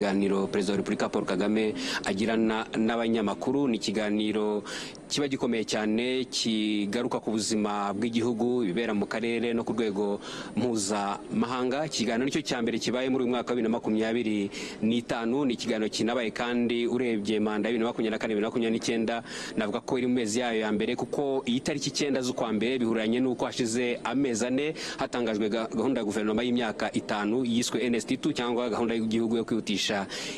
Ikiganiro Perezida wa Repubulika Paul Kagame agirana n'abanyamakuru ni ikiganiro kiba gikomeye cyane kigaruka ku buzima bw'igihugu bibera mu karere no ku rwego mpuzamahanga. Ikiganiro nicyo cya mbere kibaye muri uyu mwaka wa 2025, ni ikiganiro kinabaye kandi urebye manda 2024-2029 navuga ko iri mu mezi yayo ya mbere, kuko iyi tariki 9 z'ukwa mbere bihuranye n'uko hashize amezi 4 hatangajwe gahunda ya guverinoma y'imyaka 5 yiswe NST2 cyangwa gahunda y'igihugu yo kwihutisha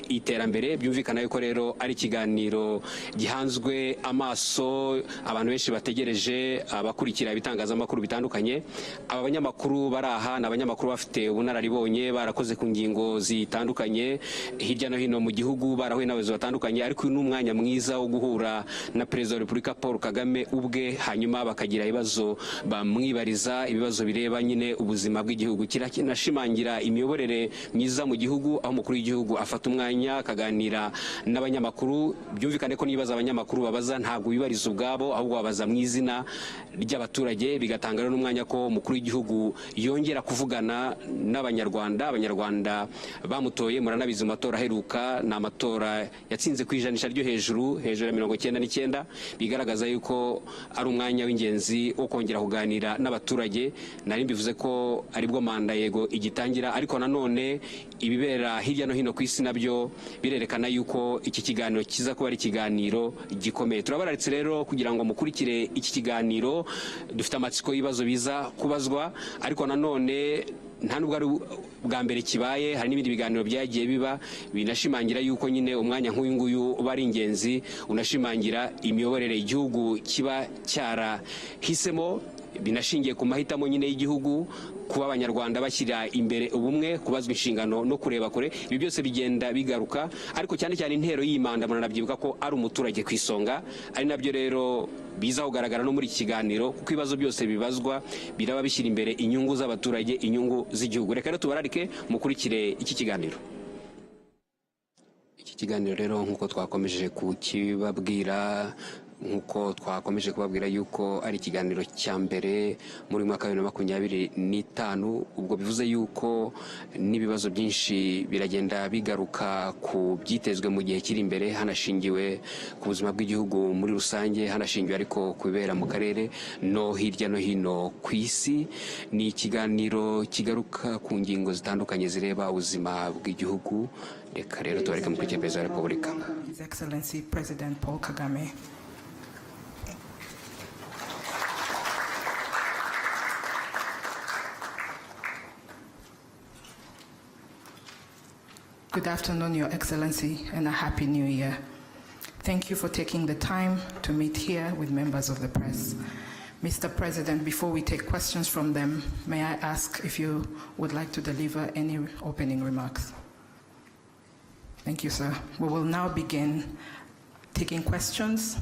iterambere. Byumvikana yuko rero ari ikiganiro gihanzwe amaso, abantu benshi bategereje, abakurikira ibitangazamakuru bitandukanye. Aba banyamakuru baraha na abanyamakuru bafite ubunararibonye, barakoze ku ngingo zitandukanye hirya no hino mu gihugu, barahuye n'abayobozi batandukanye, ariko uyu ni umwanya mwiza wo guhura na Perezida wa Repubulika Paul Kagame ubwe, hanyuma bakagira ibibazo bamwibariza, ibibazo bireba nyine ubuzima bw'igihugu. Kinashimangira imiyoborere myiza mu gihugu, aho umukuru w'igihugu afata umwanya akaganira n'abanyamakuru. Byumvikane ko nibaza abanyamakuru babaza ntabwo bibariza ubwabo, ahubwo babaza mu izina ry'abaturage, bigatanga n'umwanya ko umukuru w'igihugu yongera kuvugana n'abanyarwanda. Abanyarwanda bamutoye, muranabizi mu matora aheruka, ni amatora yatsinze ku ijanisha ryo hejuru ya 99, bigaragaza yuko ari umwanya w'ingenzi wo kongera kuganira n'abaturage. Nari mbivuze ko aribwo manda yego igitangira, ariko nanone ibibera hirya no hino ku isi nabyo birerekana yuko iki kiganiro kiza kuba ari ikiganiro gikomeye. Turabararitse rero kugira ngo mukurikire iki kiganiro, dufite amatsiko y'ibibazo biza kubazwa, ariko nanone nta nubwo ari bwa mbere kibaye, hari n'ibindi biganiro byagiye biba binashimangira yuko nyine umwanya nk'uyu nguyu uba ari ingenzi, unashimangira imiyoborere igihugu kiba cyarahisemo, binashingiye ku mahitamo nyine y'igihugu, kuba abanyarwanda bashyira imbere ubumwe, kubazwa inshingano no kureba kure. Ibi byose bigenda bigaruka, ariko cyane cyane intero y'imanda muranabyibuka ko ari umuturage ku isonga, ari nabyo rero biza kugaragara no muri iki kiganiro, kuko ibibazo byose bibazwa biraba bishyira imbere inyungu z'abaturage, inyungu z'igihugu. Reka rero tubararike mukurikire iki kiganiro. Iki kiganiro rero nk'uko twakomeje kubabwira yuko ari ikiganiro cya mbere muri mwaka wa 2025, ubwo bivuze yuko n'ibibazo byinshi biragenda bigaruka ku byitezwe mu gihe kiri imbere, hanashingiwe ku buzima bw'igihugu muri rusange, hanashingiwe ariko kubera mu karere no hirya no hino ku isi. Ni ikiganiro kigaruka ku ngingo zitandukanye zireba ubuzima bw'igihugu. Reka rero tubareke mu kwigira Perezida wa Repubulika. His Excellency President Paul Kagame. Good afternoon, Your Excellency, and a Happy New Year. Thank you for taking the time to meet here with members of the press. Mr. President, before we take questions from them, may I ask if you would like to deliver any opening remarks? Thank you, sir. We will now begin taking questions.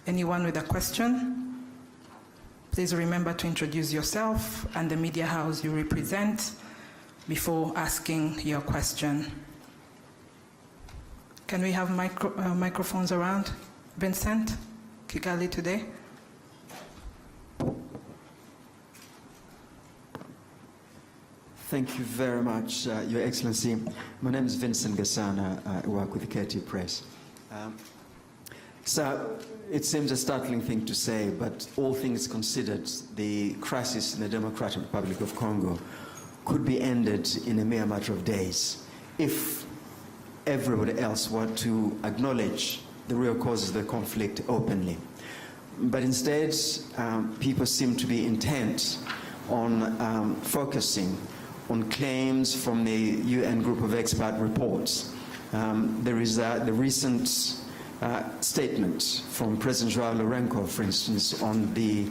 Anyone with a question? Please remember to introduce yourself and the media house you represent before asking your question. Can we have microphones around? Vincent, Kigali today. Thank you very much, Your Excellency. My name is Vincent Gasana. I work with the KT Press. So it seems a startling thing to say, but all things considered, the crisis in the Democratic Republic of Congo could be ended in a mere matter of days if everybody else were to acknowledge the real causes of the conflict openly. But instead, people seem to be intent on focusing on claims from the UN group of expert reports. There is the recent statement from President Joao Lourenço, for instance, on the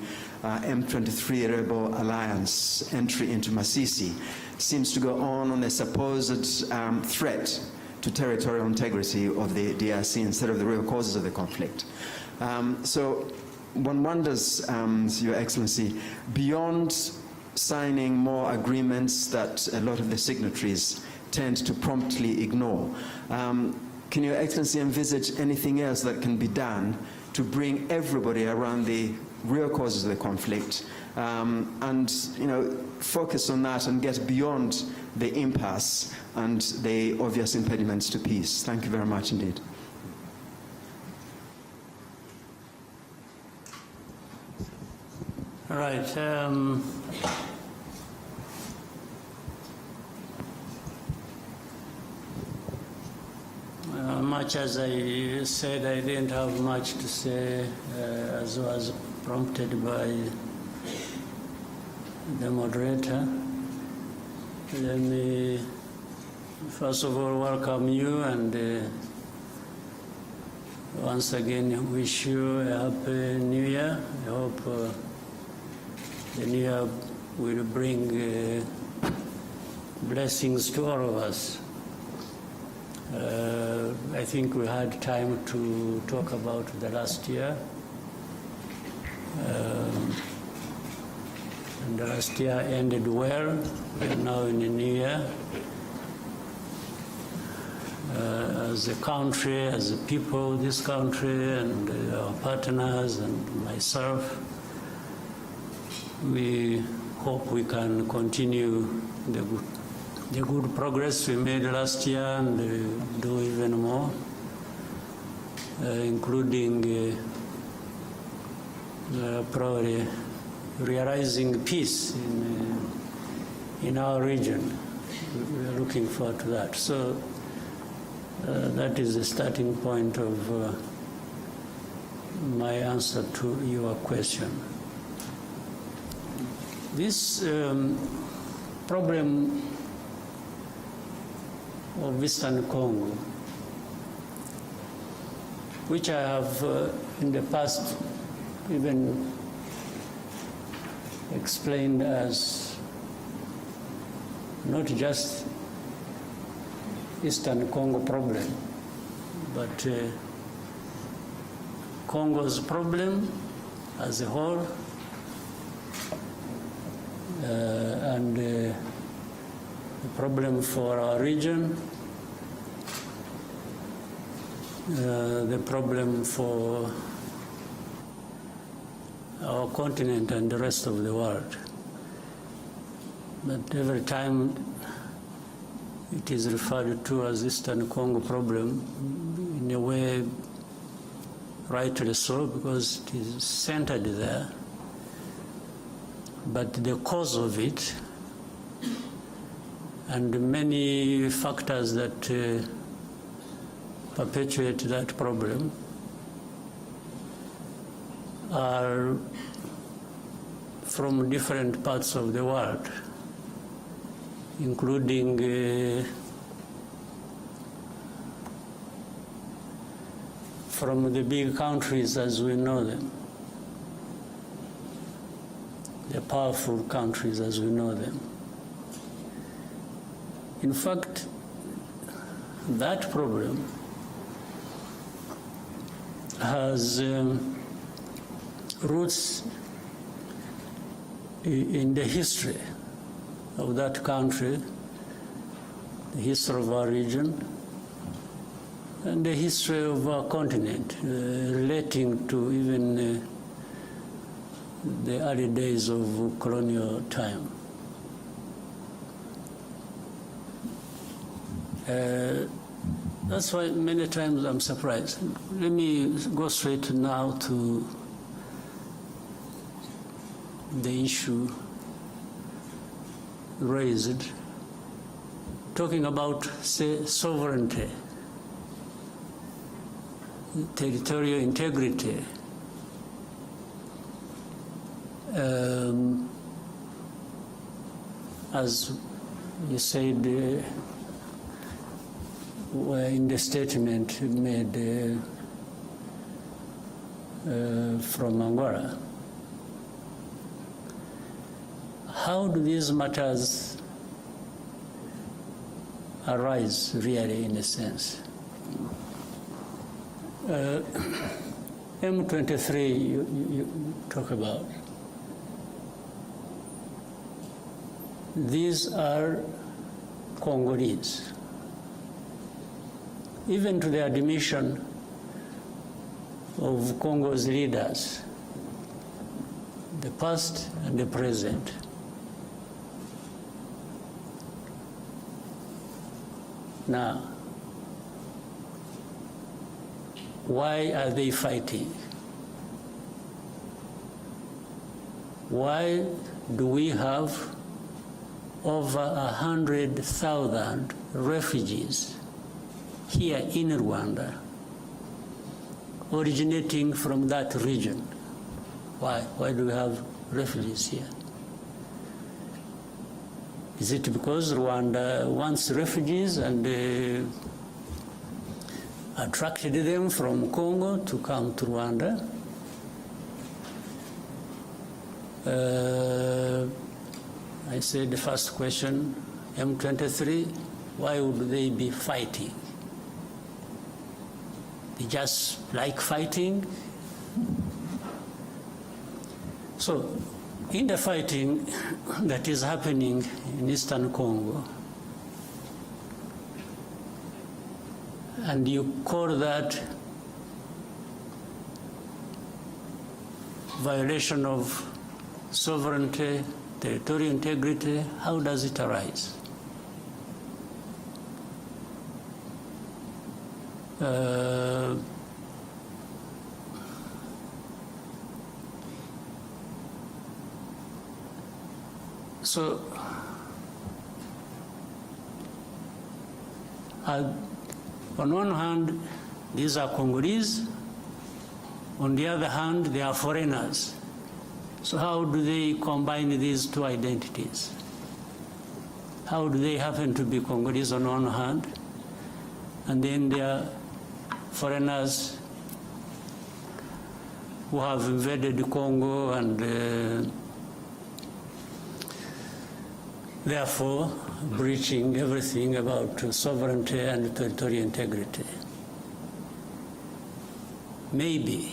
M23 rebel alliance entry into Masisi, seems to go on a supposed threat to territorial integrity of the DRC instead of the real causes of the conflict. So one wonders, Your Excellency, beyond signing more agreements that a lot of the signatories tend to promptly ignore, can Your Excellency envisage anything else that can be done to bring everybody around the real causes of the conflict, and focus on that and get beyond the impasse and the obvious impediments to peace. Thank you very much indeed. All right. Much as I said, I didn't have much to say, as was prompted by the moderator. Let me first of all welcome you and once again wish you a happy New Year. I hope the New Year will bring blessings to all of us. I think we had time to talk about the last year. And the last year ended well. We are now in the new year. As a country, as a people, this country and our partners and myself, we hope we can continue the good progress we made last year and do even more, including probably realizing peace in our region. We are looking forward to that. So that is the starting point of my answer to your question. This problem of Eastern Congo, which I have in the past even explained as not just Eastern Congo problem, but Congo's problem as a whole, and the problem for our region, the problem for our continent and the rest of the world. But every time it is referred to as Eastern Congo problem, in a way rightly so, because it is centered there. But the cause of it and many factors that perpetuate that problem are from different parts of the world, including from the big countries as we know them, the powerful countries as we know them. In fact, that problem has roots in the history of that country, the history of our region, and the history of our continent, relating to even the early days of colonial time. That's why many times I'm surprised. Let me go straight now to the issue raised, talking about, say, sovereignty, territorial integrity, as you said in the statement made from Angola. How do these matters arise, really, in a sense? M23 you talk about. These are Congolese. Even to the admission of Congo's leaders, the past and the present. Now, why are they fighting? Why do we have over 100,000 refugees here in Rwanda, originating from that region? Why? Why do we have refugees here? Is it because Rwanda wants refugees and attracted them from Congo to come to Rwanda? I said the first question, M23, why would they be fighting? They just like fighting? So, in the fighting that is happening in Eastern Congo, and you call that violation of sovereignty, territorial integrity, how does it arise? So, on one hand, these are Congolese. On the other hand, they are foreigners. So how do they combine these two identities? How do they happen to be Congolese on one hand, and then they are foreigners who have invaded Congo and therefore breaching everything about sovereignty and territorial integrity? Maybe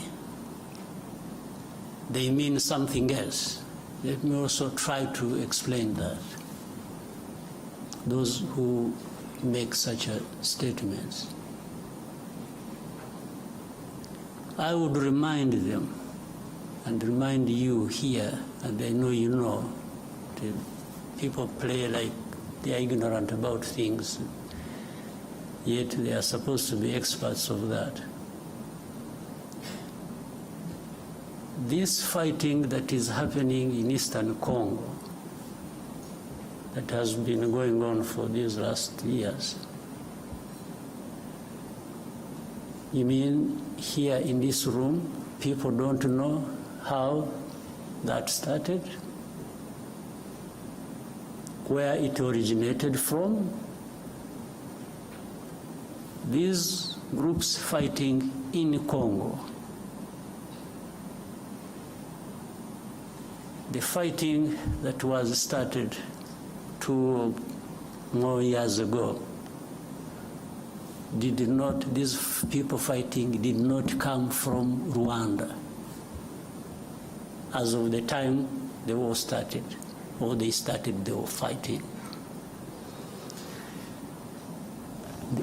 they mean something else. Let me also try to explain that. Those who make such statements, I would remind them and remind you here, and I know you know, people play like they are ignorant about things, yet they are supposed to be experts of that. This fighting that is happening in Eastern Congo, that has been going on for these last years, you mean here in this room, people don't know how that started? Where it originated from? These groups fighting in Congo, the fighting that was started 2 more years ago, these people fighting did not come from Rwanda as of the time the war started, or they started the war fighting.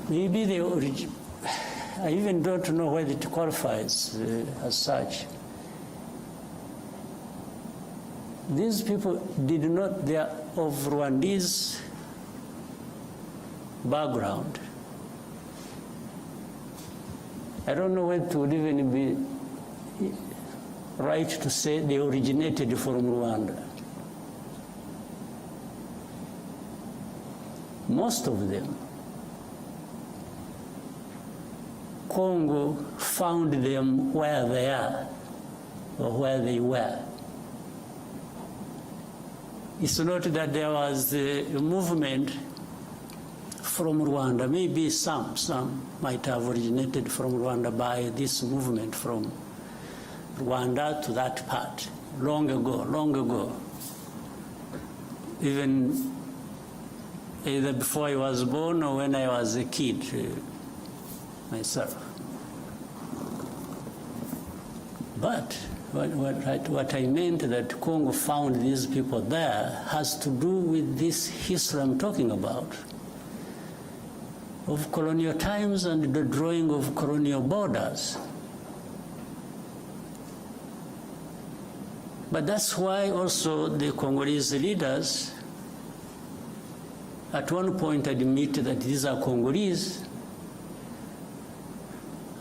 Maybe I even don't know whether it qualifies as such. These people they are of Rwandese background. I don't know whether it would even be right to say they originated from Rwanda. Most of them, Congo found them where they are or where they were. It's not that there was a movement from Rwanda. Maybe some might have originated from Rwanda by this movement from Rwanda to that part, long ago. Even either before I was born or when I was a kid myself. But what I meant that Congo found these people there has to do with this history I'm talking about, of colonial times and the drawing of colonial borders. But that's why also the Congolese leaders at one point admit that these are Congolese,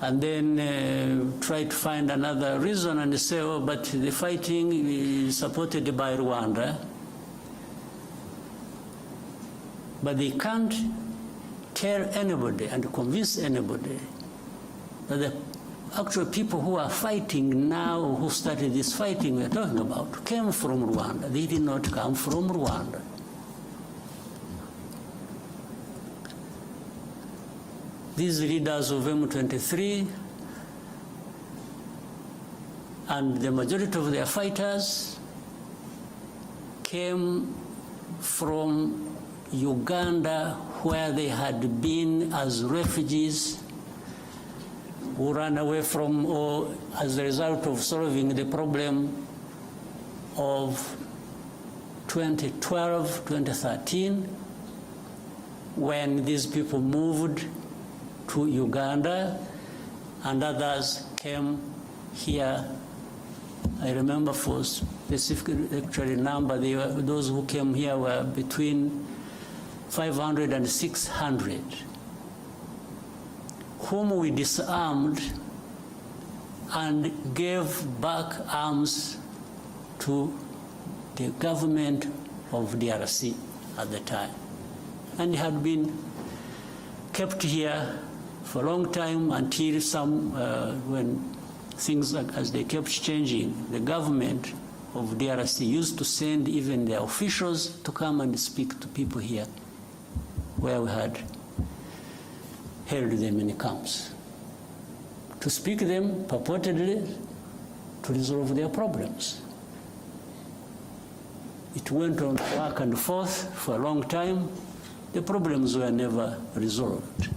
and then try to find another reason and say, oh, but the fighting is supported by Rwanda. But they can't tell anybody and convince anybody that the actual people who are fighting now, who started this fighting we're talking about, came from Rwanda. They did not come from Rwanda. These leaders of M23 and the majority of their fighters came from Uganda, where they had been as refugees who ran away from, or as a result of solving the problem of 2012, 2013, when these people moved to Uganda and others came here. I remember for specific actually number, those who came here were between 500 and 600, whom we disarmed and gave back arms to the government of DRC at the time. And had been kept here for a long time until some, when things as they kept changing, the government of DRC used to send even their officials to come and speak to people here, where we had held them in camps, to speak to them purportedly to resolve their problems. It went on back and forth for a long time. The problems were never resolved.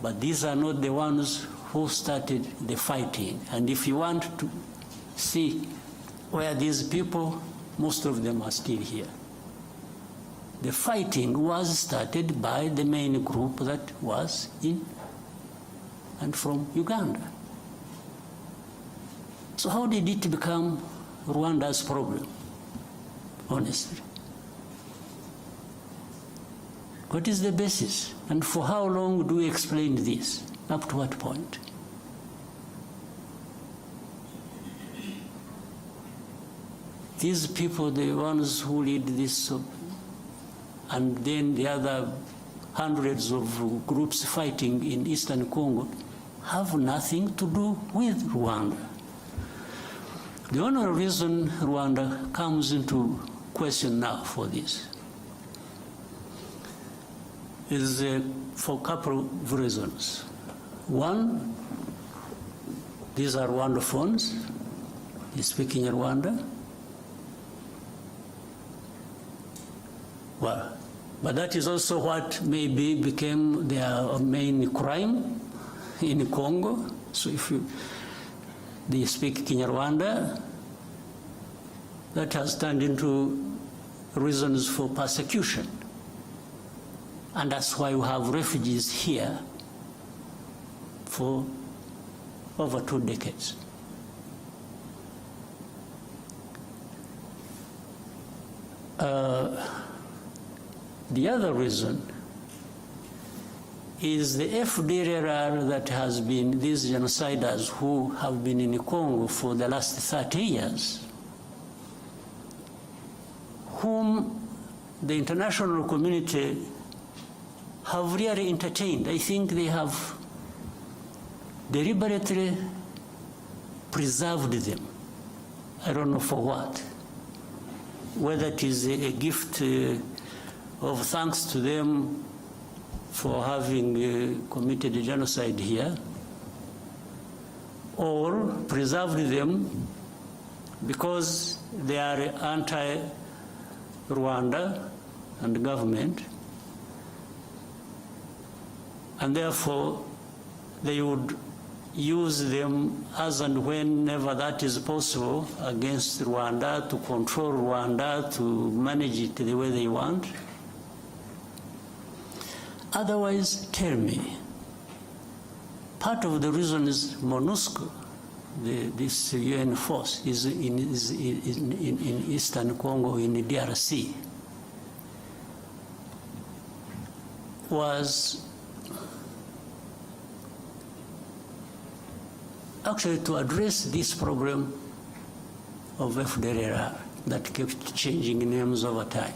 But these are not the ones who started the fighting. And if you want to see where these people, most of them are still here. The fighting was started by the main group that was in and from Uganda. So how did it become Rwanda's problem, honestly? What is the basis? And for how long do we explain this? Up to what point? These people, the ones who lead this, and then the other hundreds of groups fighting in Eastern Congo, have nothing to do with Rwanda. The only reason Rwanda comes into question now for this is for a couple of reasons. One, these are Rwandophones. They speak in Rwanda. Well, but that is also what maybe became their main crime in Congo. So if they speak Kinyarwanda, that has turned into reasons for persecution. And that's why we have refugees here for over 2 decades. The other reason is the FDLR that has been, these genociders who have been in Congo for the last 30 years, whom the international community have really entertained. I think they have deliberately preserved them. I don't know for what. Whether it is a gift of thanks to them for having committed genocide here, or preserved them because they are anti-Rwanda and government, and therefore they would use them as and whenever that is possible against Rwanda, to control Rwanda, to manage it the way they want. Otherwise, tell me, part of the reason is MONUSCO this UN force is in Eastern Congo, in the DRC, was actually to address this problem of FDLR that kept changing names over time.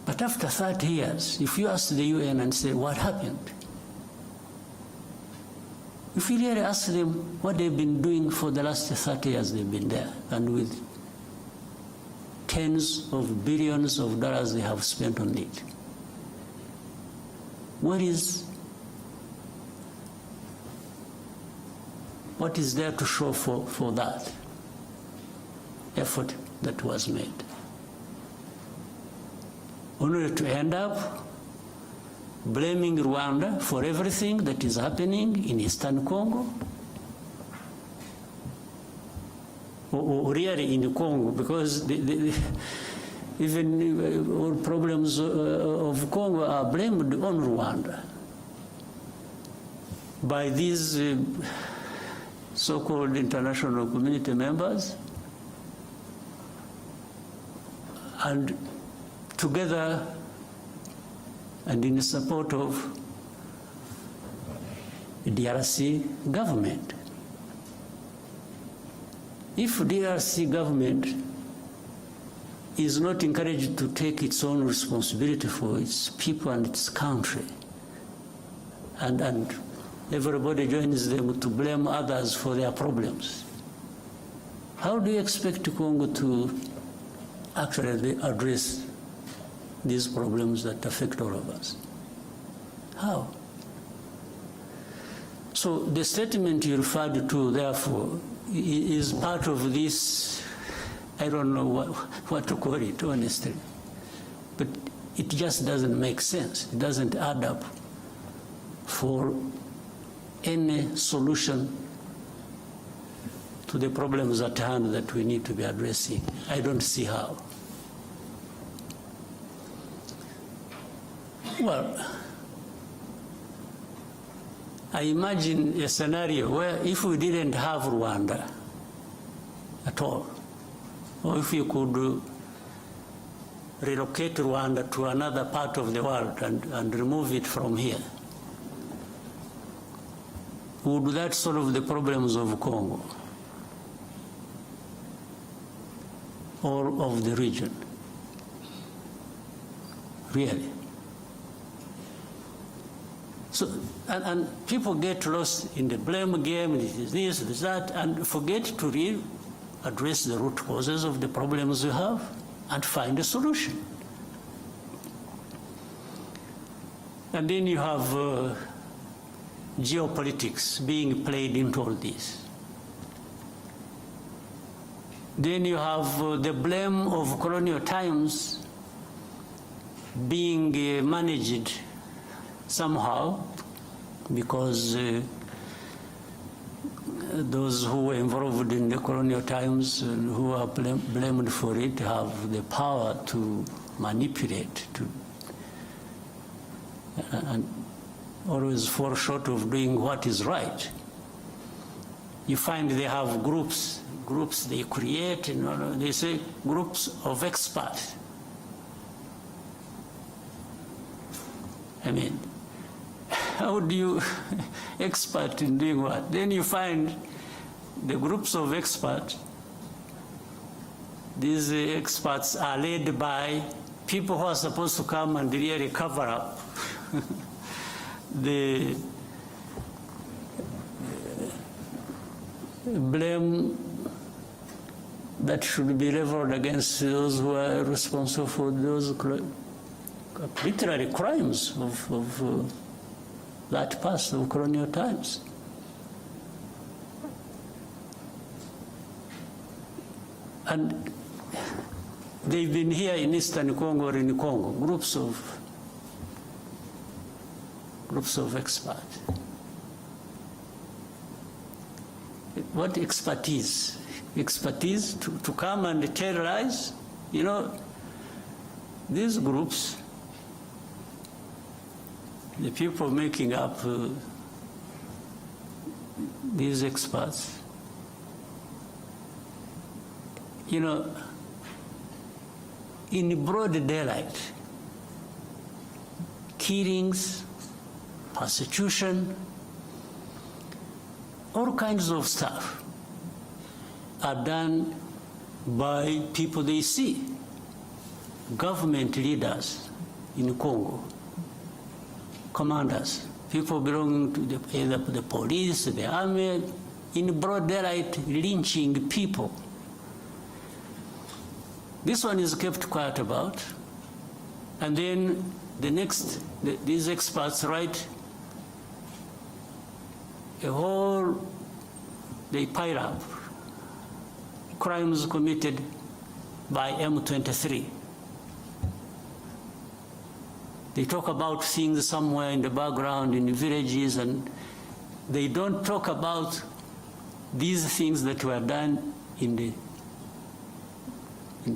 But after 30 years, if you ask the UN and say, what happened? If you really ask them what they've been doing for the last 30 years they've been there, and with tens of billions of dollars they have spent on it, what is there to show for that effort that was made? Only to end up blaming Rwanda for everything that is happening in Eastern Congo, or really in Congo, because even all problems of Congo are blamed on Rwanda by these so-called international community members, and together and in support of the DRC government. If DRC government is not encouraged to take its own responsibility for its people and its country, and everybody joins them to blame others for their problems, how do you expect Congo to actually address these problems that affect all of us? How? So the statement you referred to, therefore, is part of this, I don't know what to call it, honestly, but it just doesn't make sense. It doesn't add up for any solution to the problems at hand that we need to be addressing. I don't see how. Well, I imagine a scenario where if we didn't have Rwanda at all, or if you could relocate Rwanda to another part of the world and remove it from here, would that solve the problems of Congo or of the region? Really? So, and people get lost in the blame game, this, that, and forget to really address the root causes of the problems we have and find a solution. And then you have geopolitics being played into all this. Then you have the blame of colonial times being managed somehow, because those who were involved in the colonial times and who are blamed for it have the power to manipulate, and always fall short of doing what is right. You find they have groups they create, they say groups of experts. I mean, how do you expert in doing what? Then you find the groups of experts. These experts are led by people who are supposed to come and really cover up the blame that should be leveled against those who are responsible for those literary crimes of that past of colonial times. And they've been here in Eastern Congo or in Congo, groups of experts. What expertise? Expertise to come and tell lies? You know, these groups, the people making up these experts, you know, in broad daylight, killings, persecution, all kinds of stuff are done by people they see, government leaders in Congo, commanders, people belonging to either the police, the army, in broad daylight lynching people. This one is kept quiet about, and then the next, these experts write a whole, they pile up crimes committed by M23. They talk about things somewhere in the background in the villages, and they don't talk about these things that were done in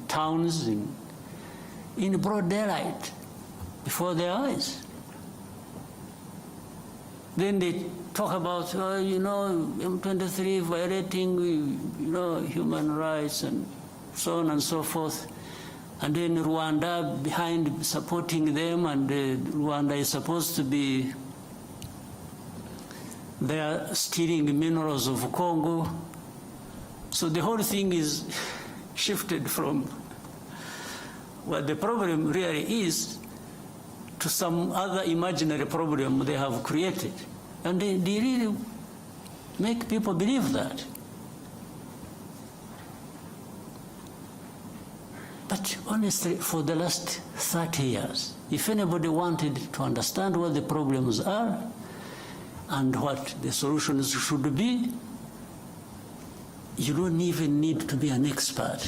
towns, in broad daylight, before their eyes. Then they talk about, you know, M23 violating, you know, human rights and so on and so forth. And then Rwanda behind supporting them, and Rwanda is supposed to be there stealing minerals of Congo. So the whole thing is shifted from what the problem really is to some other imaginary problem they have created. And they really make people believe that. But honestly, for the last 30 years, if anybody wanted to understand what the problems are and what the solutions should be, you don't even need to be an expert.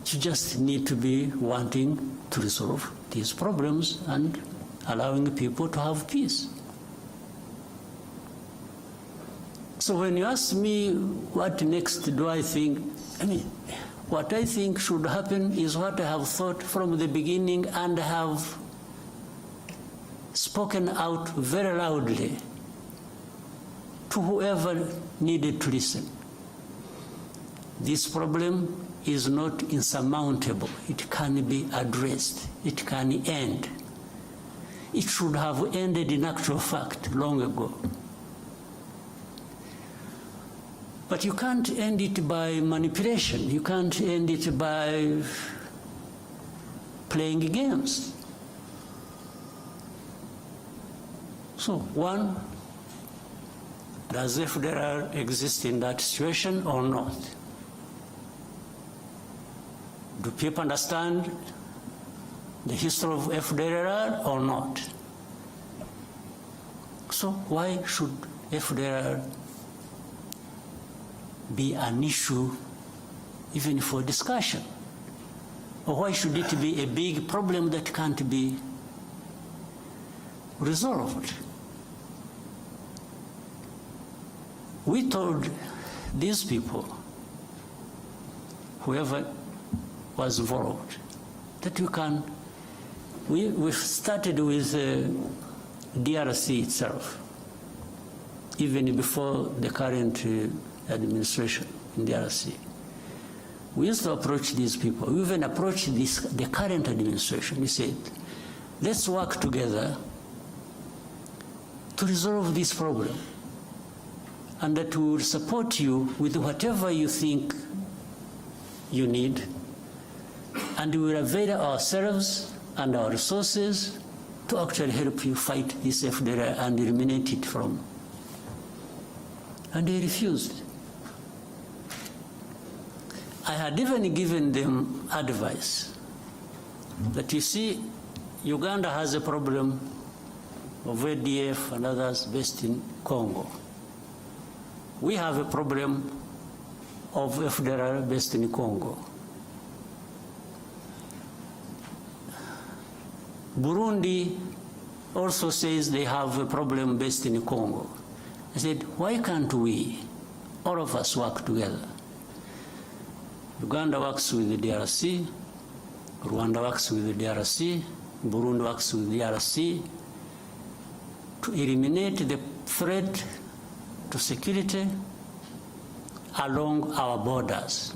You just need to be wanting to resolve these problems and allowing people to have peace. So when you ask me what next do I think, what I think should happen is what I have thought from the beginning and have spoken out very loudly to whoever needed to listen. This problem is not insurmountable. It can be addressed. It can end. It should have ended in actual fact long ago. But you can't end it by manipulation. You can't end it by playing games. So, one, does FDLR exist in that situation or not? Do people understand the history of FDLR or not? So why should FDLR be an issue even for discussion? Or why should it be a big problem that can't be resolved? We told these people, whoever was involved, that we started with DRC itself, even before the current administration in DRC. We used to approach these people. We even approached the current administration. We said, let's work together to resolve this problem, and that we will support you with whatever you think you need, and we will avail ourselves and our resources to actually help you fight this FDLR and eliminate it from. And they refused. I had even given them advice that, you see, Uganda has a problem of ADF and others based in Congo. We have a problem of FDLR based in Congo. Burundi also says they have a problem based in Congo. I said, why can't we, all of us, work together? Uganda works with the DRC, Rwanda works with the DRC, Burundi works with the DRC to eliminate the threat to security along our borders.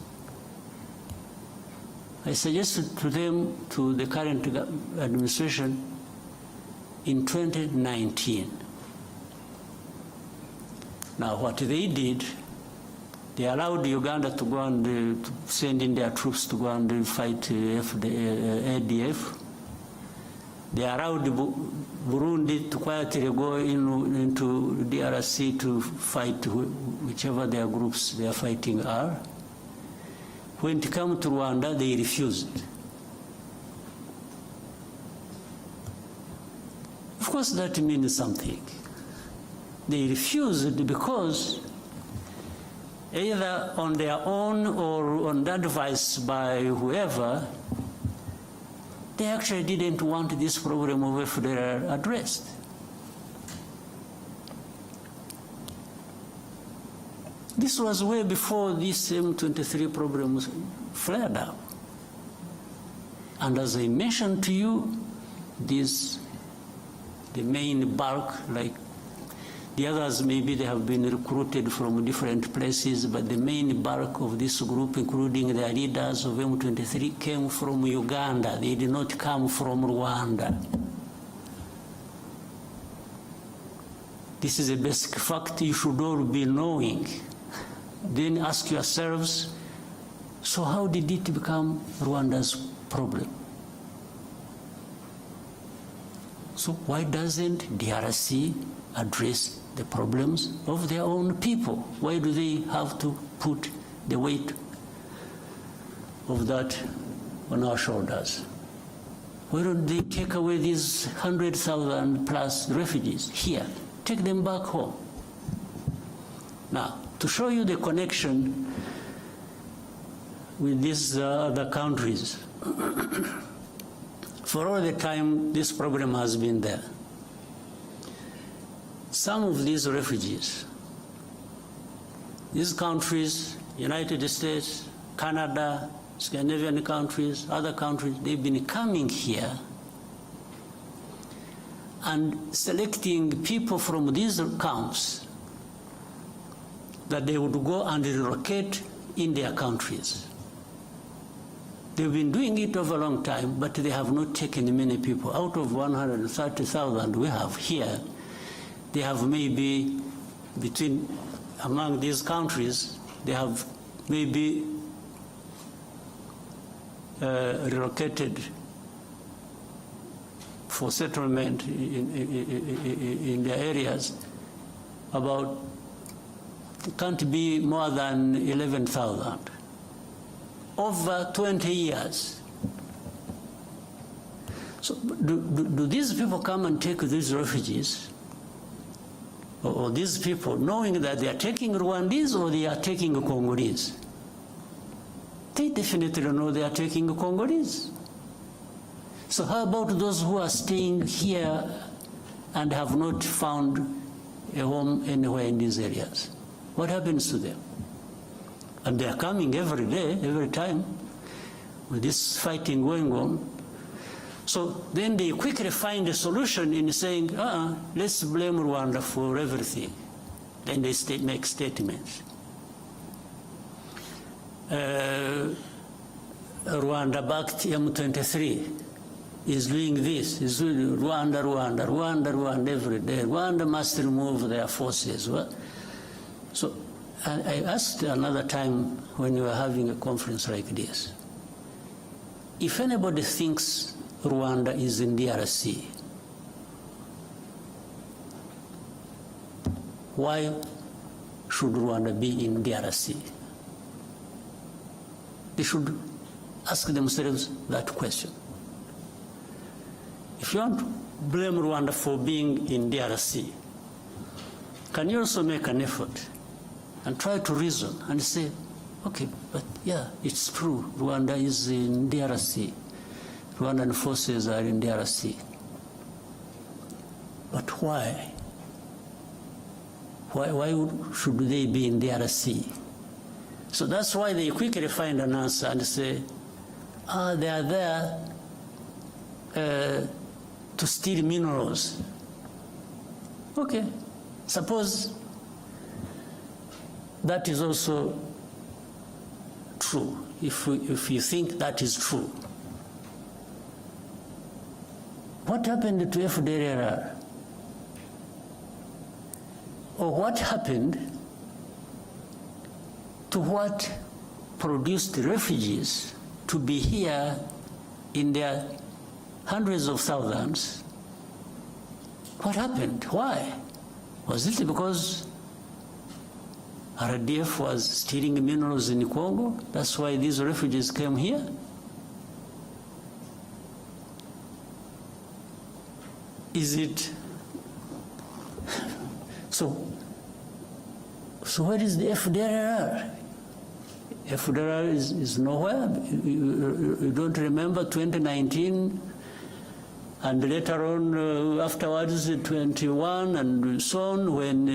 I suggested to them, to the current administration, in 2019. Now, what they did, they allowed Uganda to go and to send in their troops to go and fight ADF. They allowed Burundi to quietly go into DRC to fight whichever their groups they are fighting are. When it came to Rwanda, they refused. Of course, that means something. They refused because either on their own or on advice by whoever, they actually didn't want this problem of FDR addressed. This was way before this M23 problem flared up. And as I mentioned to you, the main bulk, like the others, maybe they have been recruited from different places, but the main bulk of this group, including the leaders of M23, came from Uganda. They did not come from Rwanda. This is a basic fact you should all be knowing. Then ask yourselves, so how did it become Rwanda's problem? So why doesn't DRC address the problems of their own people? Why do they have to put the weight of that on our shoulders? Why don't they take away these 100,000 plus refugees here, take them back home? Now, to show you the connection with these other countries, for all the time this problem has been there, some of these refugees, these countries, United States, Canada, Scandinavian countries, other countries, they've been coming here and selecting people from these camps that they would go and relocate in their countries. They've been doing it over a long time, but they have not taken many people. Out of 130,000 we have here, they have maybe among these countries, they have maybe relocated for settlement in their areas about, can't be more than 11,000 over 20 years. So do these people come and take these refugees, or these people, knowing that they are taking Rwandese or they are taking Congolese? They definitely know they are taking Congolese. So how about those who are staying here and have not found a home anywhere in these areas? What happens to them? And they are coming every day, every time, with this fighting going on. So then they quickly find a solution in saying, let's blame Rwanda for everything. Then they make statements. Rwanda-backed M23 is doing this, is doing Rwanda every day. Rwanda must remove their forces. So I asked another time when we were having a conference like this, if anybody thinks Rwanda is in DRC, why should Rwanda be in DRC? They should ask themselves that question. If you want to blame Rwanda for being in DRC, can you also make an effort and try to reason and say, okay, but yeah, it's true, Rwanda is in DRC. Rwandan forces are in DRC. But why? Why should they be in DRC? So that's why they quickly find an answer and say, they are there to steal minerals. Okay, suppose that is also true, if you think that is true. What happened to FDLR? Or what happened to what produced refugees to be here in their hundreds of thousands? What happened? Why? Was it because RDF was stealing minerals in Congo? That's why these refugees came here? Is it? So where is the FDLR? FDLR is nowhere. You don't remember 2019 and later on afterwards 21 and so on, when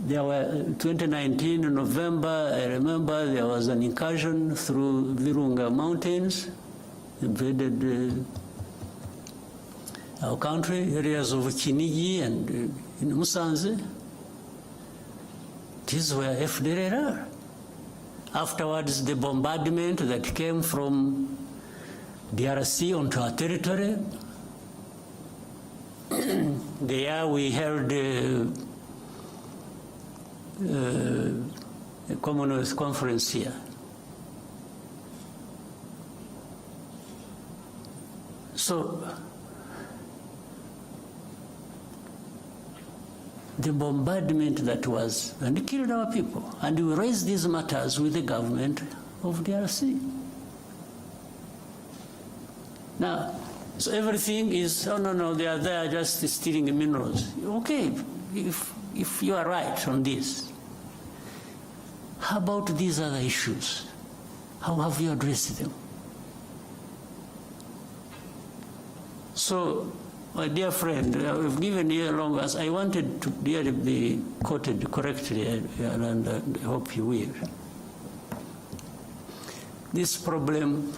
there were 2019 in November, I remember there was an incursion through Virunga Mountains, invaded our country, areas of Kinigi and in Musanze. These were FDLR. Afterwards, the bombardment that came from DRC onto our territory. There we held a Commonwealth conference here. So the bombardment that was, and it killed our people. And we raised these matters with the government of DRC. Now, so everything is, oh no, they are there just stealing minerals. Okay, if you are right on this, how about these other issues? How have you addressed them? So, my dear friend, I've given you a long answer. I wanted to really be quoted correctly, and I hope you will. This problem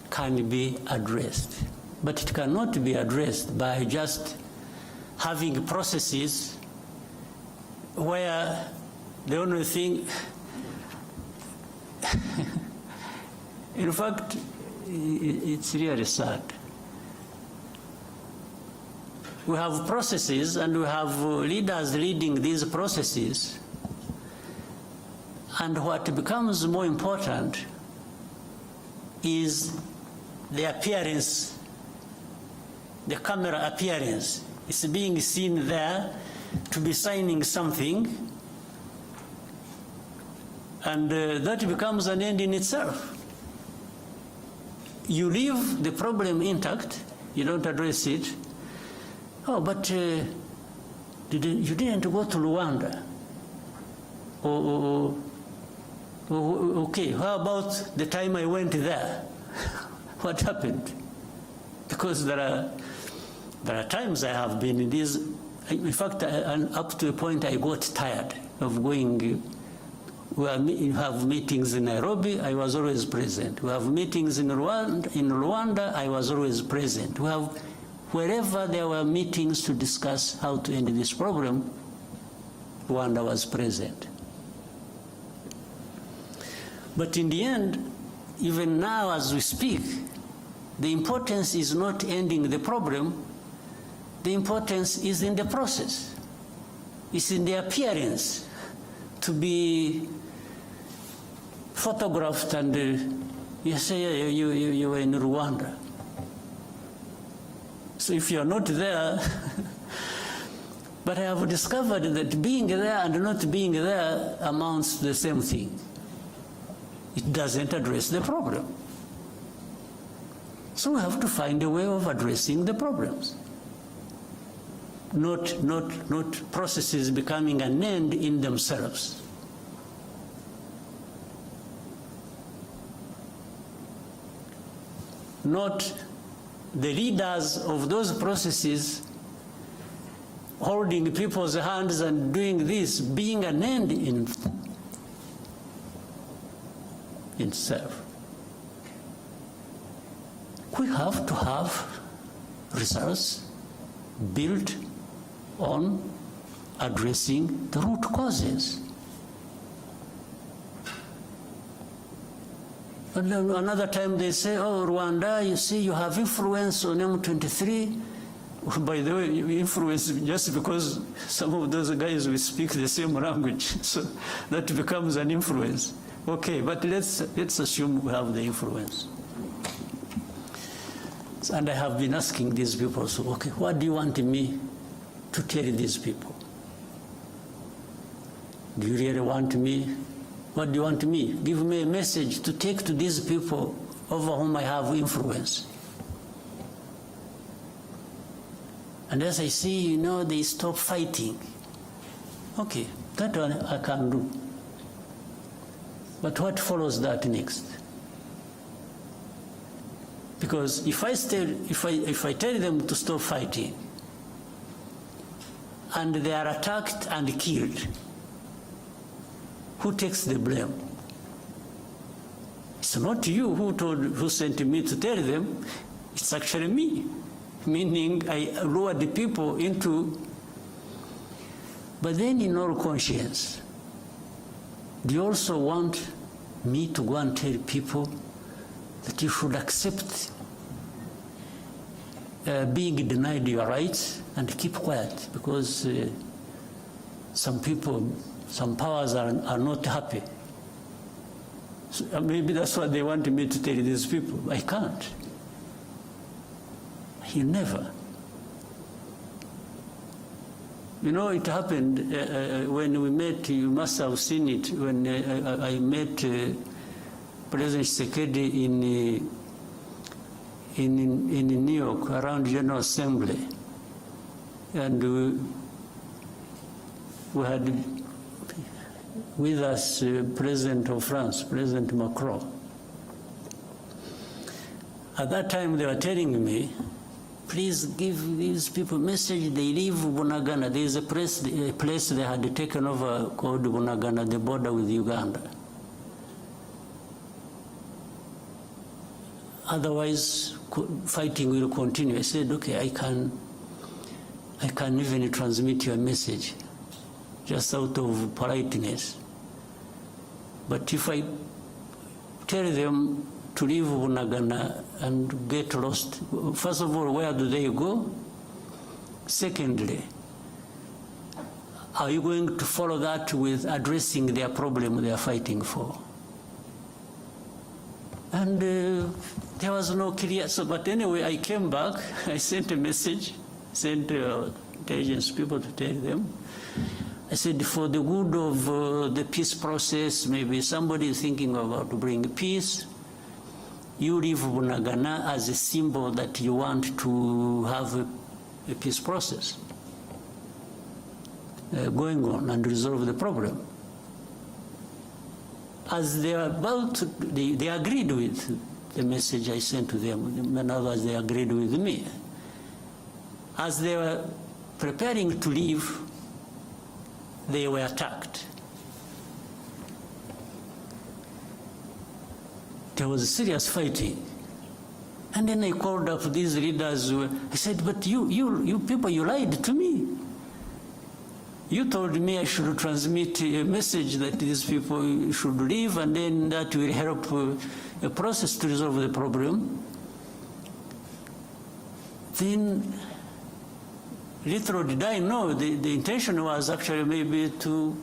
can be addressed, but it cannot be addressed by just having processes where the only thing, in fact, it's really sad. We have processes and we have leaders leading these processes, and what becomes more important is the appearance, the camera appearance. It's being seen there to be signing something, and that becomes an end in itself. You leave the problem intact, you don't address it. Oh, but you didn't go to Rwanda. Okay, how about the time I went there? What happened? Because there are times I have been in these. In fact, up to a point I got tired of going. We have meetings in Nairobi, I was always present. We have meetings in Rwanda, I was always present. We have, wherever there were meetings to discuss how to end this problem, Rwanda was present. But in the end, even now as we speak, the importance is not ending the problem, the importance is in the process. It's in the appearance to be photographed and you say you were in Rwanda. So if you're not there, but I have discovered that being there and not being there amounts to the same thing. It doesn't address the problem. So we have to find a way of addressing the problems. Not processes becoming an end in themselves. Not the leaders of those processes holding people's hands and doing this being an end in itself. We have to have results built on addressing the root causes. And then another time they say, oh, Rwanda, you see, you have influence on M23. By the way, influence just because some of those guys will speak the same language, so that becomes an influence. Okay, but let's assume we have the influence. And I have been asking these people, so, okay, what do you want me to tell these people? Do you really want me? What do you want me? Give me a message to take to these people over whom I have influence. And as I see, they stop fighting. Okay, that one I can do. But what follows that next? Because if I tell them to stop fighting, and they are attacked and killed, who takes the blame? It's not you who sent me to tell them, it's actually me. Meaning I lured the people into, but then in all conscience, do you also want me to go and tell people that you should accept being denied your rights and keep quiet because some people, some powers are not happy? So maybe that's what they want me to tell these people. I can't. You never. It happened when we met, you must have seen it, when I met President Tshisekedi in New York around General Assembly. And we had with us President of France, President Macron. At that time they were telling me, please give these people a message. They leave Bunagana. There is a place they had taken over called Bunagana, the border with Uganda. Otherwise, fighting will continue. I said, okay, I can even transmit your message, just out of politeness. But if I tell them to leave Bunagana and get lost, first of all, where do they go? Secondly, are you going to follow that with addressing their problem they are fighting for? And there was no clear, but anyway, I came back, I sent a message, sent intelligence people to tell them. I said, for the good of the peace process, maybe somebody is thinking about to bring peace, you leave Bunagana as a symbol that you want to have a peace process going on and resolve the problem. As they are about to, they agreed with the message I sent to them. In other words, they agreed with me. As they were preparing to leave, they were attacked. There was serious fighting. And then I called up these leaders. I said, but you people, you lied to me. You told me I should transmit a message that these people should leave, and then that will help a process to resolve the problem. Then, little did I know, the intention was actually maybe to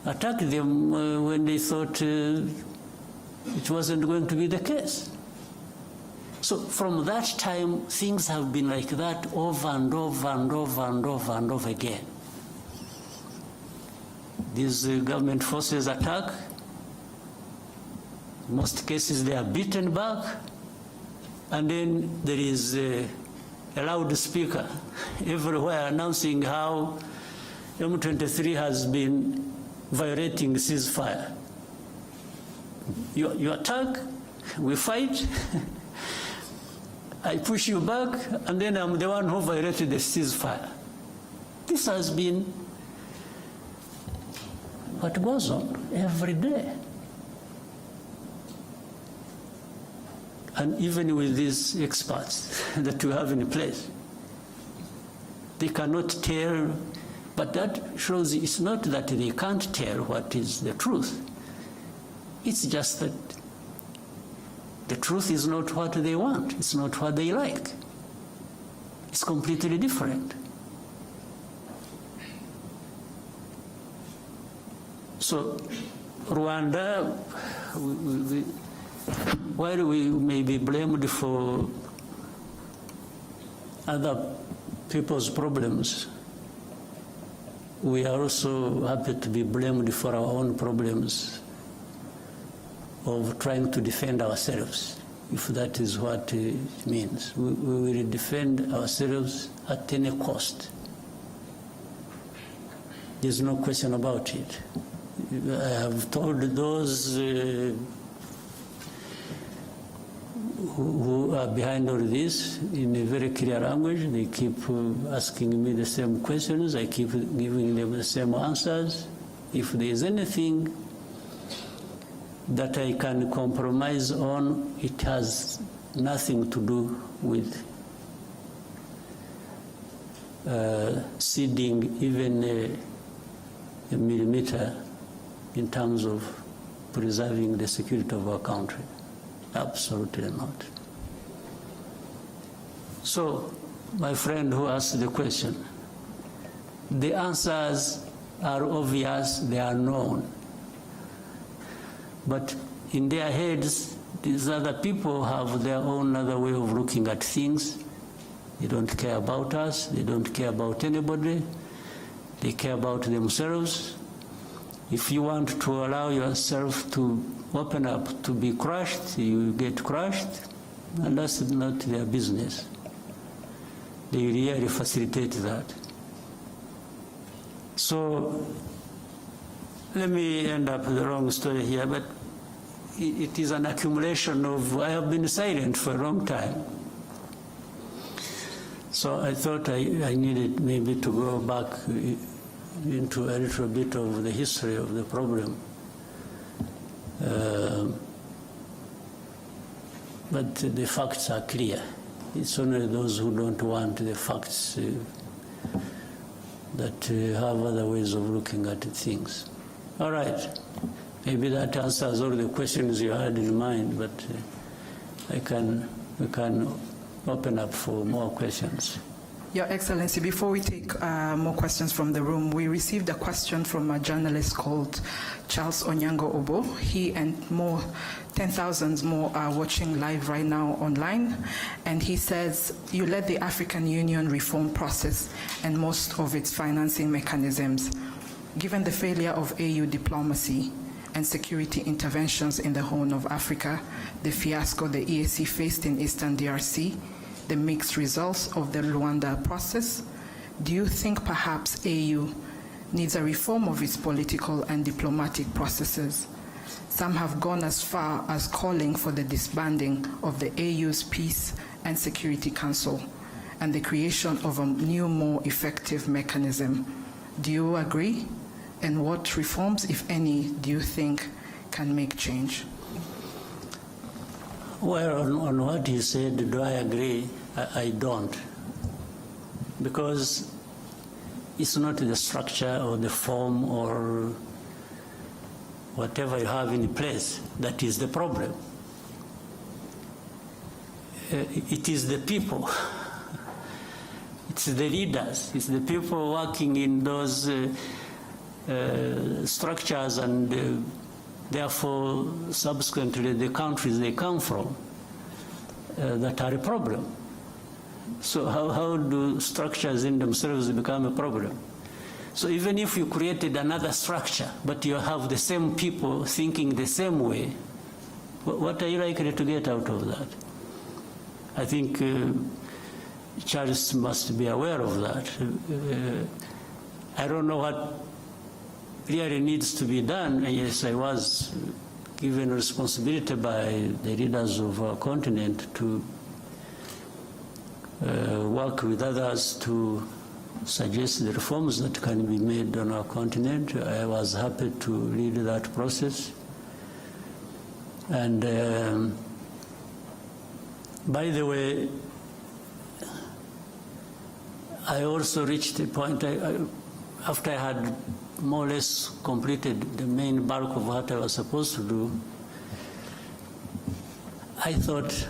attack them when they thought it wasn't going to be the case. So from that time, things have been like that over and over and over and over and over again. These government forces attack. In most cases, they are beaten back. And then there is a loudspeaker everywhere announcing how M23 has been violating ceasefire. You attack, we fight, I push you back, and then I'm the one who violated the ceasefire. This has been what goes on every day. And even with these experts that we have in place. they cannot tell, but that shows it's not that they can't tell what is the truth. It's just that the truth is not what they want, it's not what they like. It's completely different. So Rwanda, while we may be blamed for other people's problems, we are also happy to be blamed for our own problems of trying to defend ourselves, if that is what it means. We will defend ourselves at any cost. There's no question about it. I have told those who are behind all this in a very clear language. They keep asking me the same questions. I keep giving them the same answers. If there is anything that I can compromise on, it has nothing to do with ceding even a millimeter in terms of preserving the security of our country. Absolutely not. So, my friend who asked the question, the answers are obvious, they are known. But in their heads, these other people have their own other way of looking at things. They don't care about us, they don't care about anybody, they care about themselves. If you want to allow yourself to open up to be crushed, you get crushed, and that's not their business. They really facilitate that. So let me end up the wrong story here, but it is an accumulation of, I have been silent for a long time. So I thought I needed maybe to go back into a little bit of the history of the problem. But the facts are clear. It's only those who don't want the facts that have other ways of looking at things. All right. Maybe that answers all the questions you had in mind, but we can open up for more questions. Your Excellency, before we take more questions from the room, we received a question from a journalist called Charles Onyango Obo. He and 10,000 more are watching live right now online. And he says, you led the African Union reform process and most of its financing mechanisms. Given the failure of AU diplomacy and security interventions in the Horn of Africa, the fiasco the EAC faced in Eastern DRC, the mixed results of the Luanda process, do you think perhaps AU needs a reform of its political and diplomatic processes? Some have gone as far as calling for the disbanding of the AU's Peace and Security Council and the creation of a new, more effective mechanism. Do you agree? And what reforms, if any, do you think can make change? Well, on what he said, do I agree? I don't. Because it's not the structure or the form or whatever you have in place that is the problem. It is the people. It's the leaders. It's the people working in those structures and therefore subsequently the countries they come from that are a problem. So how do structures in themselves become a problem? So even if you created another structure, but you have the same people thinking the same way, what are you likely to get out of that? I think Charles must be aware of that. I don't know what really needs to be done. Yes, I was given responsibility by the leaders of our continent to work with others to suggest the reforms that can be made on our continent. I was happy to lead that process. And by the way, I also reached a point, after I had more or less completed the main bulk of what I was supposed to do, I thought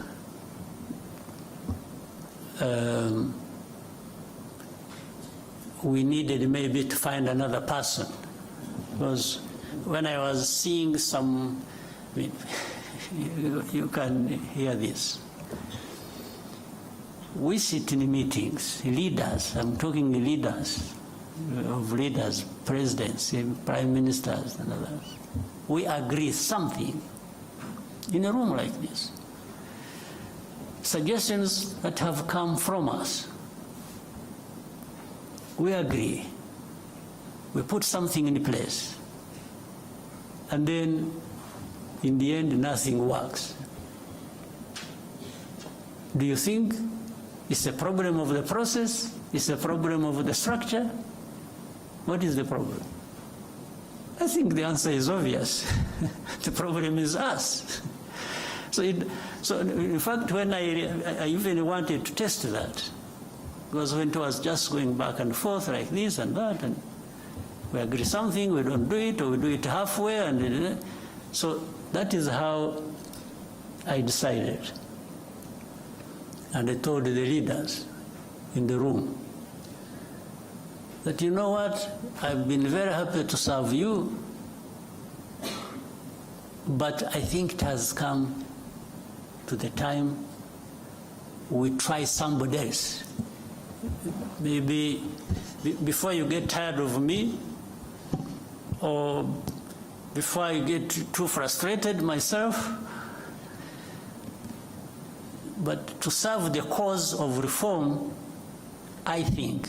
we needed maybe to find another person, because when I was seeing some, I mean, you can hear this. We sit in meetings, leaders, I'm talking leaders, presidents, prime ministers and others. We agree something in a room like this. Suggestions that have come from us, we agree. We put something in place. And then, in the end, nothing works. Do you think it's a problem of the process? It's a problem of the structure? What is the problem? I think the answer is obvious. The problem is us. So in fact, when I even wanted to test that, because when it was just going back and forth like this and that, and we agree something, we don't do it, or we do it halfway, and so that is how I decided. And I told the leaders in the room that, you know what, I've been very happy to serve you, but I think it has come to the time we try somebody else. Maybe before you get tired of me, or before I get too frustrated myself, but to serve the cause of reform, I think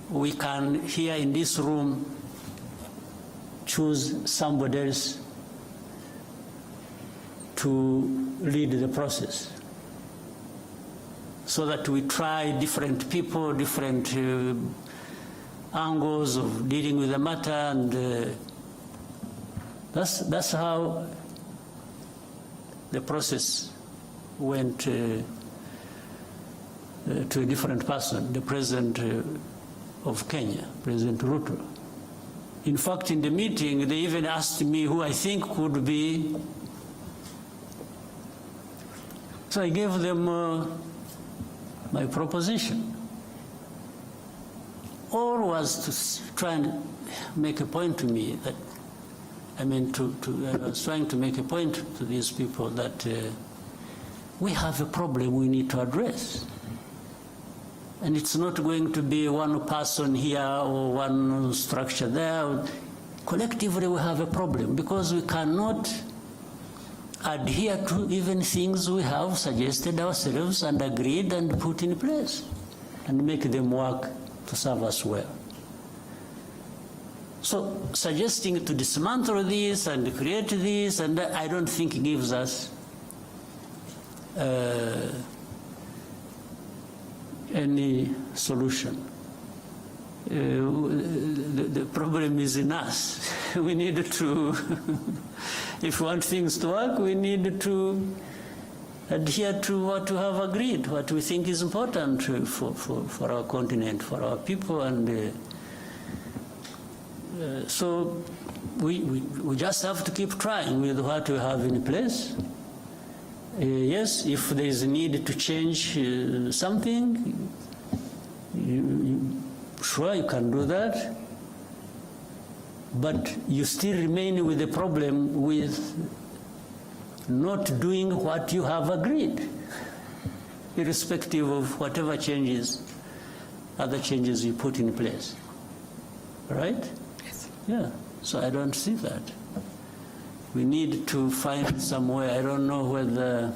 we can, here in this room, choose somebody else to lead the process, so that we try different people, different angles of dealing with the matter, and that's how the process went to a different person, the President of Kenya, President Ruto. In fact, in the meeting, they even asked me who I think could be. So I gave them my proposition. All was to try and make a point to me that, I mean, I was trying to make a point to these people that we have a problem we need to address. And it's not going to be one person here or one structure there. Collectively, we have a problem because we cannot adhere to even things we have suggested ourselves and agreed and put in place and make them work to serve us well. So suggesting to dismantle this and create this, and I don't think gives us any solution. The problem is in us. We need to, if we want things to work, we need to adhere to what we have agreed, what we think is important for our continent, for our people, and so we just have to keep trying with what we have in place. Yes, if there is a need to change something, sure, you can do that, but you still remain with the problem with not doing what you have agreed, irrespective of whatever changes, other changes you put in place. Right? Yes. Yeah, so I don't see that. We need to find some way, I don't know whether,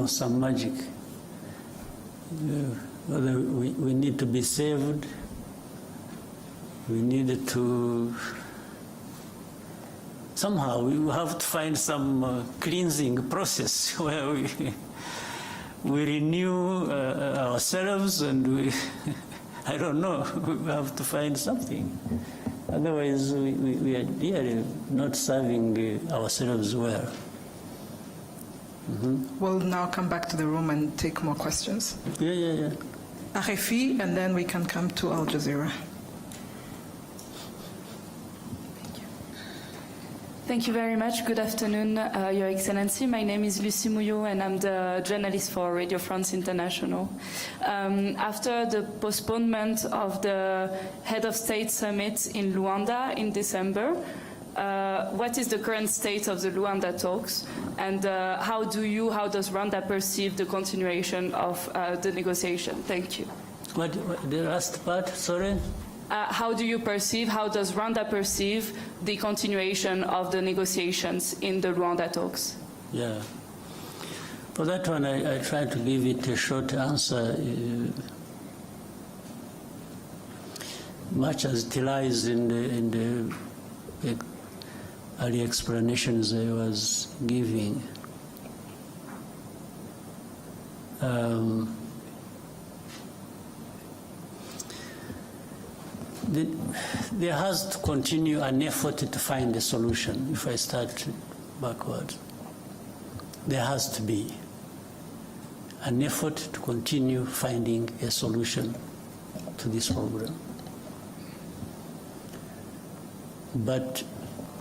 some magic. Whether we need to be saved, we need to, somehow we have to find some cleansing process where we renew ourselves, and we, I don't know, we have to find something. Otherwise, we are really not serving ourselves well. We'll now come back to the room and take more questions. Yeah. RFI, and then we can come to Al Jazeera. Thank you very much. Good afternoon, Your Excellency. My name is Lucie Mouillot, and I'm the journalist for Radio France International. After the postponement of the Head of State Summit in Luanda in December, what is the current state of the Luanda talks, and how does Rwanda perceive the continuation of the negotiation? Thank you. What the last part, sorry? How does Rwanda perceive the continuation of the negotiations in the Luanda talks? Yeah. For that one, I try to give it a short answer. Much as it lies in the early explanations I was giving. There has to continue an effort to find a solution. If I start backwards, there has to be an effort to continue finding a solution to this problem. But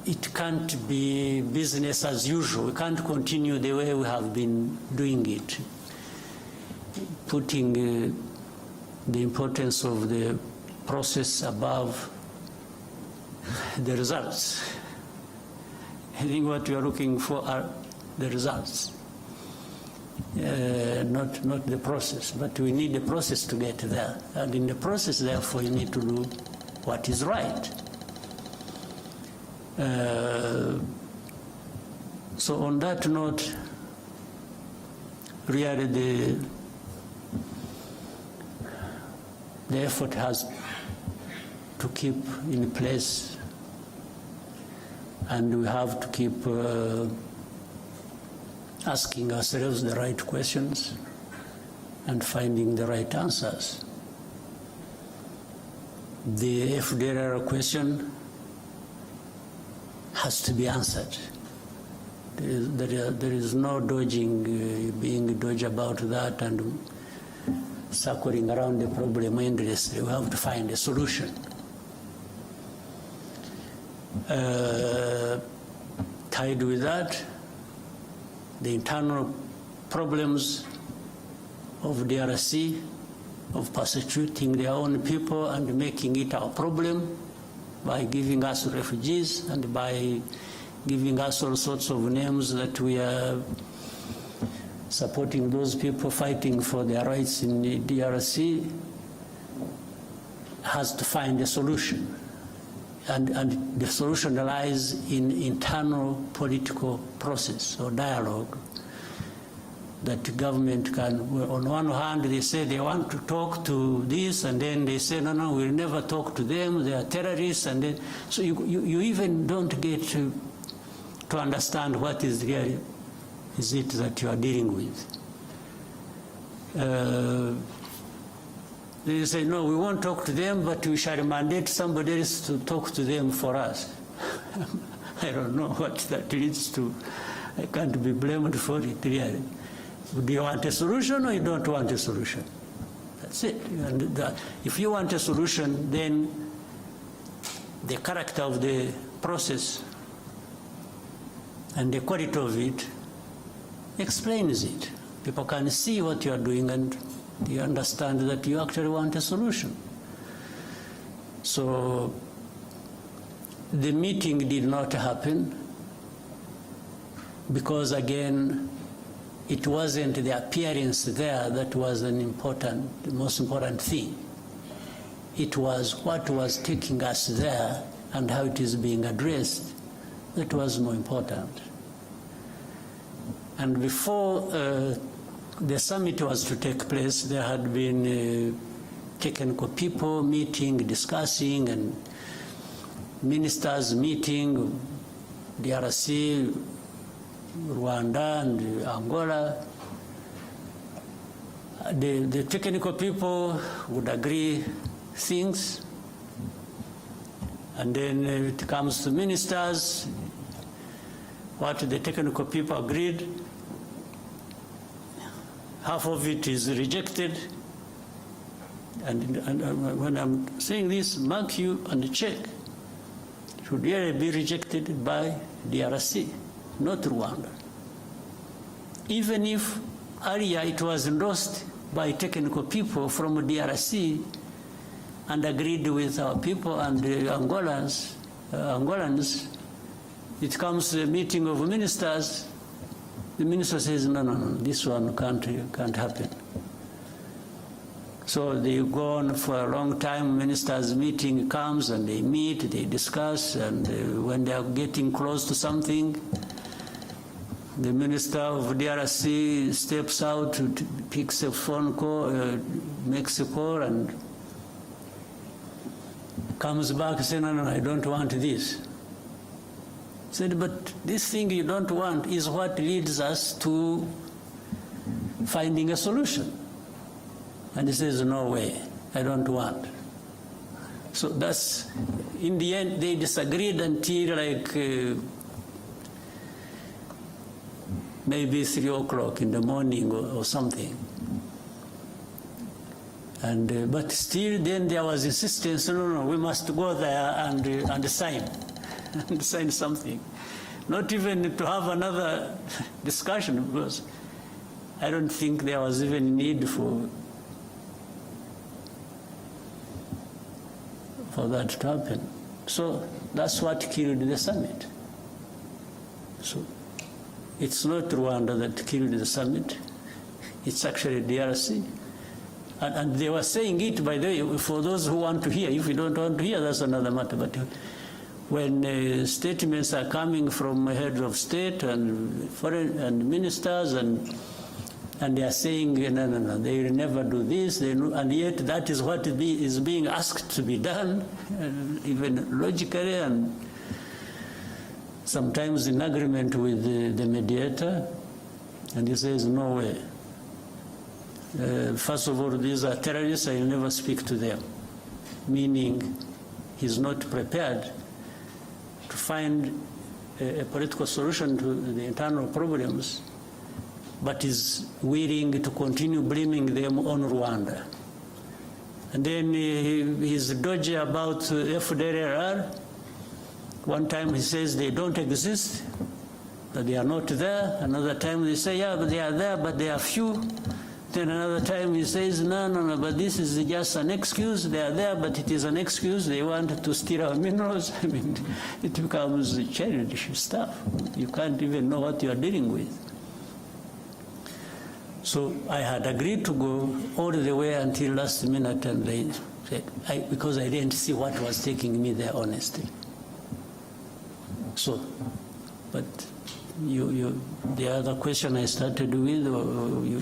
it can't be business as usual. We can't continue the way we have been doing it, putting the importance of the process above the results. I think what we are looking for are the results, not the process. But we need the process to get there. And in the process, therefore, you need to do what is right. So on that note, really the effort has to keep in place, and we have to keep asking ourselves the right questions and finding the right answers. The FDLR question has to be answered. There is no dodging, being dodged about that and circling around the problem endlessly. We have to find a solution. Tied with that, the internal problems of DRC, of persecuting their own people and making it our problem by giving us refugees and by giving us all sorts of names that we are supporting those people fighting for their rights in the DRC, has to find a solution. And the solution lies in internal political process or dialogue that the government can, on one hand they say they want to talk to this, and then they say no, we'll never talk to them, they are terrorists, and then so you even don't get to understand what is really is it that you are dealing with. They say, no, we won't talk to them, but we shall mandate somebody else to talk to them for us. I don't know what that leads to. I can't be blamed for it, really. Do you want a solution or you don't want a solution? That's it. And if you want a solution, then the character of the process and the quality of it explains it. People can see what you are doing and you understand that you actually want a solution. So the meeting did not happen because, again, it wasn't the appearance there that was the most important thing. It was what was taking us there and how it is being addressed that was more important. And before the summit was to take place, there had been technical people meeting, discussing, and ministers meeting, DRC, Rwanda, and Angola. The technical people would agree things, and then it comes to ministers, what the technical people agreed, half of it is rejected. And when I'm saying this, mark you and check. It should really be rejected by DRC, not Rwanda. Even if earlier it was endorsed by technical people from DRC and agreed with our people and the Angolans, it comes to a meeting of ministers, the minister says, no, this one can't happen. So they go on for a long time, ministers' meeting comes and they meet, they discuss, and when they are getting close to something, the minister of DRC steps out, picks a phone call, makes a call, and comes back and says, no, I don't want this. Said, but this thing you don't want is what leads us to finding a solution. And he says, no way, I don't want. So that's, in the end, they disagreed until like maybe 3 o'clock in the morning or something. And but still then there was insistence, no, we must go there and sign, and sign something. Not even to have another discussion, because I don't think there was even need for that to happen. So that's what killed the summit. So it's not Rwanda that killed the summit, it's actually DRC. And they were saying it, by the way, for those who want to hear. If you don't want to hear, that's another matter. But when statements are coming from heads of state and foreign and ministers, and they are saying, no, they will never do this, and yet that is what is being asked to be done, even logically, and sometimes in agreement with the mediator, and he says, no way. First of all, these are terrorists, I will never speak to them. Meaning, he's not prepared to find a political solution to the internal problems, but is willing to continue blaming them on Rwanda. And then he's dodgy about FDLR. One time he says they don't exist, that they are not there. Another time they say, yeah, but they are there, but they are few. Then another time he says, no, but this is just an excuse. They are there, but it is an excuse. They want to steal our minerals. I mean, it becomes childish stuff. You can't even know what you are dealing with. So I had agreed to go all the way until last minute, and they said, because I didn't see what was taking me there, honestly. So, but the other question I started with, or you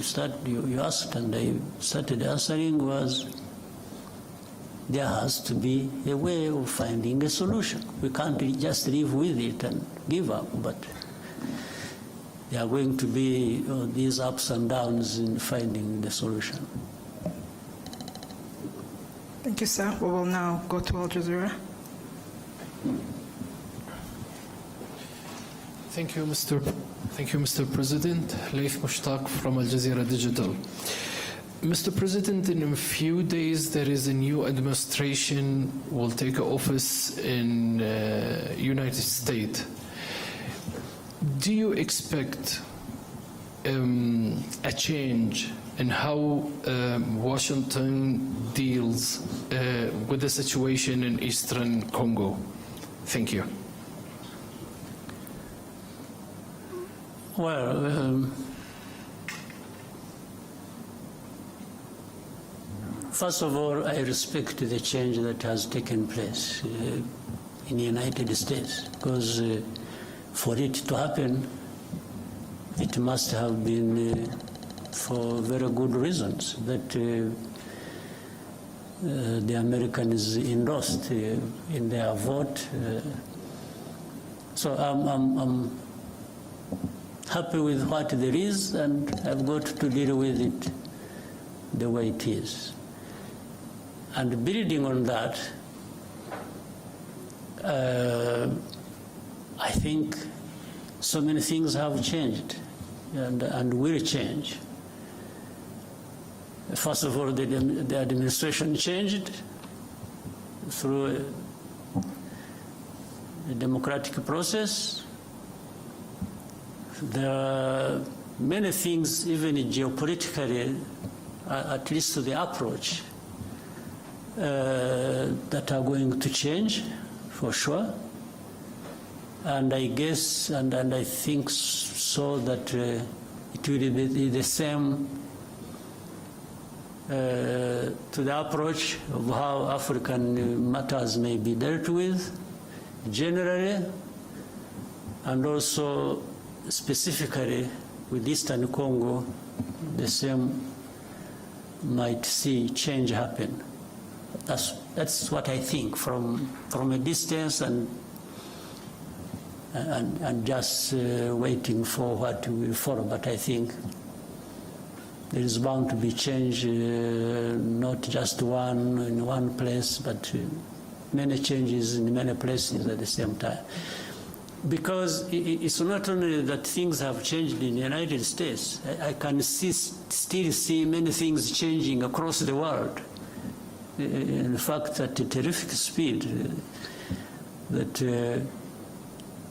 asked, and I started answering, was there has to be a way of finding a solution. We can't just live with it and give up, but there are going to be these ups and downs in finding the solution. Thank you, sir. We will now go to Al Jazeera. Thank you, Mr. President. Laif Mushtaq from Al Jazeera Digital. Mr. President, in a few days there is a new administration will take office in United States. Do you expect a change in how Washington deals with the situation in Eastern Congo? Thank you. Well, first of all, I respect the change that has taken place in the United States, because for it to happen, it must have been for very good reasons that the Americans endorsed in their vote. So I'm happy with what there is, and I've got to deal with it the way it is. And building on that, I think so many things have changed and will change. First of all, the administration changed through a democratic process. There are many things, even geopolitically, at least to the approach, that are going to change, for sure. And I guess, and I think so, that it will be the same to the approach of how African matters may be dealt with, generally, and also specifically with Eastern Congo, the same might see change happen. That's what I think from a distance and just waiting for what will follow. But I think there is bound to be change, not just one in one place, but many changes in many places at the same time. Because it's not only that things have changed in the United States. I can still see many things changing across the world. In fact, at a terrific speed, that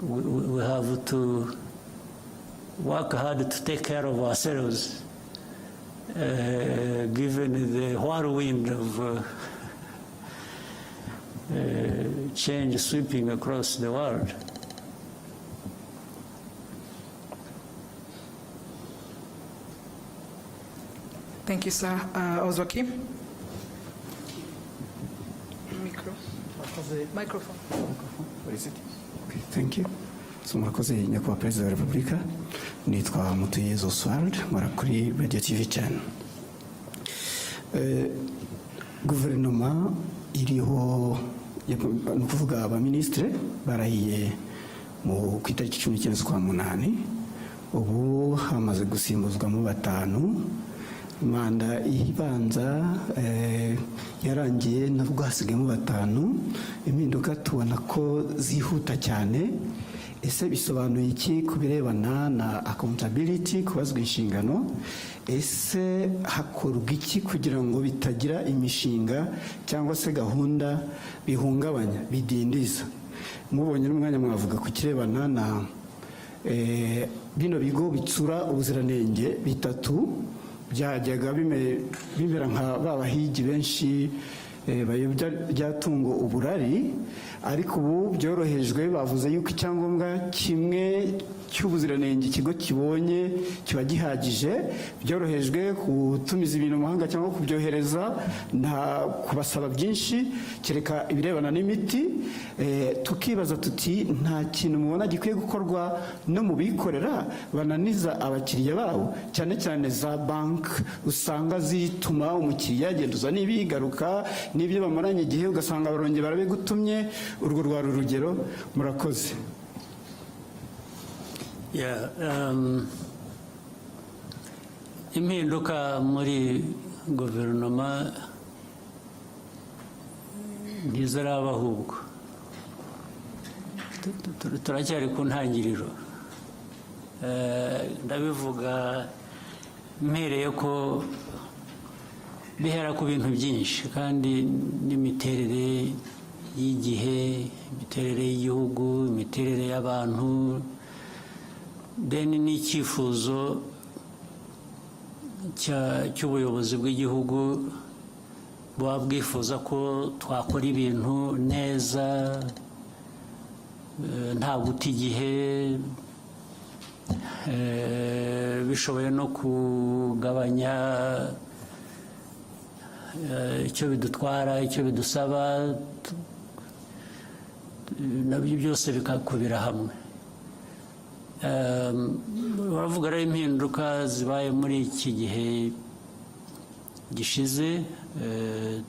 we have to work hard to take care of ourselves, given the whirlwind of change sweeping across the world. Thank you, sir. Ozwakim? Microphone. What is it? Okay, thank you. So murakoze nyakubahwa Perezida wa Repubulika, nitwa Mutuyezu Oswald, nkora kuri Radio TV channel. Guverinoma iriho ni ukuvuga abaministre barahiye mu ku itariki 19 z'ukwa munani, ubu hamaze gusimbuzwamo batanu. Manda ibanza yarangiye nabwo hasigayemo batanu. Impinduka tubona ko zihuta cyane. Ese bisobanuye iki ku birebana na accountability, kubazwa inshingano? Ese hakorwa iki kugira ngo bitagira imishinga cyangwa se gahunda bihungabanya, bidindiza? Mubonye n'umwanya mwavuga ku kirebana na bino bigo bitsura ubuziranenge bitatu byajyaga bimera nka babahigi benshi bayobya ryatungo uburari, ariko ubu byorohejwe. Bavuze yuko icyangombwa kimwe cy'ubuziranenge ikigo kibonye kiba gihagije. Byorohejwe gutumiza ibintu mu mahanga cyangwa kubyohereza, nta kubasaba byinshi kereka ibirebana n'imiti. Tukibaza tuti nta kintu mubona gikwiye gukorwa no mu bikorera bananiza abakiriya babo, cyane cyane za bank usanga zituma umukiriya agenduza n'ibigaruka n'ibyo bamaranye igihe ugasanga barongeye barabigutumye. Urwo rwari urugero. Murakoze. Impinduka muri guverinoma ntiziraba, ahubwo turacyari ku ntangiriro. Ndabivuga mpereye ko bihera ku bintu byinshi, kandi n'imiterere y'igihe, imiterere y'igihugu, imiterere y'abantu, deni n'icyifuzo cy'ubuyobozi bw'igihugu buba bwifuza ko twakora ibintu neza, nta guta igihe, bishoboye no kugabanya icyo bidutwara, icyo bidusaba, nabyo byose bikakubira hamwe. Baravuga rero impinduka zibaye muri iki gihe gishize,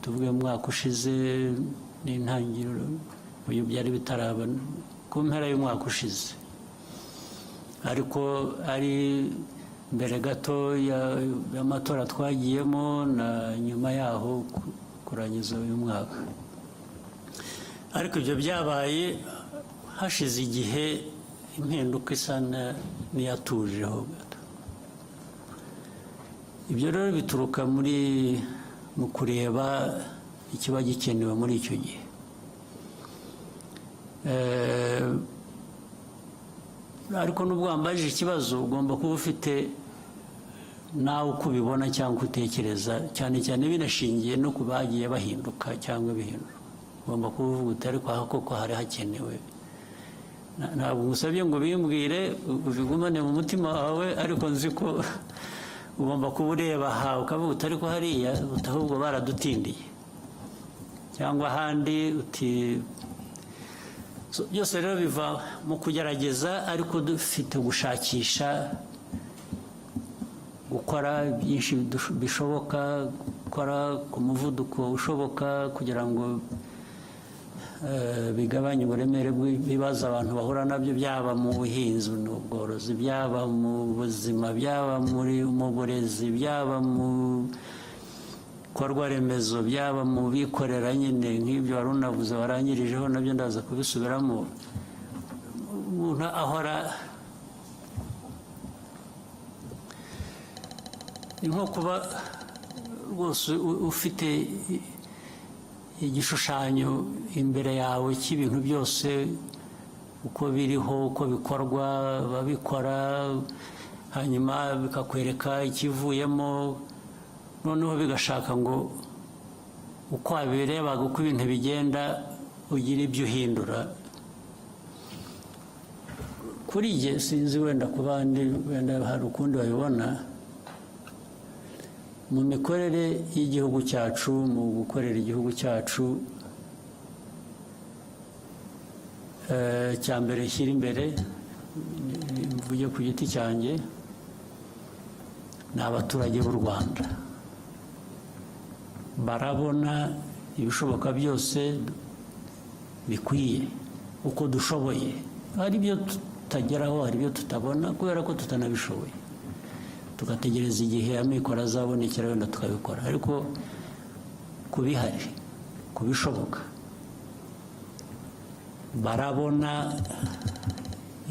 tuvuge mu mwaka ushize n'intangiriro, uyu byari bitaraba ku mpera y'umwaka ushize, ariko ari mbere gato y'amatora twagiyemo na nyuma yaho kurangiza uyu mwaka. Ariko ibyo byabaye hashize igihe, impinduka isa n'iyatujeho gato. ibyo rero bituruka mu kureba ikiba gikenewe muri icyo gihe. Ariko nubwo wambajije ikibazo ugomba kuba ufite nawe uko ubibona cyangwa utekereza, cyane cyane binashingiye no ku bagiye bahinduka cyangwa bihindura. Ugomba kuba uvuga uti ariko aha koko hari hakenewe. Ntabwo ngusabye ngo bimbwire ubigumane mu mutima wawe, ariko nzi ko ugomba kuba ureba aha ukavuga uti ariko hariya ahubwo baradutindiye, cyangwa ahandi uti. Byose rero biva mu kugerageza, ariko dufite gushakisha gukora byinshi bishoboka, gukora ku muvuduko ushoboka kugira ngo bigabanye uburemere bw'ibibazo abantu bahura nabyo, byaba mu buhinzi n'ubworozi, byaba mu buzima, byaba mu burezi, byaba mu bikorwa remezo, byaba mu bikorera nyine nk'ibyo wari unavuze warangirijeho, nabyo ndaza kubisubiramo. Umuntu ahora nko kuba rwose ufite igishushanyo imbere yawe cy'ibintu byose uko biriho, uko bikorwa, babikora, hanyuma bikakwereka ikivuyemo, noneho bigashaka ngo uko wabirebaga uko ibintu bigenda ugira ibyo uhindura. Kuri jye sinzi, wenda ku bandi wenda hari ukundi babibona. Mu mikorere y'igihugu cyacu, mu gukorera igihugu cyacu, cya mbere shyira imbere, mvuge ku giti cyanjye, ni abaturage b'u Rwanda. Barabona ibishoboka byose bikwiye uko dushoboye. Hari ibyo tutageraho, hari ibyo tutabona kubera ko tutanabishoboye, tugategereza igihe amikoro azabonekera wenda tukabikora. Ariko kubihari, kubishoboka, barabona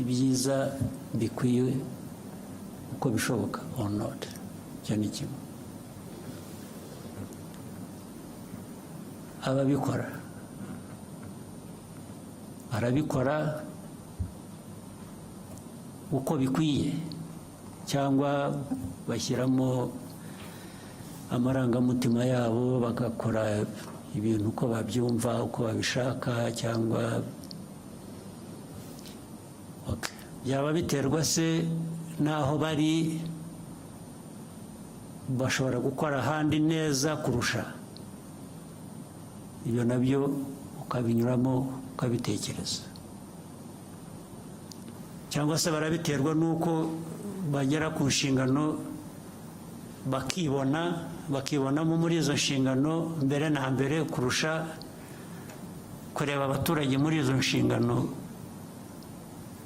ibyiza bikwiye uko bishoboka or not. Icyo ni kimwe. Ababikora barabikora uko bikwiye, cyangwa bashyiramo amarangamutima yabo, bagakora ibintu uko babyumva, uko babishaka, cyangwa byaba biterwa se n'aho bari, bashobora gukora ahandi neza kurusha. Ibyo nabyo ukabinyuramo ukabitekereza. Cyangwa se barabiterwa n'uko bagera ku nshingano bakibonamo muri izo nshingano mbere na mbere kurusha kureba abaturage muri izo nshingano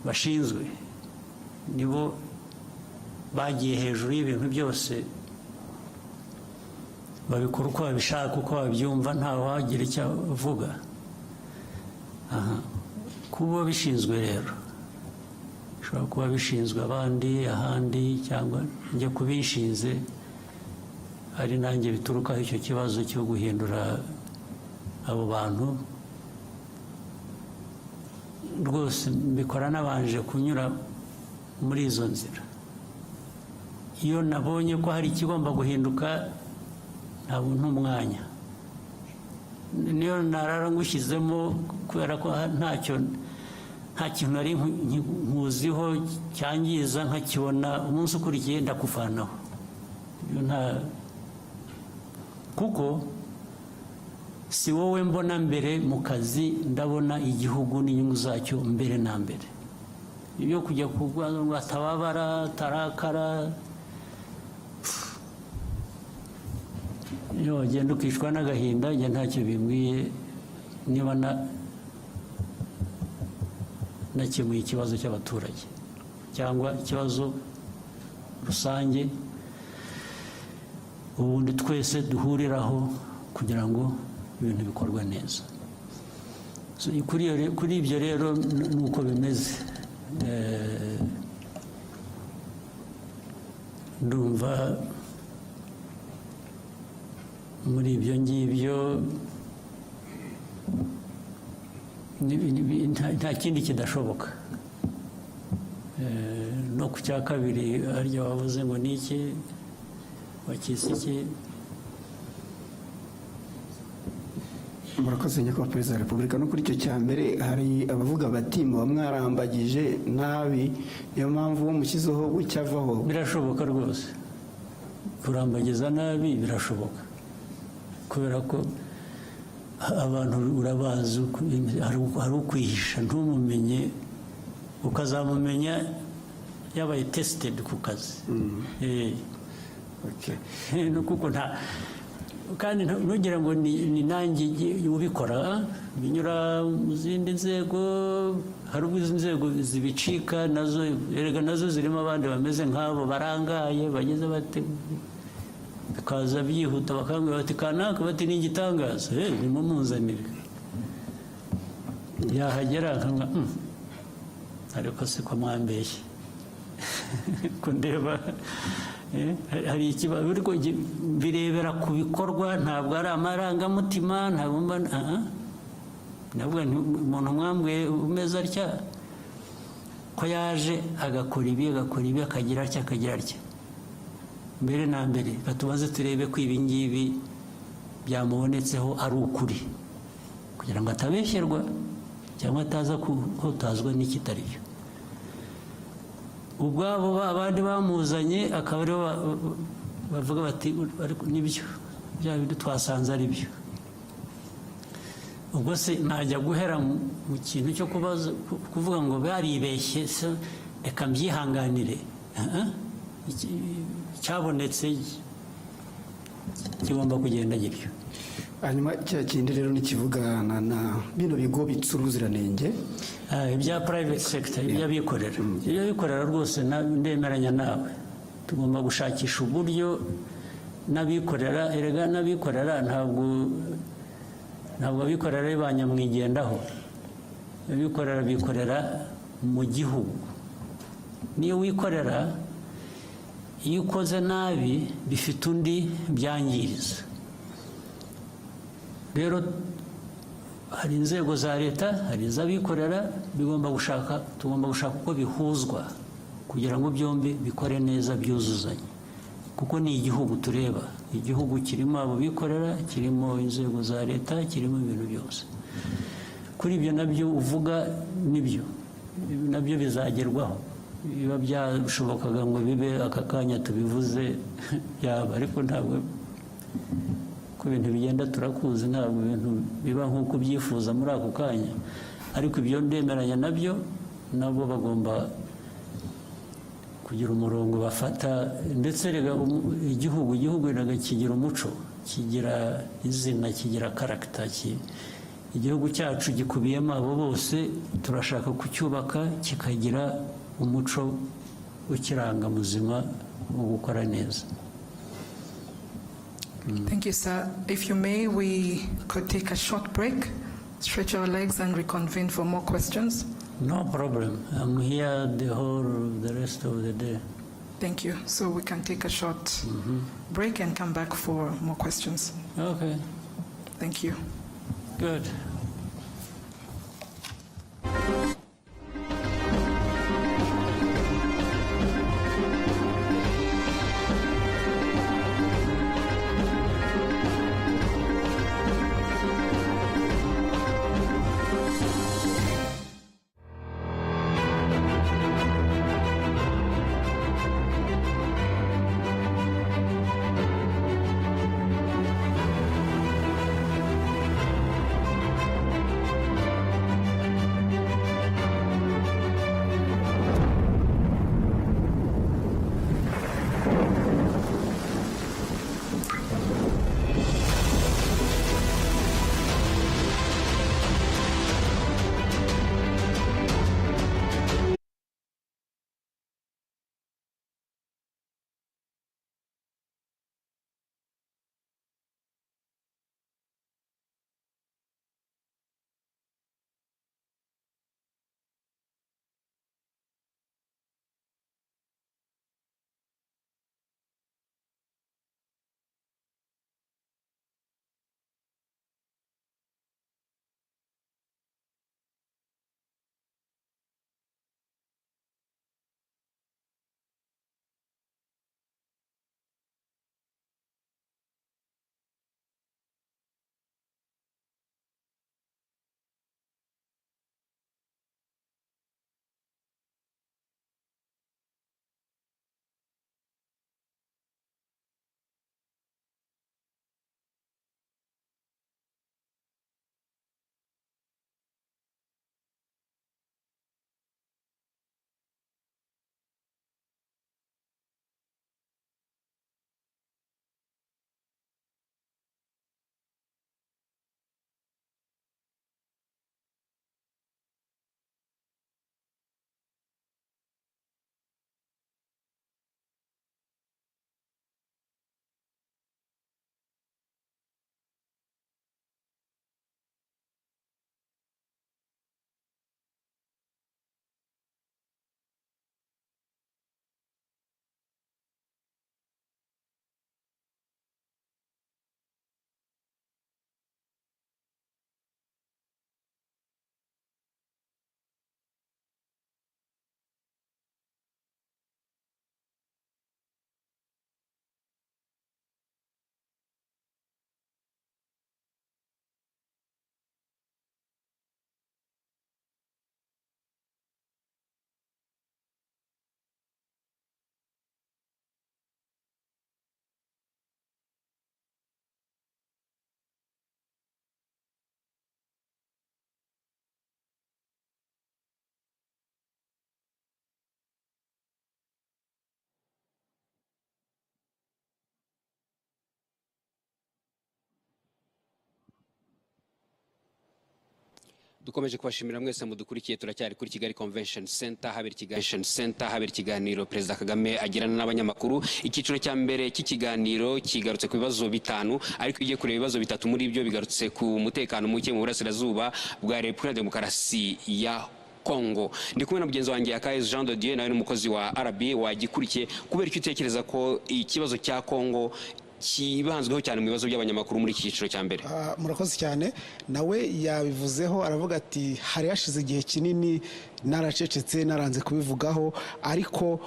bashinzwe. Nibo bagiye hejuru y'ibintu byose, babikora uko babishaka, uko babyumva, ntawe wagira icyo avuga. Kuba bishinzwe rero, bishobora kuba bishinzwe abandi ahandi, cyangwa njye kubishinze ari nanjye biturukaho icyo kibazo cyo guhindura abo bantu. Rwose mbikora nabanje kunyura muri izo nzira. Iyo nabonye ko hari ikigomba guhinduka, ntabwo ntumwanya, niyo narara ngushyizemo, kubera ko nta kintu nari nkuziho cyangiza, nkakibona umunsi ukurikiye ndakuvanaho. Kuko si wowe mbona mbere mu kazi, ndabona igihugu n'inyungu zacyo mbere na mbere. Ibyo kujya kuvuga ngo atababara, atarakara, iyo wagenda ukishwa n'agahinda, njye ntacyo bimbwiye niba nakemuye ikibazo cy'abaturage cyangwa ikibazo rusange ubundi twese duhuriraho kugira ngo ibintu bikorwe neza. Kuri ibyo rero nuko bimeze. Ndumva muri ibyo ngibyo nta kindi kidashoboka. No ku cya kabiri harya wavuze ngo ni iki wakise iki. murakoze nyakubahwa perezida wa repubulika. No kuri icyo cya mbere hari abavuga bati muba mwarambagije nabi niyo mpamvu uwo mushyizeho gucyavaho. Birashoboka rwose kurambagiza nabi birashoboka, kubera ko abantu urabazi, hari ukwihisha ntumumenye, ukazamumenya yabaye tested ku kazi. Kuko nta kandi ntugira ngo ni nanjye ubikora, binyura mu zindi nzego, hari ubwo izi nzego zibicika nazo, erega nazo zirimo abandi bameze nk'abo barangaye bageze bate, bikaza byihuta bakambwira bati kanaka, bati ni igitangaza, nimumuzanire. Yahagera akanga ariko se ko mwambeshye kundeba hari ikibazo, birebera ku bikorwa, ntabwo ari amarangamutima, ntabwo umuntu mwambwiye umeze atya ko yaje agakora ibi akagira atya akagira atya. Mbere na mbere batubaze turebe ko ibi ngibi byamubonetseho ari ukuri, kugira ngo atabeshyerwa cyangwa ataza kuhutazwa n'ikitari cyo. Ubwabo abandi bamuzanye akaba aribo bavuga bati nibyo bya bintu twasanze ari byo. Ubwo se najya guhera mu kintu cyo kuvuga ngo baribeshye, reka mbyihanganire. Cyabonetse kigomba kugenda gityo. Hanyuma cya kindi rero nikivugana na bino bigo bitsura ubuziranenge, ibya private sector, ibyabikorera rwose ndemeranya nawe. Tugomba gushakisha uburyo n'abikorera, erega n'abikorera ntabwo abikorera banyamwigendaho, abikorera bikorera mu gihugu. Niyo wikorera, iyo ukoze nabi bifite undi byangiriza. Rero hari inzego za leta, hari iz'abikorera, tugomba gushaka uko bihuzwa kugira ngo byombi bikore neza byuzuzanye, kuko ni igihugu tureba. Igihugu kirimo abo bikorera, kirimo inzego za leta, kirimo ibintu byose. Kuri ibyo nabyo uvuga nibyo, nabyo bizagerwaho. Biba byashobokaga ngo bibe aka kanya tubivuze yaba, ariko ntabwo ko ibintu bigenda turakuzi, ntabwo ibintu biba nk'uko ubyifuza muri ako kanya. Ariko ibyo ndemeranya nabyo, nabo bagomba kugira umurongo bafata. Ndetse rega igihugu rega kigira umuco, kigira izina, kigira karagita. Igihugu cyacu gikubiyemo abo bose, turashaka kucyubaka kikagira umuco ukiranga muzima wo gukora neza. Thank you, sir. If you may, we could take a short break, stretch our legs and reconvene for more questions. No problem. I'm here the rest of the day. Thank you. So we can take a short break and come back for more questions. Okay. Thank you. Good. dukomeje kubashimira mwese mudukurikiye turacyari kuri Kigali Convention Center habera ikiganiro Perezida Kagame agirana n'abanyamakuru. Icyiciro cya mbere cy'ikiganiro kigarutse ku bibazo bitanu, ariko igiye kureba ibibazo bitatu muri ibyo bigarutse ku mutekano muke mu burasirazuba bwa Repubulika Demokarasi ya Congo. Ndi kumwe na mugenzi wanjye Akayezu Jean de Dieu, nawe n'umukozi wa RBA wagikurikiye. Kubera icyo utekereza ko ikibazo cya Congo kibanzweho cyane mu bibazo by'abanyamakuru muri iki cyiciro cya mbere? Murakoze cyane. Nawe yabivuzeho aravuga ati hari hashize igihe kinini naracecetse naranze kubivugaho, ariko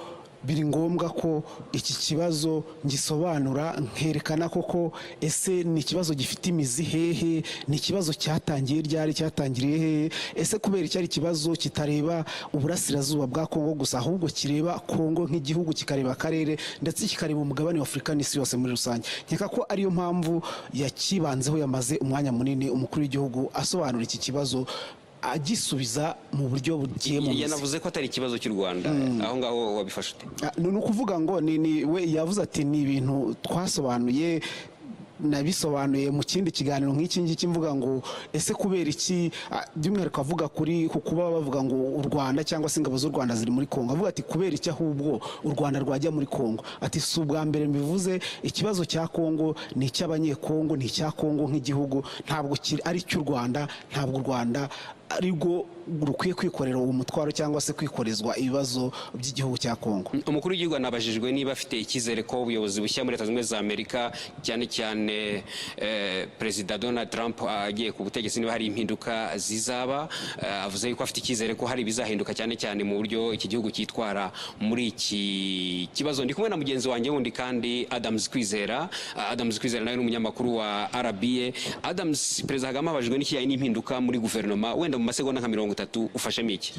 biri ngombwa ko iki kibazo ngisobanura nkerekana koko ese ni ikibazo gifite imizi hehe, ni ikibazo cyatangiye ryari, cyatangiriye hehe, ese kubera icyari ikibazo kitareba uburasirazuba bwa Kongo gusa, ahubwo kireba Kongo nk'igihugu, kikareba akarere ndetse kikareba umugabane wa Afurika n'isi yose muri rusange. Nkeka ko ariyo mpamvu yakibanzeho, yamaze umwanya munini umukuru w'igihugu asobanura iki kibazo agisubiza mu buryo bugiye mu yanavuze ko atari ikibazo cy'u Rwanda. Aho ngaho wabifashe ute? Ni ukuvuga ngo we yavuze ati ni ibintu twasobanuye, nabisobanuye mu kindi kiganiro nk'iki ngiki, mvuga ngo ese kubera iki, by'umwihariko avuga kuri kuba bavuga ngo u Rwanda cyangwa se ingabo z'u Rwanda ziri muri Kongo, avuga ati kubera iki ahubwo u Rwanda rwajya muri Kongo. Ati si ubwa mbere mbivuze, ikibazo cya Kongo ni icy'abanyekongo, ni icya Kongo nk'igihugu, ntabwo ari cy'u Rwanda, ntabwo u Rwanda aribwo rukwiye kwikorera uwo mutwaro cyangwa se kwikorezwa ibibazo by'igihugu cya Kongo. Umukuru w'igihugu anabajijwe niba afite icyizere ko ubuyobozi bushya muri Leta Zunze Ubumwe za Amerika, cyane cyane Perezida Donald Trump agiye ku butegetsi, niba hari impinduka zizaba. Avuze yuko afite icyizere ko hari bizahinduka cyane cyane mu buryo iki gihugu cyitwara muri iki kibazo. Ndi kumwe na mugenzi wanjye wundi kandi Adams Kwizera nawe n'umunyamakuru wa RBA. Adams, Perezida Kagame abajijwe n'ikijyanye n'impinduka muri guverinoma, wenda mu masegonda nka 30 ufashemo iki?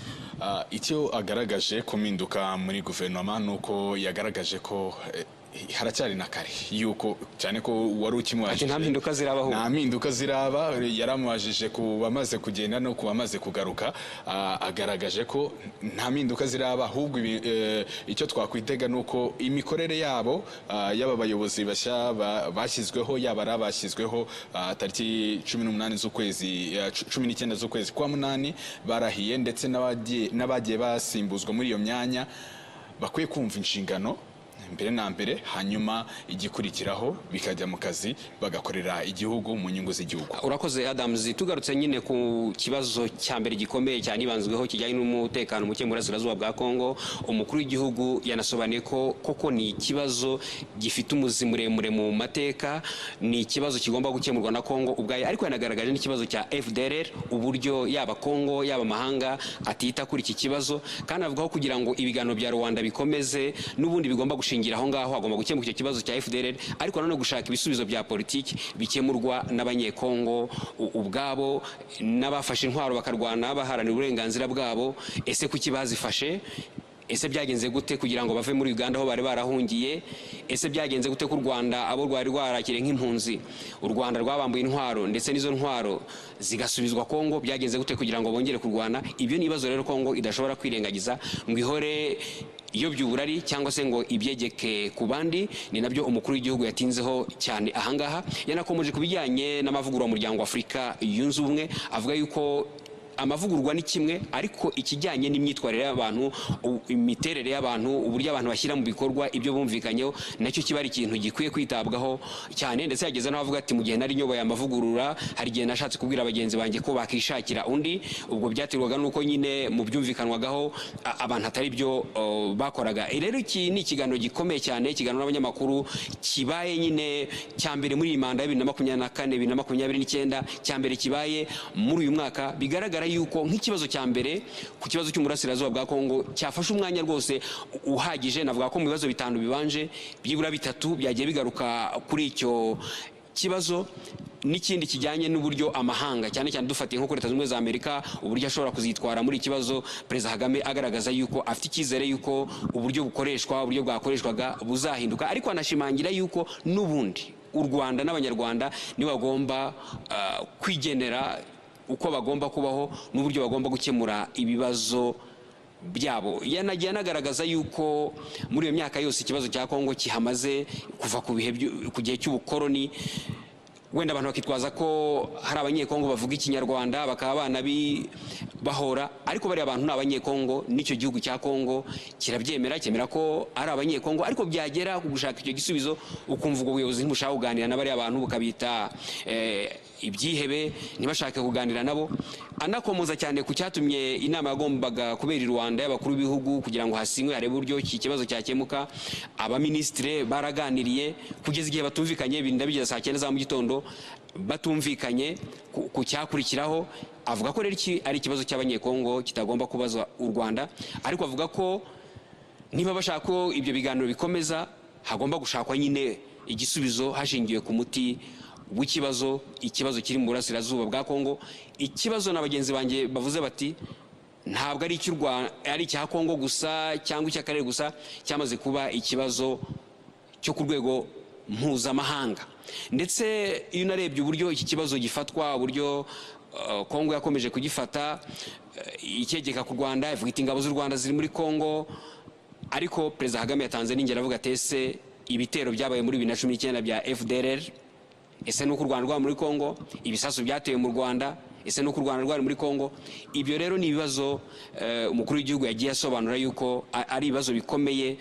Icyo agaragaje ku mpinduka muri guverinoma nuko yagaragaje ko haracyari na kare, yuko cyane ko wari ukimwajije nta mpinduka zirabaho, nta mpinduka ziraba. Yaramwajije ku bamaze kugenda no ku bamaze kugaruka, agaragaje ko nta mpinduka ziraba, ahubwo icyo twakwitega nuko imikorere yabo y'aba bayobozi bashya bashyizweho, yaba ari abashyizweho tariki 19 z'ukwezi kwa munani barahiye, ndetse n'abagiye basimbuzwa muri iyo myanya bakwiye kumva inshingano mbere na mbere, hanyuma igikurikiraho bikajya mu kazi bagakorera igihugu mu nyungu z'igihugu. Urakoze Adams. Tugarutse nyine ku kibazo cya mbere gikomeye cyane ibanzweho kijyanye n'umutekano muke mu burasirazuba bwa Kongo, umukuru w'igihugu yanasobanuye ko koko ni ikibazo gifite umuzi muremure mu mateka, ni ikibazo kigomba gukemurwa na Kongo ubwayo, ariko yanagaragaje n'ikibazo cya FDLR, uburyo yaba Kongo yaba amahanga atita kuri iki kibazo, kandi avugaho kugira ngo ibiganiro bya Rwanda bikomeze n'ubundi bigomba gushingira aho ngaho, agomba gukemura icyo kibazo cya FDLR, ariko nanone gushaka ibisubizo bya politiki bikemurwa n'abanyekongo ubwabo, n'abafashe intwaro bakarwana baharanira uburenganzira bwabo. Ese kuki bazifashe? Ese byagenze gute kugira ngo bave muri Uganda aho bari barahungiye? Ese byagenze gute ku Rwanda abo rwari rwarakire nk'impunzi, u Rwanda rwabambuye intwaro ndetse n'izo ntwaro zigasubizwa Kongo? Byagenze gute kugira ngo bongere kurwana? Ibyo ni ibibazo rero Kongo idashobora kwirengagiza ngo ihore iyo by'uburari cyangwa se ngo ibyegeke ku bandi. Ni nabyo umukuru w'igihugu yatinzeho cyane ahangaha. Yanakomeje ku bijyanye n'amavugurura mu muryango wa Afurika yunze ubumwe, avuga yuko amavugurwa ni kimwe, ariko ikijyanye n'imyitwarire y'abantu, imiterere y'abantu, uburyo abantu bashyira mu bikorwa ibyo bumvikanyeho, nacyo kiba ari ikintu gikwiye kwitabwaho cyane. Ndetse yageze n'aho avuga ati mu gihe nari nyoboye amavugurura, hari igihe nashatse kubwira abagenzi banjye ko bakishakira undi. Ubwo byaterwaga nuko nyine mu byumvikanwagaho abantu atari byo bakoraga. Rero iki ni ikiganiro gikomeye cyane, ikiganiro n'abanyamakuru kibaye nyine cya mbere muri iyi manda ya 2024-2029, cya mbere kibaye muri uyu mwaka. Bigaragara yuko nk'ikibazo cya mbere ku kibazo cy'umurasirazuba bwa Kongo cyafashe umwanya rwose uhagije. Navuga ko mu bibazo bitanu bibanje byibura bitatu byagiye bigaruka kuri icyo kibazo, n'ikindi kijyanye n'uburyo amahanga, cyane cyane dufatiye nko kuri Leta Zunze Ubumwe za Amerika, uburyo ashobora kuzitwara muri ikibazo. Perezida Kagame agaragaza yuko afite icyizere yuko uburyo bwakoreshwaga buzahinduka, ariko anashimangira yuko n'ubundi u Rwanda n'abanyarwanda nibo bagomba kwigenera uko bagomba kubaho n'uburyo bagomba gukemura ibibazo byabo. Yanagiye anagaragaza yuko muri iyo myaka yose ikibazo cya Kongo kihamaze kuva ku gihe cy'ubukoroni, wenda abantu bakitwaza ko hari abanyekongo bavuga ikinyarwanda bakaba bahora, ariko bari abantu ni abanyekongo, n'icyo gihugu cya Kongo cyemera ko ari abanyekongo, ariko byagera ku gushaka icyo gisubizo ukumva ubwo buyobozi ntibushaka kuganira na bariya abantu bukabita ibyihebe, ntibashake kuganira nabo. Anakomoza cyane ku cyatumye inama yagombaga kubera i Rwanda y'abakuru b'ibihugu kugira ngo hasinywe harebe uburyo iki kibazo cyakemuka. Abaminisitiri baraganiriye kugeza igihe batumvikanye, birinda bigeza saa 9 za mu gitondo batumvikanye ku cyakurikiraho. Avuga ko rero ari ikibazo cy'abanyekongo kitagomba kubazwa u Rwanda, ariko avuga ko niba bashaka ko ibyo biganiro bikomeza hagomba gushakwa nyine igisubizo hashingiwe ku muti w'ikibazo, ikibazo kiri mu burasirazuba bwa Kongo. Ikibazo na bagenzi banjye bavuze bati ntabwo ari icya Kongo gusa cyangwa icy'akarere gusa, cyamaze kuba ikibazo cyo ku rwego mpuzamahanga. Ndetse iyo unarebye uburyo iki kibazo gifatwa, uburyo Kongo yakomeje kugifata, icyegeka ku Rwanda, ivuga iti ingabo z'u Rwanda ziri muri Kongo, ariko Perezida Kagame yatanze n'ingero avuga ese ibitero byabaye muri 2019 bya FDLR, ese nuko u Rwanda rwari muri Kongo, ibisasu byatewe mu Rwanda, ese nuko u Rwanda rwari muri Kongo. Ibyo rero ni ibibazo umukuru w'igihugu yagiye asobanura yuko ari ibibazo bikomeye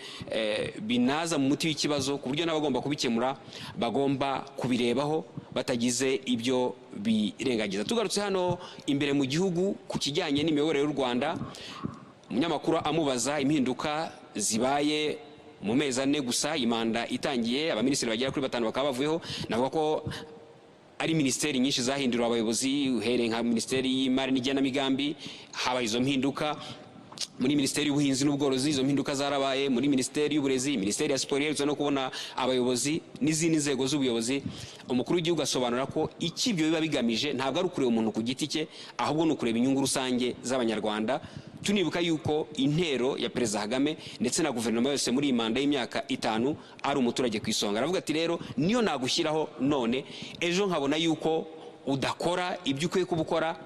binaza mu muti w'ikibazo, ku buryo n'abagomba kubikemura bagomba kubirebaho batagize ibyo birengagiza. Tugarutse hano imbere mu gihugu ku kijyanye n'imiyoborere y'u Rwanda, umunyamakuru amubaza impinduka zibaye mu mezi 4 gusa imanda itangiye, abaminisitiri bagera kuri 5 bakaba bavuyeho. Navuga ko ari minisiteri nyinshi zahinduriwe abayobozi, uhereye nka minisiteri y'imari n'igenamigambi habaye izo mpinduka, muri minisiteri y'ubuhinzi n'ubworozi izo mpinduka zarabaye, muri minisiteri y'uburezi, minisiteri ya siporo iherutse no kubona abayobozi n'izindi nzego z'ubuyobozi. Umukuru w'igihugu asobanura ko ibyo biba bigamije ntabwo ari ukureba umuntu ku giti cye, ahubwo ni ukureba inyungu rusange z'abanyarwanda. Tunibuka yuko intero ya Perezida Kagame ndetse na guverinoma yose muri imanda y'imyaka 5 ari umuturage ku isonga. Aravuga ati rero niyo nagushyiraho none, ejo nkabona yuko udakora ibyo ukwiye kubukora,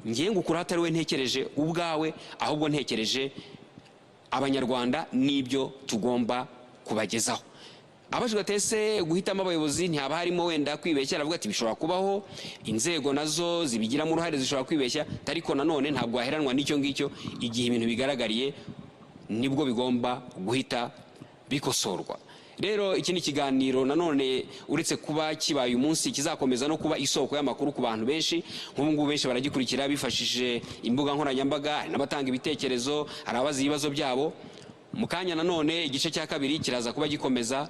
ngiye ngukura hatari we ntekereje ubwawe, ahubwo ntekereje abanyarwanda n'ibyo tugomba kubagezaho. Abajwe atese guhitamo abayobozi ntihaba harimo wenda kwibeshya. Aravuga ati bishobora kubaho, inzego nazo zibigiramo uruhare zishobora kwibeshya, ariko nanone ntabwo waheranwa n'icyo ngicyo. Igihe ibintu bigaragariye nibwo bigomba guhita bikosorwa. Rero iki ni ikiganiro nanone uretse kuba kibaye umunsi kizakomeza no kuba isoko y'amakuru ku bantu benshi. Nk'ubu ngubu benshi baragikurikira bifashishije imbuga nkoranyambaga, n'abatanga ibitekerezo, hari abazi ibibazo byabo. Mu kanya nanone igice cya kabiri kiraza kuba gikomeza,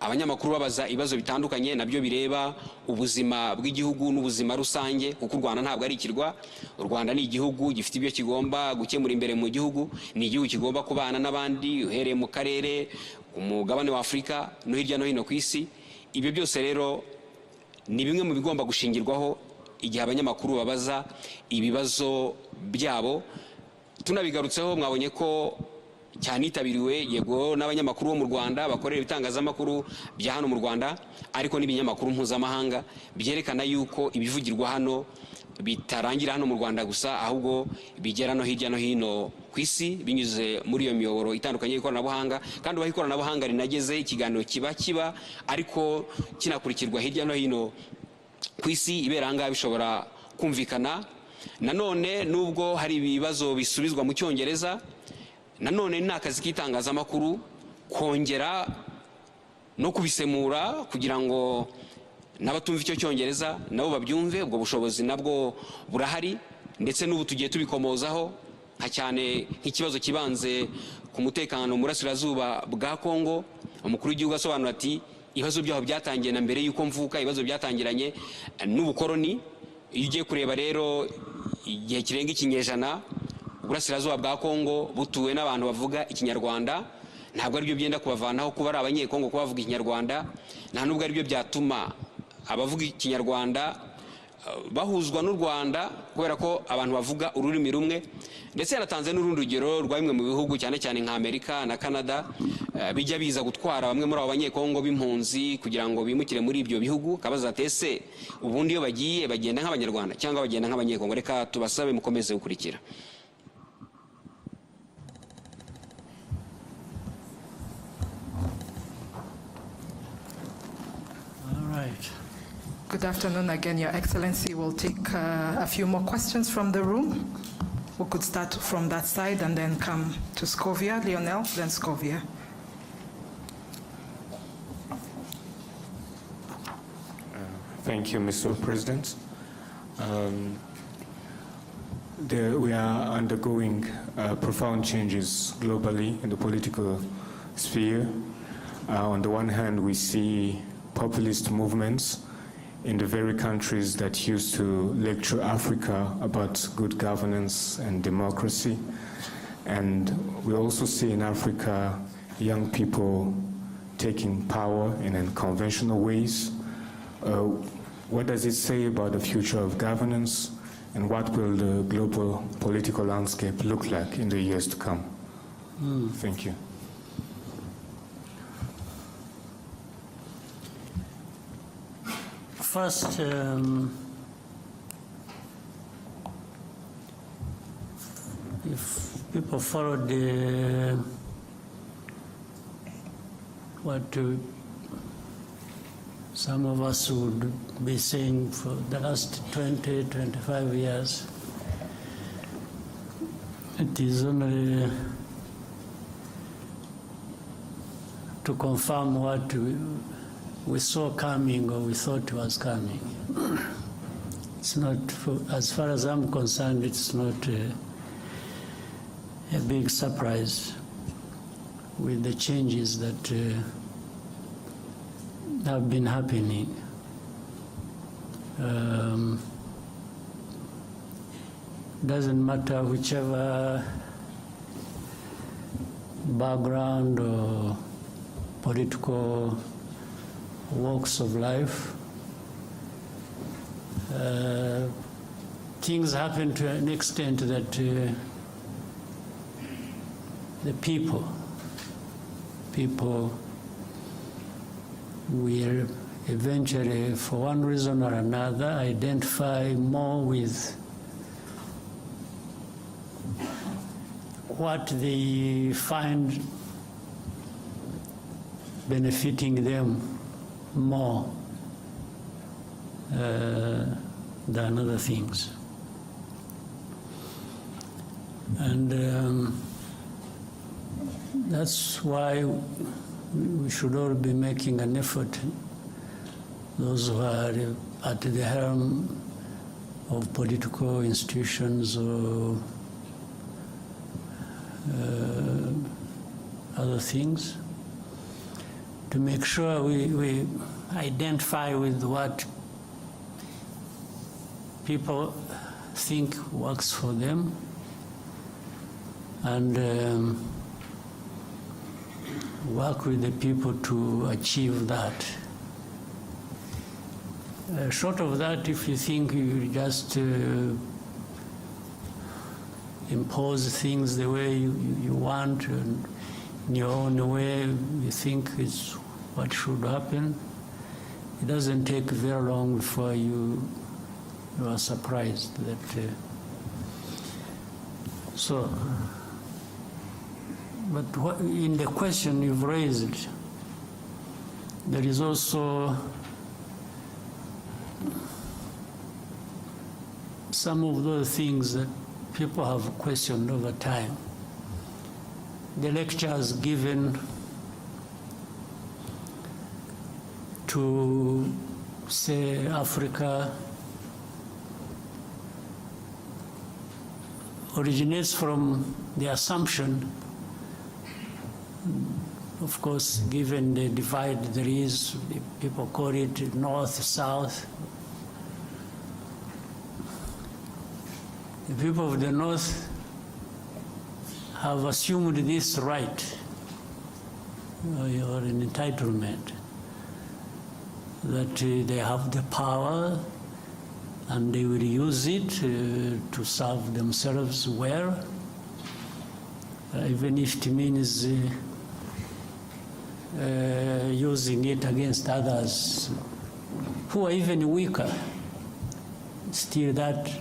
abanyamakuru babaza ibibazo bitandukanye nabyo bireba ubuzima bw'igihugu n'ubuzima rusange, kuko u Rwanda ntabwo ari ikirwa. U Rwanda ni igihugu gifite ibyo kigomba gukemura imbere mu gihugu, ni igihugu kigomba kubana n'abandi uhereye mu karere, umugabane wa Afurika no hirya no hino ku isi. Ibyo byose rero ni bimwe mu bigomba gushingirwaho igihe abanyamakuru babaza ibibazo byabo. Tunabigarutseho mwabonye ko cyanitabiriwe yego n'abanyamakuru bo mu Rwanda bakorera ibitangazamakuru bya hano mu Rwanda, ariko n'ibinyamakuru mpuzamahanga, byerekana yuko ibivugirwa hano bitarangira hano mu Rwanda gusa, ahubwo bigera no hirya no hino ku isi binyuze muri iyo miyoboro itandukanye y'ikoranabuhanga. Kandi aho ikoranabuhanga rinageze, ikiganiro kiba ariko kinakurikirwa hirya no hino ku isi, ibera ngaha bishobora kumvikana. Nanone nubwo hari ibibazo bisubizwa mu Cyongereza, nanone ni akazi k'itangazamakuru kongera no kubisemura kugira ngo n'abatumva icyo Cyongereza nabo babyumve. Ubwo bushobozi nabwo burahari, ndetse n'ubu tugiye tubikomozaho nka cyane nk'ikibazo kibanze ku mutekano mu burasirazuba bwa Kongo. Umukuru w'igihugu asobanura ati ibibazo byaho byatangiye na mbere y'uko mvuka, ibibazo byatangiranye n'ubukoroni. Iyo ugiye kureba rero igihe kirenga ikinyejana uburasirazuba bwa Kongo butuwe n'abantu bavuga ikinyarwanda, ntabwo ari byo byenda kubavanaho kuba ari abanyekongo kuba bavuga ikinyarwanda, nta nubwo ari byo byatuma abavuga ikinyarwanda bahuzwa n'u Rwanda, kubera ko abantu bavuga ururimi rumwe. Ndetse yaratanze n'urundi rugero rwa bimwe mu bihugu cyane cyane nka Amerika na Canada bijya biza gutwara bamwe muri abo banyekongo b'impunzi kugira ngo bimukire muri ibyo bihugu. Kabaza atese ubundi iyo bagiye bagenda nk'abanyarwanda cyangwa bagenda nk'abanyekongo? Reka tubasabe mukomeze gukurikira. All right. Good afternoon again, Your Excellency. We'll take a few more questions from the room. We could start from that side and then come to Scovia, Lionel, then Scovia. Thank you, Mr. President. We are undergoing profound changes globally in the political sphere. On the one hand, we see populist movements in the very countries that used to lecture Africa about good governance and democracy. And we also see in Africa young people taking power in unconventional ways. What does it say about the future of governance, and what will the global political landscape look like in the years to come? Thank you. First, if people follow what some of us would be saying for the last 20, 25 years, it is only to confirm what we saw coming or we thought was coming. It's not, as far as I'm concerned, it's not a big surprise with the changes that have been happening. Doesn't matter whichever background or political walks of life. Things happen to an extent that the people will eventually, for one reason or another, identify more with what they find benefiting them more than other things. And that's why we should all be making an effort, those who are at the helm of political institutions or other things, to make sure we identify with what people think works for them, and work with the people to achieve that. Short of that, if you think you just impose things the way you want, and in your own way you think it's what should happen, it doesn't take very long before you are surprised that but what, in the question you've raised, there is also some of those things that people have questioned over time. The lectures given to, say, Africa originates from the assumption, of course, given the divide there is, people call it north, south. The people of the north have assumed this right, or an entitlement, that they have the power and they will use it to serve themselves well, even if it means using it against others who are even weaker. Still, that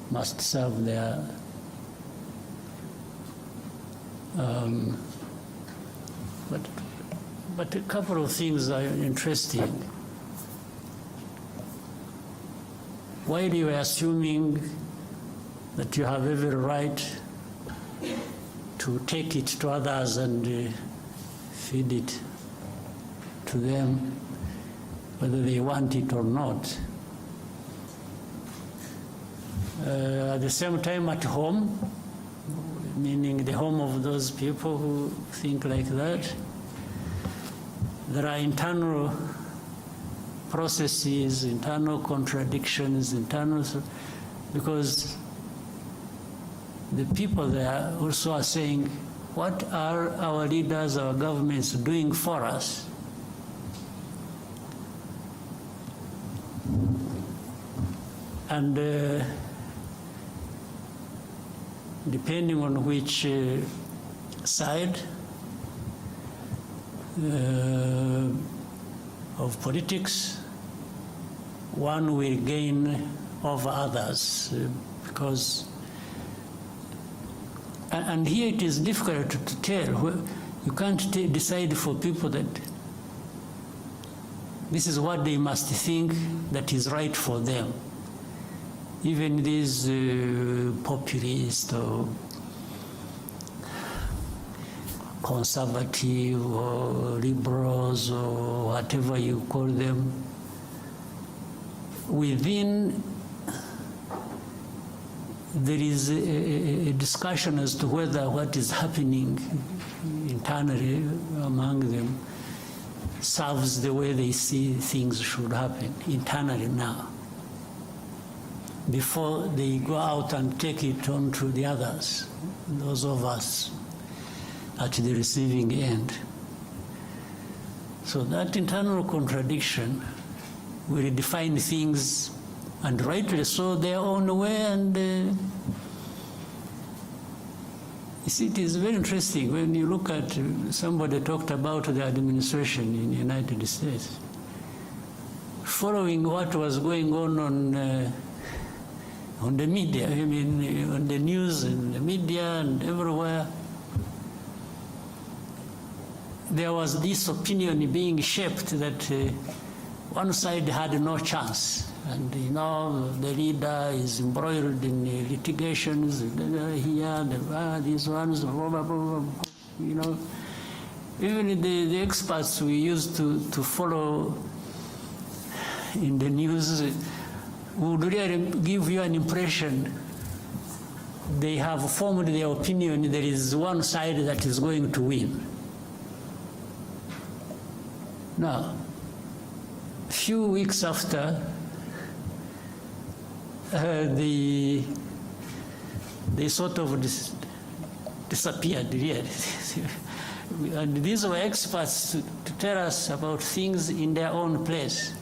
must serve their but a couple of things are interesting. while you are assuming that you have every right to take it to others and feed it to them, whether they want it or not. At the same time, at home, meaning the home of those people who think like that, there are internal processes, internal contradictions, because the people there also are saying, what are our leaders, our governments doing for us? And depending on which side of politics, one will gain over others, because, and here it is difficult to tell. You can't decide for people that this is what they must think that is right for them. Even these populist or conservative or liberals or whatever you call them, within there is a discussion as to whether what is happening internally among them serves the way they see things should happen internally now, before they go out and take it on to the others, those of us at the receiving end. So that internal contradiction will define things, and rightly so, their own way. And you see, it is very interesting when you look at, somebody talked about the administration in the United States. Following what was going on the media, I mean, on the news and the media and everywhere, there was this opinion being shaped that one side had no chance. And you know, the leader is embroiled in litigations here, these ones, blah, blah, blah, blah, you know. Even the experts we used to follow in the news would really give you an impression they have formed their opinion there is one side that is going to win. Now, a few weeks after, they sort of disappeared, really. And these were experts to tell us about things in their own place.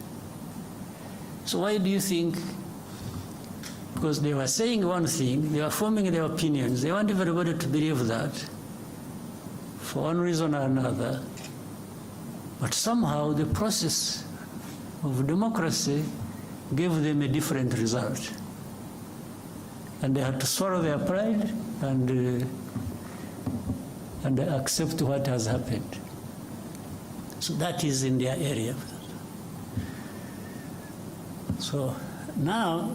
So why do you think? Because they were saying one thing, they were forming their opinions, they want everybody to believe that for one reason or another. But somehow the process of democracy gave them a different result. And they had to swallow their pride and accept what has happened. So that is in their area. So now,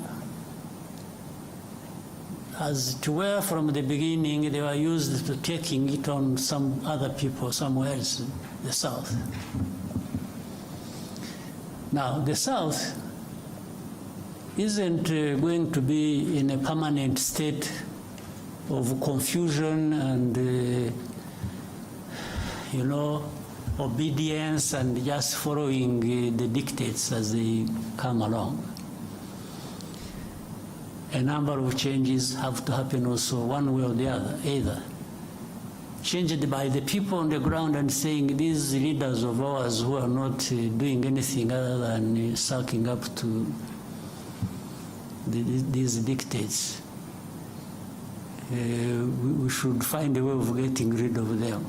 as it were from the beginning, they were used to taking it on some other people somewhere else in the South. Now, the South isn't going to be in a permanent state of confusion and, obedience and just following the dictates as they come along. A number of changes have to happen also one way or the other, either changed by the people on the ground and saying these leaders of ours who are not doing anything other than sucking up to these dictates. We should find a way of getting rid of them,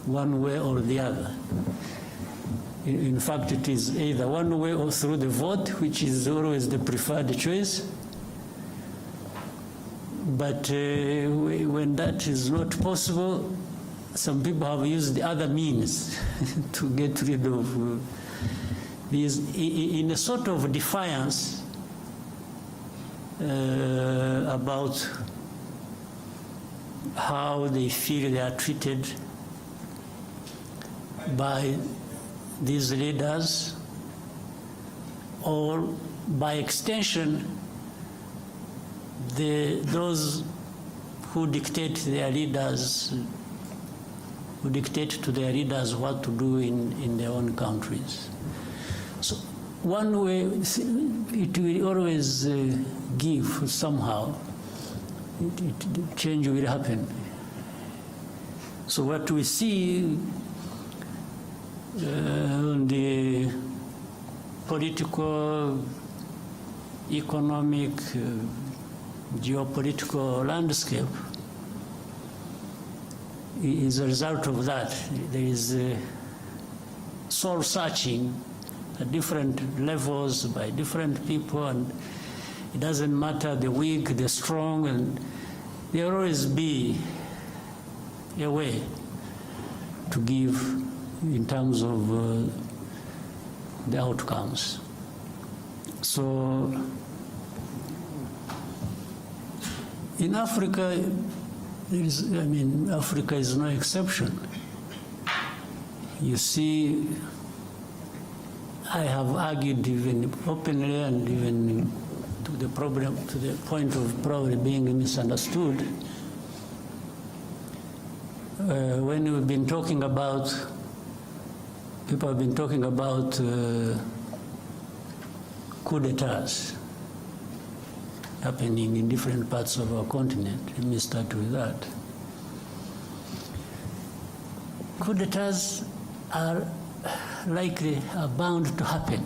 one way or the other. In fact, it is either one way or through the vote, which is always the preferred choice. But when that is not possible, some people have used the other means to get rid of these in a sort of defiance about how they feel they are treated by these leaders, or by extension, those who dictate their leaders, who dictate to their leaders what to do in their own countries. So one way, it will always give somehow, change will happen. So what we see on the political, economic, geopolitical landscape is a result of that. There is soul searching at different levels by different people, and it doesn't matter the weak, the strong, and there will always be a way to give in terms of the outcomes. So in Africa, Africa is no exception. You see, I have argued even openly and even to the point of probably being misunderstood. When we've been talking about, people have been talking about coup d'etats happening in different parts of our continent. Let me start with that. Coup d'etats are bound to happen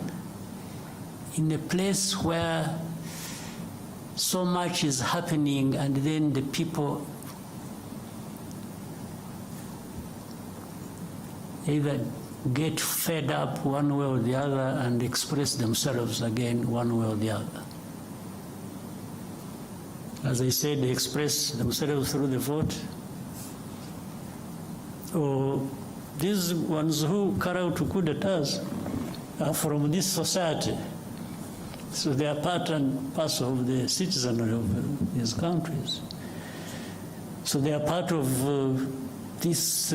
in a place where so much is happening, and then the people either get fed up one way or the other and express themselves again one way or the other. As I said, they express themselves through the vote, or these ones who carry out coup d'etats are from this society. So they are part and parcel of the citizenry of these countries. So they are part of this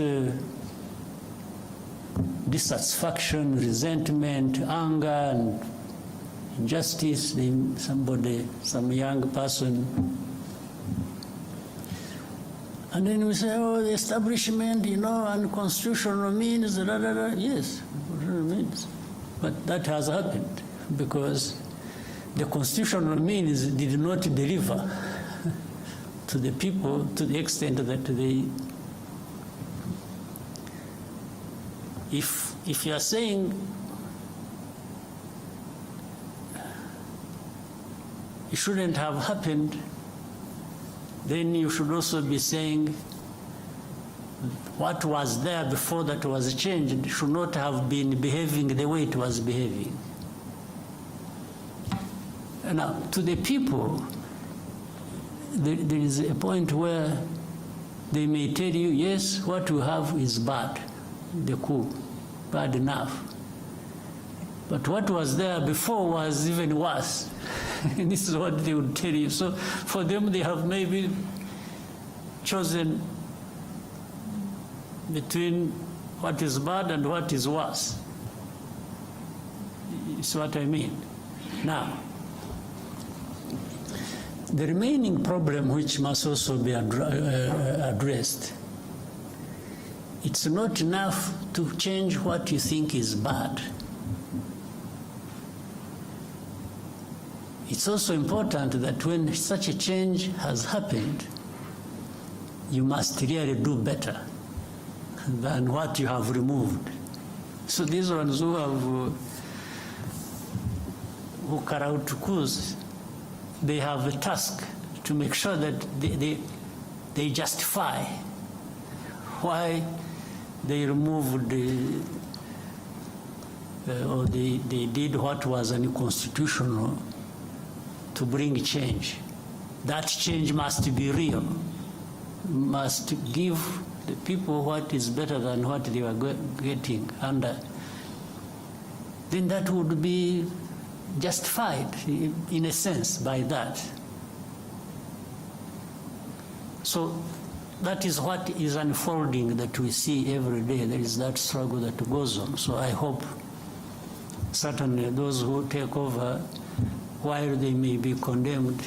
dissatisfaction, resentment, anger, and injustice. Some young person. And then we say, oh, the establishment, unconstitutional means, Yes, means. But that has happened because the constitutional means did not deliver to the people to the extent that they, if you are saying it shouldn't have happened, then you should also be saying what was there before that was changed should not have been behaving the way it was behaving. Now, to the people, there is a point where they may tell you, yes, what you have is bad, the coup, bad enough. But what was there before was even worse. And this is what they would tell you. So for them, they have maybe chosen between what is bad and what is worse. It's what I mean. Now, the remaining problem, which must also be addressed, it's not enough to change what you think is bad. It's also important that when such a change has happened, you must really do better than what you have removed. So these ones who carry out coups, they have a task to make sure that they justify why they removed or they did what was unconstitutional to bring change. That change must be real, must give the people what is better than what they were getting under. Then that would be justified, in a sense, by that. So that is what is unfolding that we see every day. There is that struggle that goes on. So I hope certainly those who take over, while they may be condemned,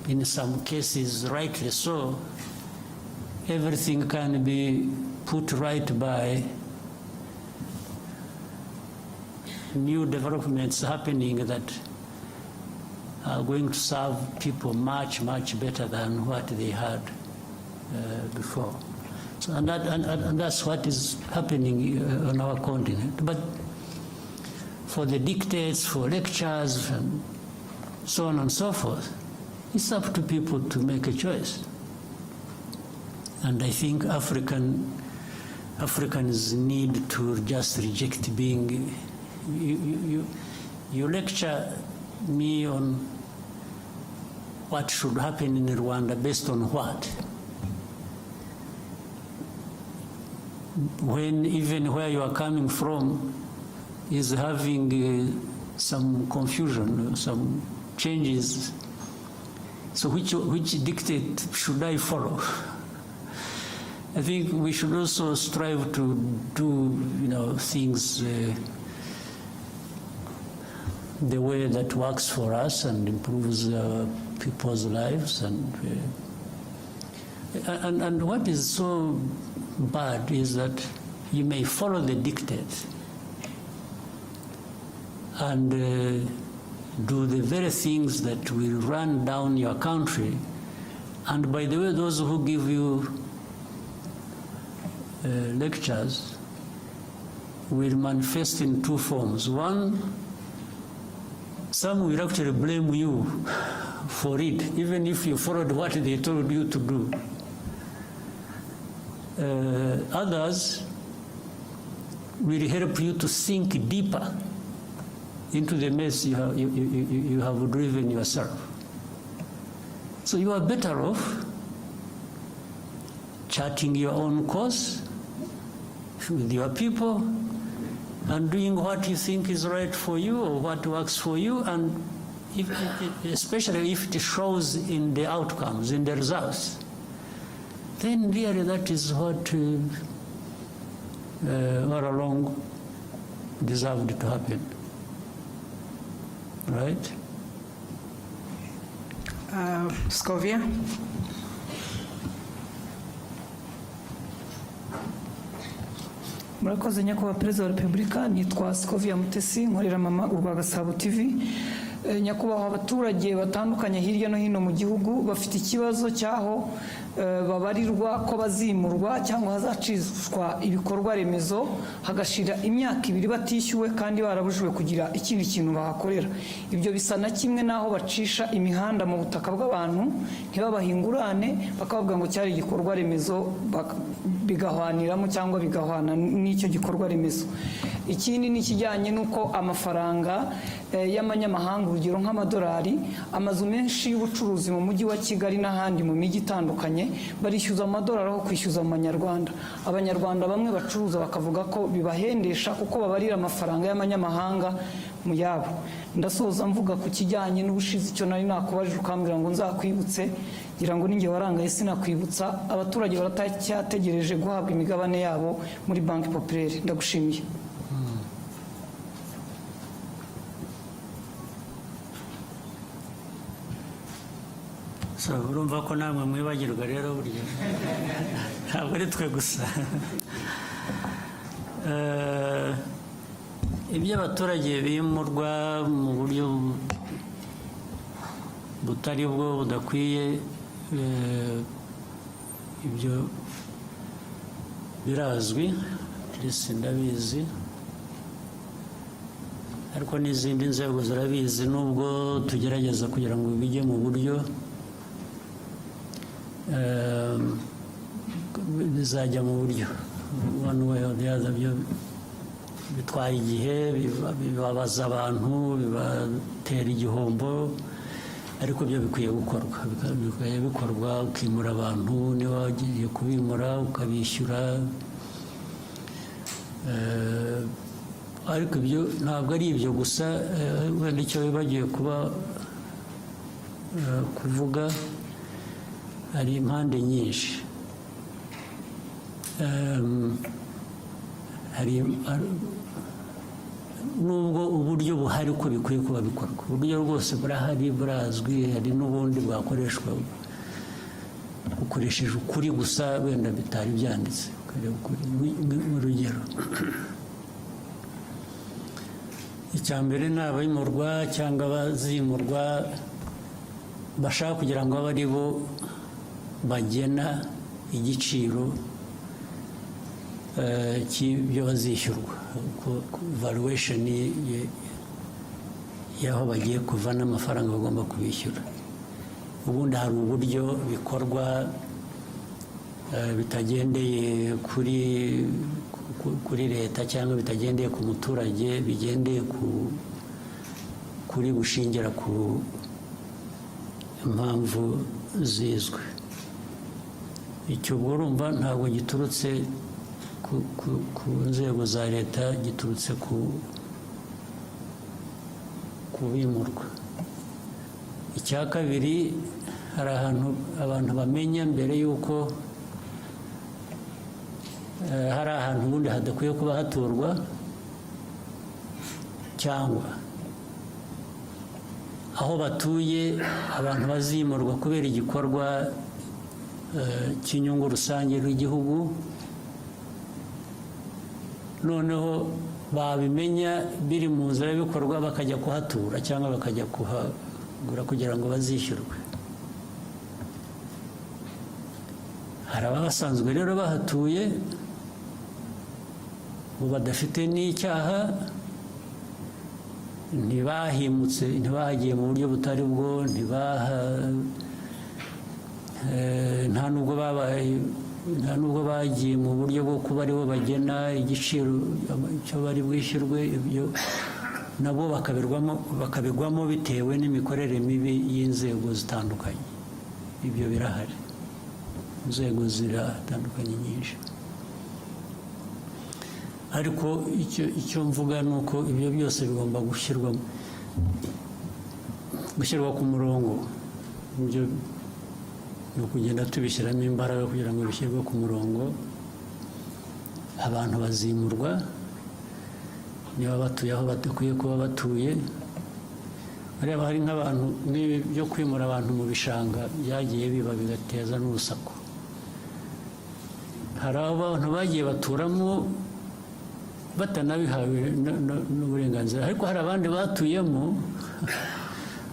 in some cases rightly so, everything can be put right by new developments happening that are going to serve people much, much better than what they had before. So, and that's what is happening on our continent. But for the dictates, for lectures, and so on and so forth, it's up to people to make a choice. And I think Africans need to just reject being, you lecture me on what should happen in Rwanda based on what? When even where you are coming from is having some confusion, some changes. So which dictate should I follow? I think we should also strive to do, things the way that works for us and improves people's lives. And what is so bad is that you may follow the dictate and do the very things that will run down your country. And by the way, those who give you lectures will manifest in two forms. One, some will actually blame you for it, even if you followed what they told you to do. Others will help you to sink deeper into the mess you have driven yourself. So you are better off charting your own course with your people and doing what you think is right for you or what works for you, and especially if it shows in the outcomes, in the results, then really that is what all along deserved to happen. Right? Scovia. Murakoze nyakubahwa Perezida wa Repubulika, nitwa Scovia Mutesi, nkorera mama urwa Gasabo TV. Nyakubahwa abaturage batandukanye hirya no hino mu gihugu bafite ikibazo cyaho babarirwa ko bazimurwa cyangwa hazacishwa ibikorwa remezo hagashira imyaka 2 batishyuwe kandi barabujwe kugira ikindi kintu bahakorera. Ibyo bisa na kimwe naho bacisha imihanda mu butaka bw'abantu ntibabahingurane bakavuga ngo cyari igikorwa remezo bigahwaniramo cyangwa bigahwana n'icyo gikorwa remezo. Ikindi ni kijyanye nuko amafaranga y'amanyamahanga urugero nk'amadolari, amazu menshi y'ubucuruzi mu mujyi wa Kigali n'ahandi mu mijyi itandukanye barishyuza amadolari aho kwishyuza mu manyarwanda. Abanyarwanda bamwe bacuruza bakavuga ko bibahendesha kuko babarira amafaranga y'amanyamahanga mu yabo. Ndasoza mvuga ku kijyanye n'ubushizi icyo nari nakubajije ukambwira ngo nzakwibutse, ngira ngo ninjye warangaye sinakwibutsa. Abaturage baratacyategereje guhabwa imigabane yabo muri Banki Populaire. Ndagushimiye. So urumva ko namwe mwibagirwa rero burya ntabwo ari twe gusa. Ibyo abaturage bimurwa mu buryo butari bwo budakwiye, ibyo birazwi, ndabizi, ariko n'izindi nzego zirabizi, nubwo tugerageza kugira ngo bijye mu buryo bizajya mu buryo one way or the other. Byo bitwaye igihe, bibabaza abantu, bibatera igihombo, ariko byo bikwiye gukorwa, bikwiye bikorwa. Ukimura abantu, niba wagiye kubimura ukabishyura, ariko ibyo ntabwo ari ibyo gusa. Wenda icyo bibagiye kuba kuvuga hari impande nyinshi. Hari nubwo uburyo buhari ko bikwiye kuba bikorwa, uburyo rwose burahari burazwi, hari n'ubundi bwakoreshwa ukoresheje ukuri gusa wenda bitari byanditse. Mu rugero icya mbere ni abimurwa cyangwa abazimurwa bashaka kugira ngo abe ari bo bagena igiciro cy'ibyo bazishyurwa, valuation y'aho bagiye kuva n'amafaranga bagomba kubishyura. Ubundi hari uburyo bikorwa bitagendeye kuri leta cyangwa bitagendeye ku muturage, bigendeye kuri gushingira ku impamvu zizwe. Icyo urumva ntabwo giturutse ku nzego za leta, giturutse ku bimurwa. Icya kabiri, hari ahantu abantu bamenya mbere y'uko hari ahantu ubundi hadakwiye kuba haturwa, cyangwa aho batuye abantu bazimurwa kubera igikorwa cy'inyungu rusange rw'igihugu, noneho babimenya biri mu nzira y'ibikorwa bakajya kuhatura cyangwa bakajya kuhagura kugira ngo bazishyurwe. Hari abasanzwe rero bahatuye ubu badafite n'icyaha, ntibahimutse, ntibahagiye mu buryo butari bwo, nta nubwo bagiye mu buryo bwo kuba aribo bagena igiciro cyo bari bwishyurwe. Ibyo nabo bakabigwamo bitewe n'imikorere mibi y'inzego zitandukanye. Ibyo birahari, inzego ziratandukanye nyinshi. Ariko icyo mvuga ni uko ibyo byose bigomba gushyirwa ku murongo. Ibyo ni ukugenda tubishyiramo imbaraga kugira ngo bishyirwe ku murongo. Abantu bazimurwa niba batuye aho badakwiye kuba batuye. Ureba hari nk'abantu n'ibi byo kwimura abantu mu bishanga byagiye biba bigateza n'urusaku. Hari abantu bagiye baturamo batanabihawe n'uburenganzira, ariko hari abandi batuyemo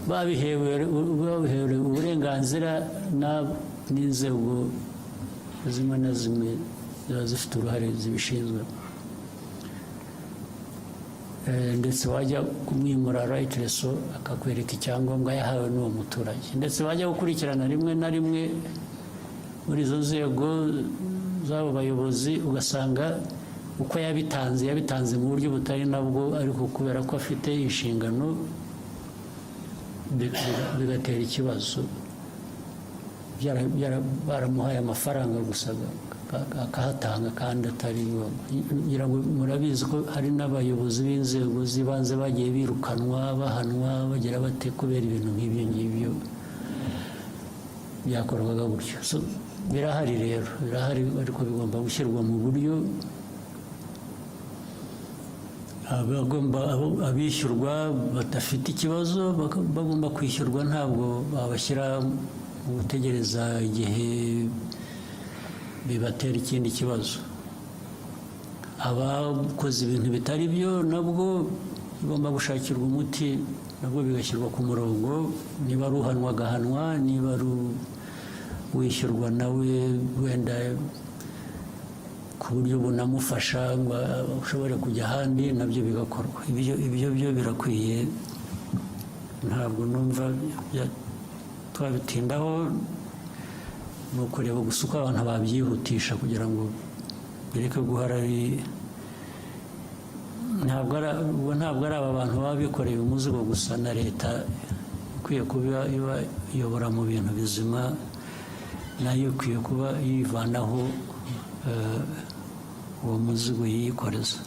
babihewe uburenganzira n'inzego zimwe na zimwe ziba zifite uruhare zibishinzwe. Ndetse wajya kumwimura right reso akakwereka icyangombwa yahawe n'uwo muturage, ndetse wajya gukurikirana rimwe na rimwe muri izo nzego z'abo bayobozi ugasanga uko yabitanze mu buryo butari nabwo, ariko kubera ko afite inshingano bigatera ikibazo. Baramuhaye amafaranga gusa akahatanga kandi atari ngombwa. Murabizi ko hari n'abayobozi b'inzego z'ibanze bagiye birukanwa, bahanwa, bagira bate kubera ibintu nk'ibyo ngibyo byakorwaga gutyo. Birahari rero, birahari, ariko bigomba gushyirwa mu buryo abishyurwa badafite ikibazo bagomba kwishyurwa. Ntabwo babashyira mu gutegereza igihe bibatera ikindi kibazo. Abakoze ibintu bitari byo nabwo bigomba gushakirwa umuti, nabwo bigashyirwa ku murongo. Niba ari uhanwa agahanwa, niba ari wishyurwa nawe wenda ku buryo bunamufasha ngo ushobore kujya ahandi, nabyo bigakorwa. Ibyo byo birakwiye, ntabwo numva twabitindaho. Ni ukureba gusa uko abantu babyihutisha kugira ngo bireke guhora ntabwo ari aba bantu baba bikoreye umuzigo gusa, na leta ikwiye kuba iyobora mu bintu bizima, nayo ikwiye kuba yivanaho uwo muzigo yikoreza.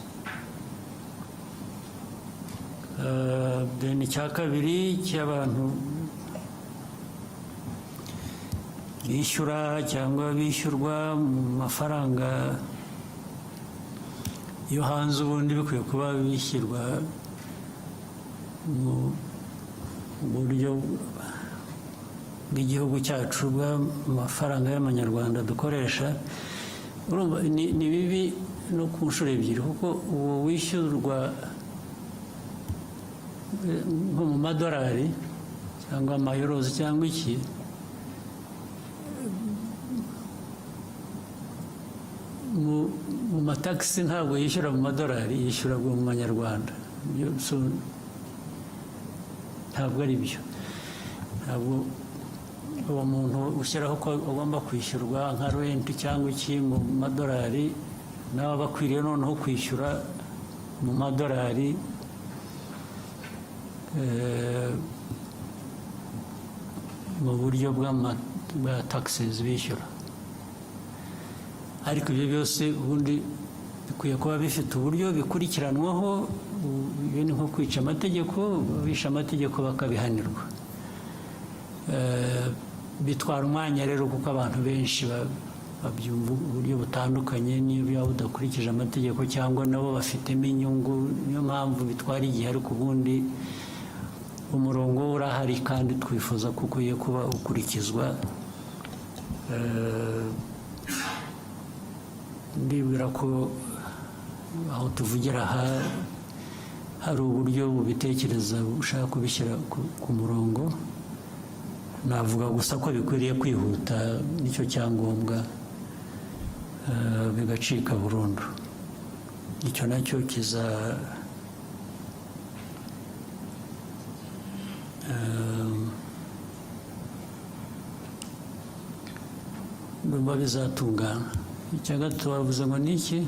Icya kabiri cy'abantu bishyura cyangwa bishyurwa mu mafaranga yo hanze, ubundi bikwiye kuba bishyirwa mu buryo bw'igihugu cyacu bw'amafaranga y'amanyarwanda dukoresha. Urumva ni bibi no ku nshuro ebyiri, kuko uwo wishyurwa nko mu madolari cyangwa amayorozi cyangwa iki, mu matagisi ntabwo yishyura mu madolari, yishyura mu manyarwanda. Ntabwo ari byo. Ntabwo uwo muntu ushyiraho ko agomba kwishyurwa nka renti cyangwa iki mu madolari, nawe aba akwiriye noneho kwishyura mu madolari mu buryo bwa taxes bishyura. Ariko ibyo byose ubundi bikwiye kuba bifite uburyo bikurikiranwaho. Ibi ni nko kwica amategeko, bisha amategeko bakabihanirwa. Bitwara umwanya rero, kuko abantu benshi babyumva uburyo butandukanye, niba budakurikije amategeko cyangwa nabo bafitemo inyungu. Niyo mpamvu bitwara igihe, ariko ubundi umurongo urahari kandi twifuza ko ukwiye kuba ukurikizwa. Ndibwira ko aho tuvugira aha hari uburyo bubitekereza ushaka kubishyira ku murongo. Navuga gusa ko bikwiriye kwihuta, nicyo cyangombwa, bigacika burundu. Icyo nacyo ndumva bizatungana. Icya gatatu bavuze ngo ni iki?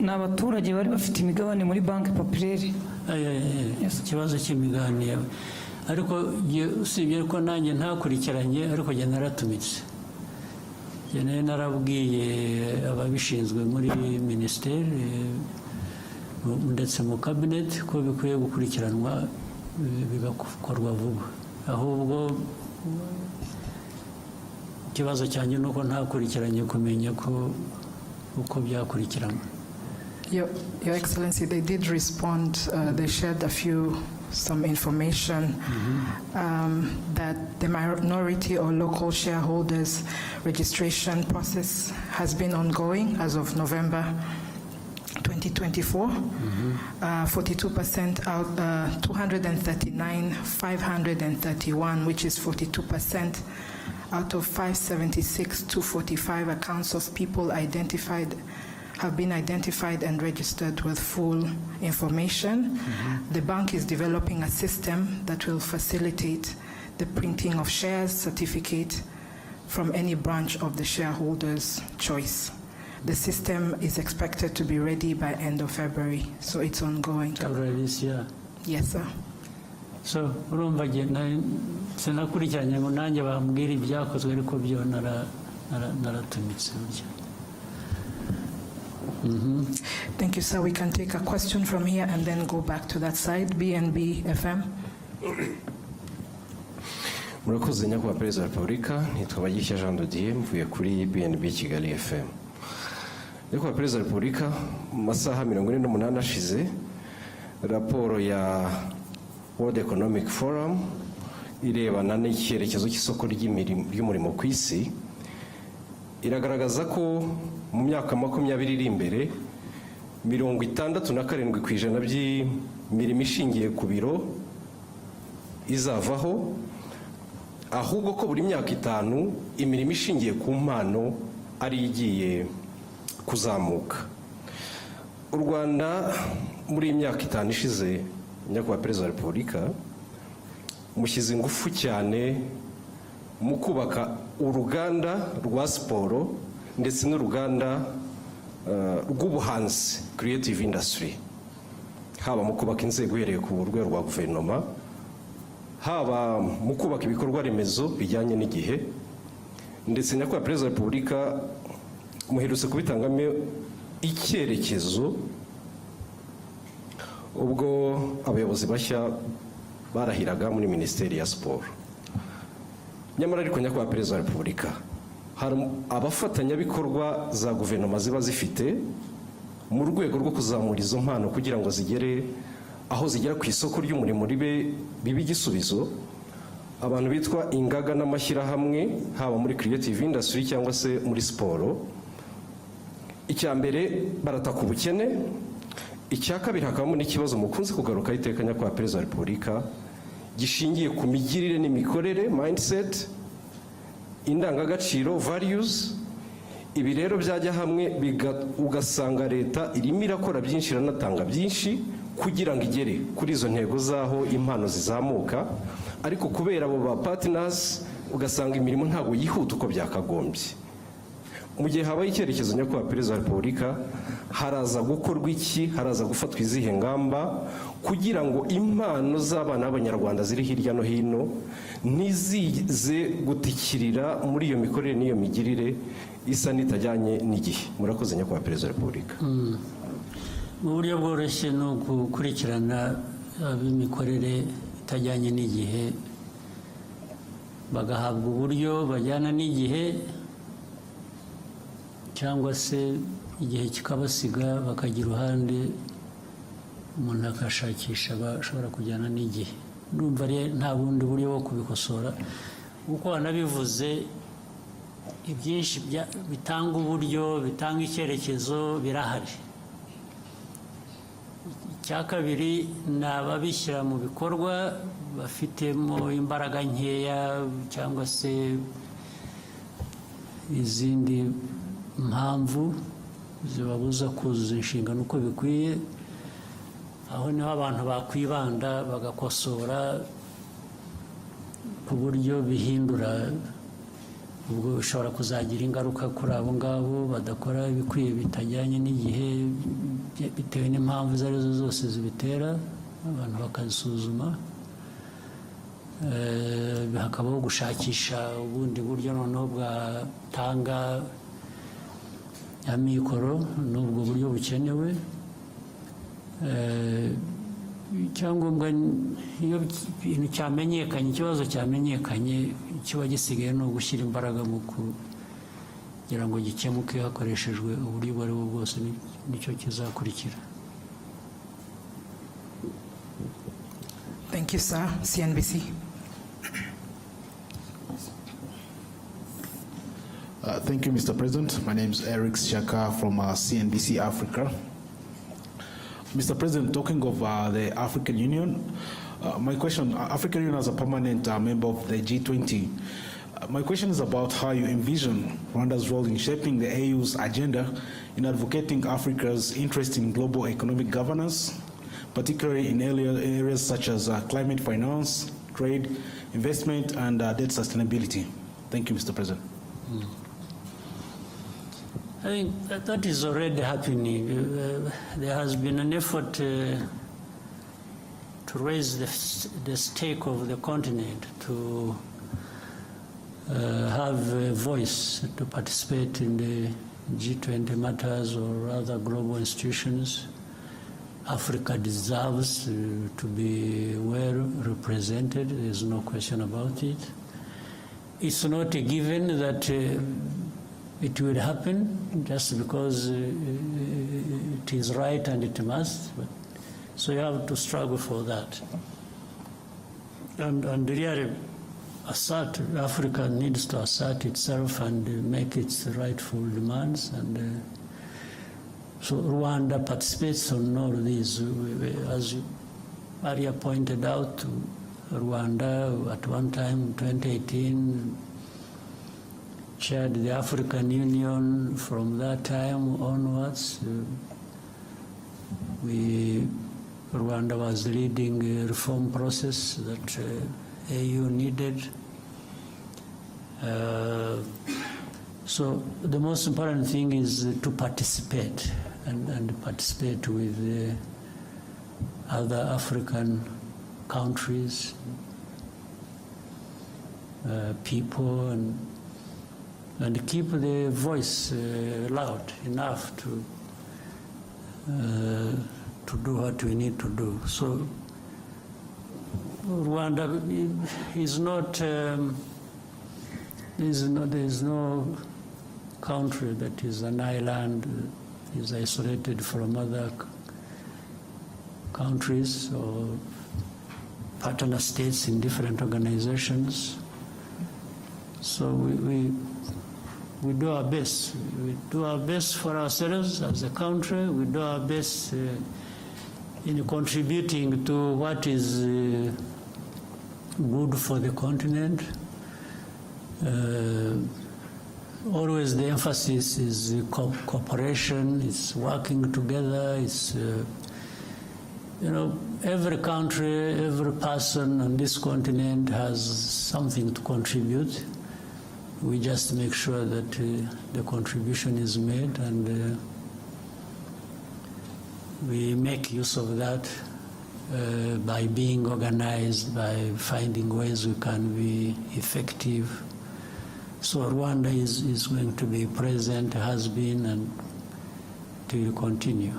Ni abaturage bari bafite imigabane muri banki populaire. Ikibazo cy'imigabane, ariko usibye ko nanjye ntakurikiranye, ariko njye naratumitse. Njye narabwiye ababishinzwe muri minisiteri ndetse mu kabineti ko bikwiye gukurikiranwa bigakorwa vuba. Ahubwo ikibazo cyanjye ni uko ntakurikiranye kumenya ko uko byakurikiranwa. Your Excellency, they did respond. They shared some information that the minority or local shareholders registration process has been ongoing as of November 2024. 42% out, 239,531, which is 42% out of 576 to 45 accounts of people have been identified and registered with full information. The bank is developing a system that will facilitate the printing of shares certificate from any branch of the shareholder's choice. The system is expected to be ready by end of February, so it's ongoing. Already this year? Yes, sir. So, urumva sinakurikiranye ngo nanjye bambwira ibyakozwe, ariko byo naratumitse burya. Thank you, sir. We can take a question from here and then go back to that side. BNB FM. Murakoze nyakubahwa Perezida wa Repubulika, nitwa Bagisha Jean de Dieu, mvuye kuri BNB Kigali FM. Nyakubahwa Perezida wa Repubulika, mu masaha 48 ashize, raporo ya World Economic Forum irebana n'icyerekezo cy'isoko ry'umurimo ku isi iragaragaza ko mu myaka 20 iri imbere 67% by'imirimo ishingiye ku biro izavaho, ahubwo ko buri myaka 5 imirimo ishingiye ku mpano ari igiye kuzamuka. U Rwanda muri imyaka 5 ishize, nyakubahwa Perezida wa Repubulika, mushyize ingufu cyane mu kubaka uruganda rwa siporo ndetse n'uruganda rw'ubuhanzi, creative industry, haba mu kubaka inzego uhereye ku rwego rwa guverinoma, haba mu kubaka ibikorwa remezo bijyanye n'igihe, ndetse nyakubahwa Perezida wa Repubulika muherutse kubitangamo icyerekezo ubwo abayobozi bashya barahiraga muri minisiteri ya siporo. Nyamara ariko nyakubahwa perezida wa repubulika, hari abafatanyabikorwa za guverinoma ziba zifite mu rwego rwo kuzamura izo mpano kugira ngo zigere aho zigera ku isoko ry'umurimo bibe igisubizo, abantu bitwa ingaga n'amashyirahamwe, haba muri creative industry cyangwa se muri siporo. Icya mbere barataka ubukene, icya kabiri hakabamo n'ikibazo mukunze kugaruka iteka nyakubahwa perezida wa repubulika gishingiye ku migirire n'imikorere, mindset, indangagaciro, values. Ibi rero byajya hamwe ugasanga leta irimo irakora byinshi, iranatanga byinshi kugira ngo igere kuri izo ntego zaho impano zizamuka, ariko kubera abo ba partners ugasanga imirimo ntabwo yihuta uko byakagombye. Mu gihe habaye icyerekezo nyakubahwa perezida wa repubulika, haraza gukorwa iki, haraza gufatwa izihe ngamba kugira ngo impano z'abana b'abanyarwanda ziri hirya no hino ntizize gutikirira muri iyo mikorere n'iyo migirire isa n'itajyanye n'igihe. Murakoze nyakubahwa perezida wa repubulika. Mu buryo bworoshye ni ugukurikirana ab'imikorere itajyanye n'igihe, bagahabwa uburyo bajyana n'igihe, cyangwa se igihe kikabasiga bakagira uruhande umuntu akashakisha bashobora kujyana n'igihe. Ndumva nta bundi buryo bwo kubikosora, kuko wanabivuze ibyinshi bitanga uburyo, bitanga icyerekezo birahari. Icya kabiri ni ababishyira mu bikorwa bafitemo imbaraga nkeya cyangwa se izindi mpamvu zibabuza kuzuza inshingano uko bikwiye. Aho niho abantu bakwibanda bagakosora ku buryo bihindura, ubwo bishobora kuzagira ingaruka kuri abo ngabo badakora ibikwiye bitajyanye n'igihe bitewe n'impamvu izo arizo zose zibitera, abantu bakazisuzuma. Hakabaho gushakisha ubundi buryo noneho bwatanga amikoro n'ubwo buryo bukenewe. Icyangombwa iyo ikintu cyamenyekanye, ikibazo cyamenyekanye, kiba gisigaye ni ugushyira imbaraga mu kugira ngo gikemuke hakoreshejwe uburyo ubwo ari bwo bwose, nicyo kizakurikira. Thank you, sir. CNBC. Thank you, Mr. President. My name is Eric Shaka from CNBC Africa. Mr. President, talking of the African Union, my question, African Union as a permanent member of the G20, my question is about how you envision Rwanda's role in shaping the AU's agenda in advocating Africa's interest in global economic governance, particularly in areas such as climate finance, trade, investment, and debt sustainability. Thank you, Mr. President. I think that is already happening. There has been an effort to raise the stake of the continent, to have a voice, to participate in the G20 matters or other global institutions. Africa deserves to be well represented. There's no question about it. It's not a given that it will happen just because it is right and it must. But, so you have to struggle for that. And really, Africa needs to assert itself and make its rightful demands. And so Rwanda participates on all these. As Maria pointed out, Rwanda at one time, 2018, chaired the African Union. From that time onwards. Rwanda was leading a reform process that AU needed. So the most important thing is to participate and participate with other African countries, people, and keep the voice loud enough to do what we need to do. So Rwanda is not, there's no country that is an island, is isolated from other countries or partner states in different organizations. So we do our best. We do our best for ourselves as a country. We do our best in contributing to what is good for the continent. Always the emphasis is cooperation, it's working together, it's, you know, every country, every person on this continent has something to contribute. We just make sure that the contribution is made, and we make use of that by being organized, by finding ways we can be effective. So Rwanda is going to be present, has been, and to continue.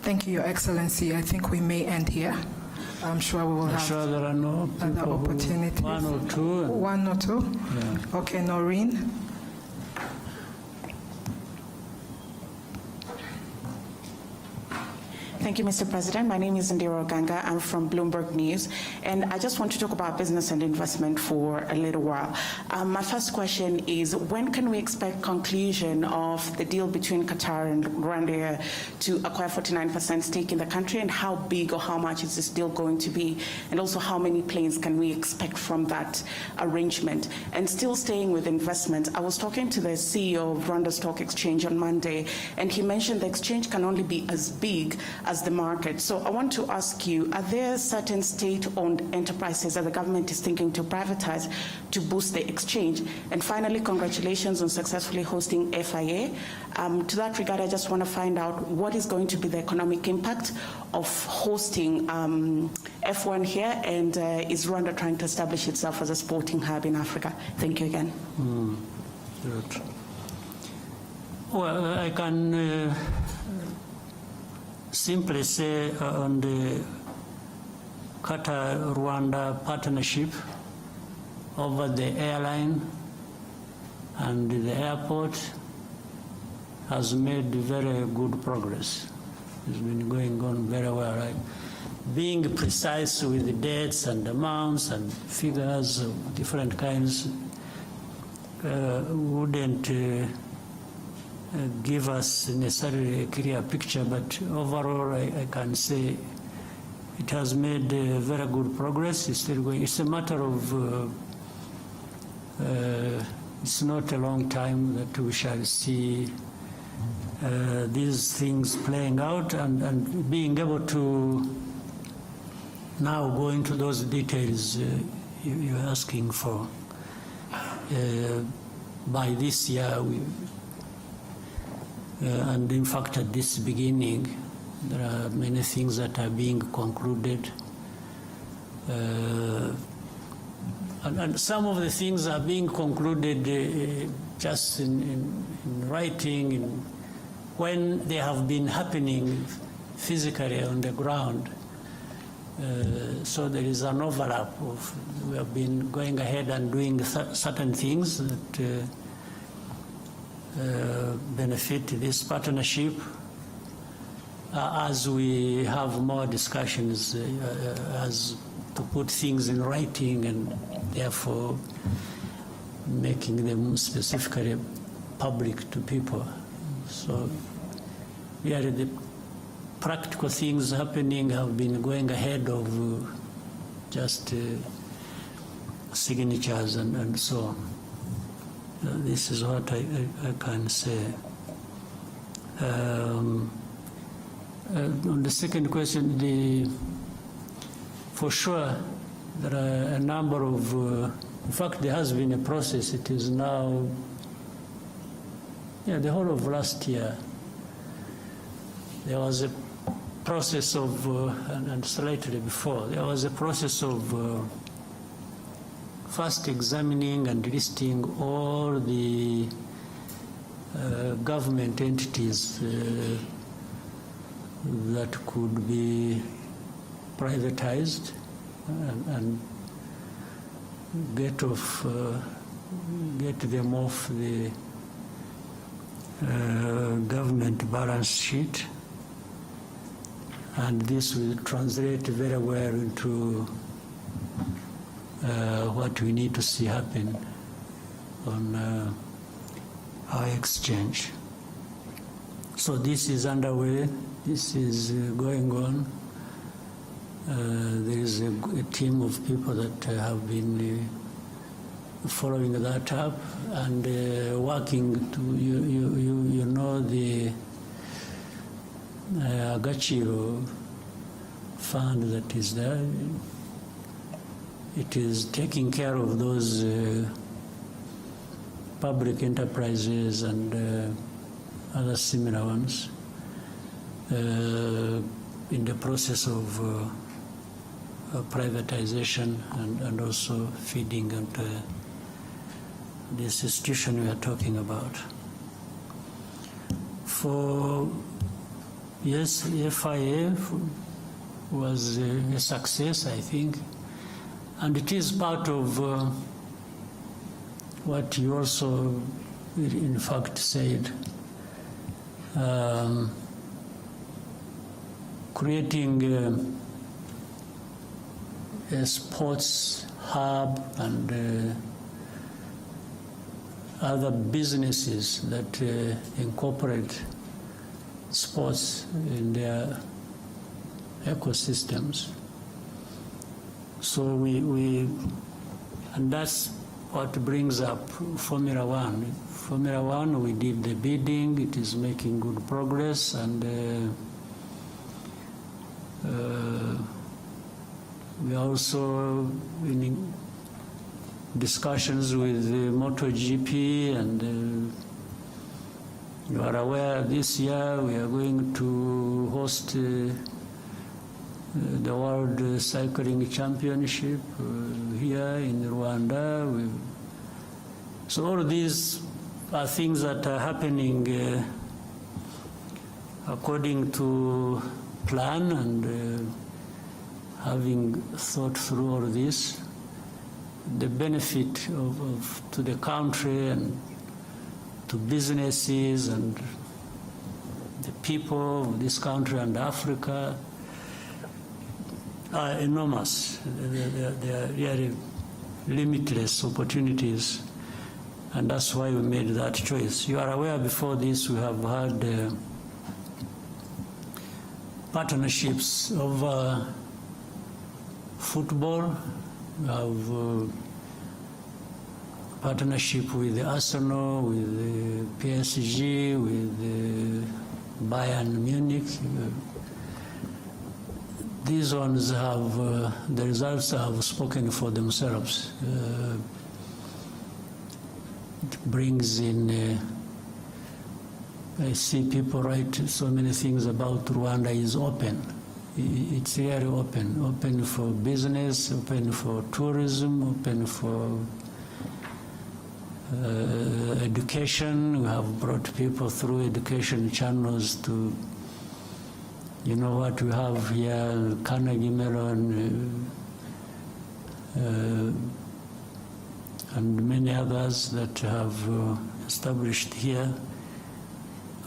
Thank you, Your Excellency. I think we may end here. I'm sure we will have sure there are no other opportunities. One or two. One or two? Yeah. Okay, Noreen. Thank you, Mr. President. My name is Indira Ganga. I'm from Bloomberg News, and I just want to talk about business and investment for a little while. My first question is, when can we expect conclusion of the deal between Qatar and Rwanda to acquire 49% stake in the country, and how big or how much is this deal going to be? And also, how many planes can we expect from that arrangement? And still staying with investment, I was talking to the CEO of Rwanda Stock Exchange on Monday, and he mentioned the exchange can only be as big as the market. So I want to ask you, are there certain state-owned enterprises that the government is thinking to privatize to boost the exchange? And finally, congratulations on successfully hosting FIA. To that regard, I just want to find out what is going to be the economic impact of hosting F1 here, and is Rwanda trying to establish itself as a sporting hub in Africa? Thank you again. Good. Well, I can simply say on the Qatar-Rwanda partnership over the airline and the airport has made very good progress. It's been going on very well. Right? Being precise with the dates and amounts and figures of different kinds wouldn't give us necessarily a clear picture, but overall I can say it has made very good progress. It's still going. It's a matter of it's not a long time that we shall see these things playing out, and being able to now go into those details you're asking for. By this year, and in fact at this beginning, there are many things that are being concluded. And some of the things are being concluded just in writing, when they have been happening physically on the ground. So there is an overlap of, we have been going ahead and doing certain things that benefit this partnership. As we have more discussions, as to put things in writing and therefore making them specifically public to people. So really the practical things happening have been going ahead of just signatures and so on. This is what I can say. On the second question, for sure there are a number of, in fact there has been a process. It is now, the whole of last year, there was a process of, and slightly before, there was a process of first examining and listing all the government entities that could be privatized, and get them off the government balance sheet, and this will translate very well into what we need to see happen on our exchange. So this is underway, this is going on. There is a team of people that have been following that up and working to, you know, the Agachiro fund that is there. It is taking care of those public enterprises and other similar ones in the process of privatization and also feeding into this institution we are talking about. For yes, FIA was a success, I think, and it is part of what you also in fact said, creating a sports hub and other businesses that incorporate sports in their ecosystems. So and that's what brings up Formula One. Formula One, we did the bidding, it is making good progress, and we are also in discussions with MotoGP, and you are aware this year we are going to host the World Cycling Championship here in Rwanda. So all of these are things that are happening according to plan, and having thought through all of this, the benefit to the country and to businesses and the people of this country and Africa are enormous. They are really limitless opportunities, and that's why we made that choice. You are aware before this we have had partnerships of football. We have partnership with Arsenal, with PSG, with Bayern Munich. These ones have, the results have spoken for themselves. It brings in, I see people write so many things about Rwanda is open. It's really open for business, open for tourism, open for education. We have brought people through education channels to, you know what we have here, Carnegie Mellon, and many others that have established here.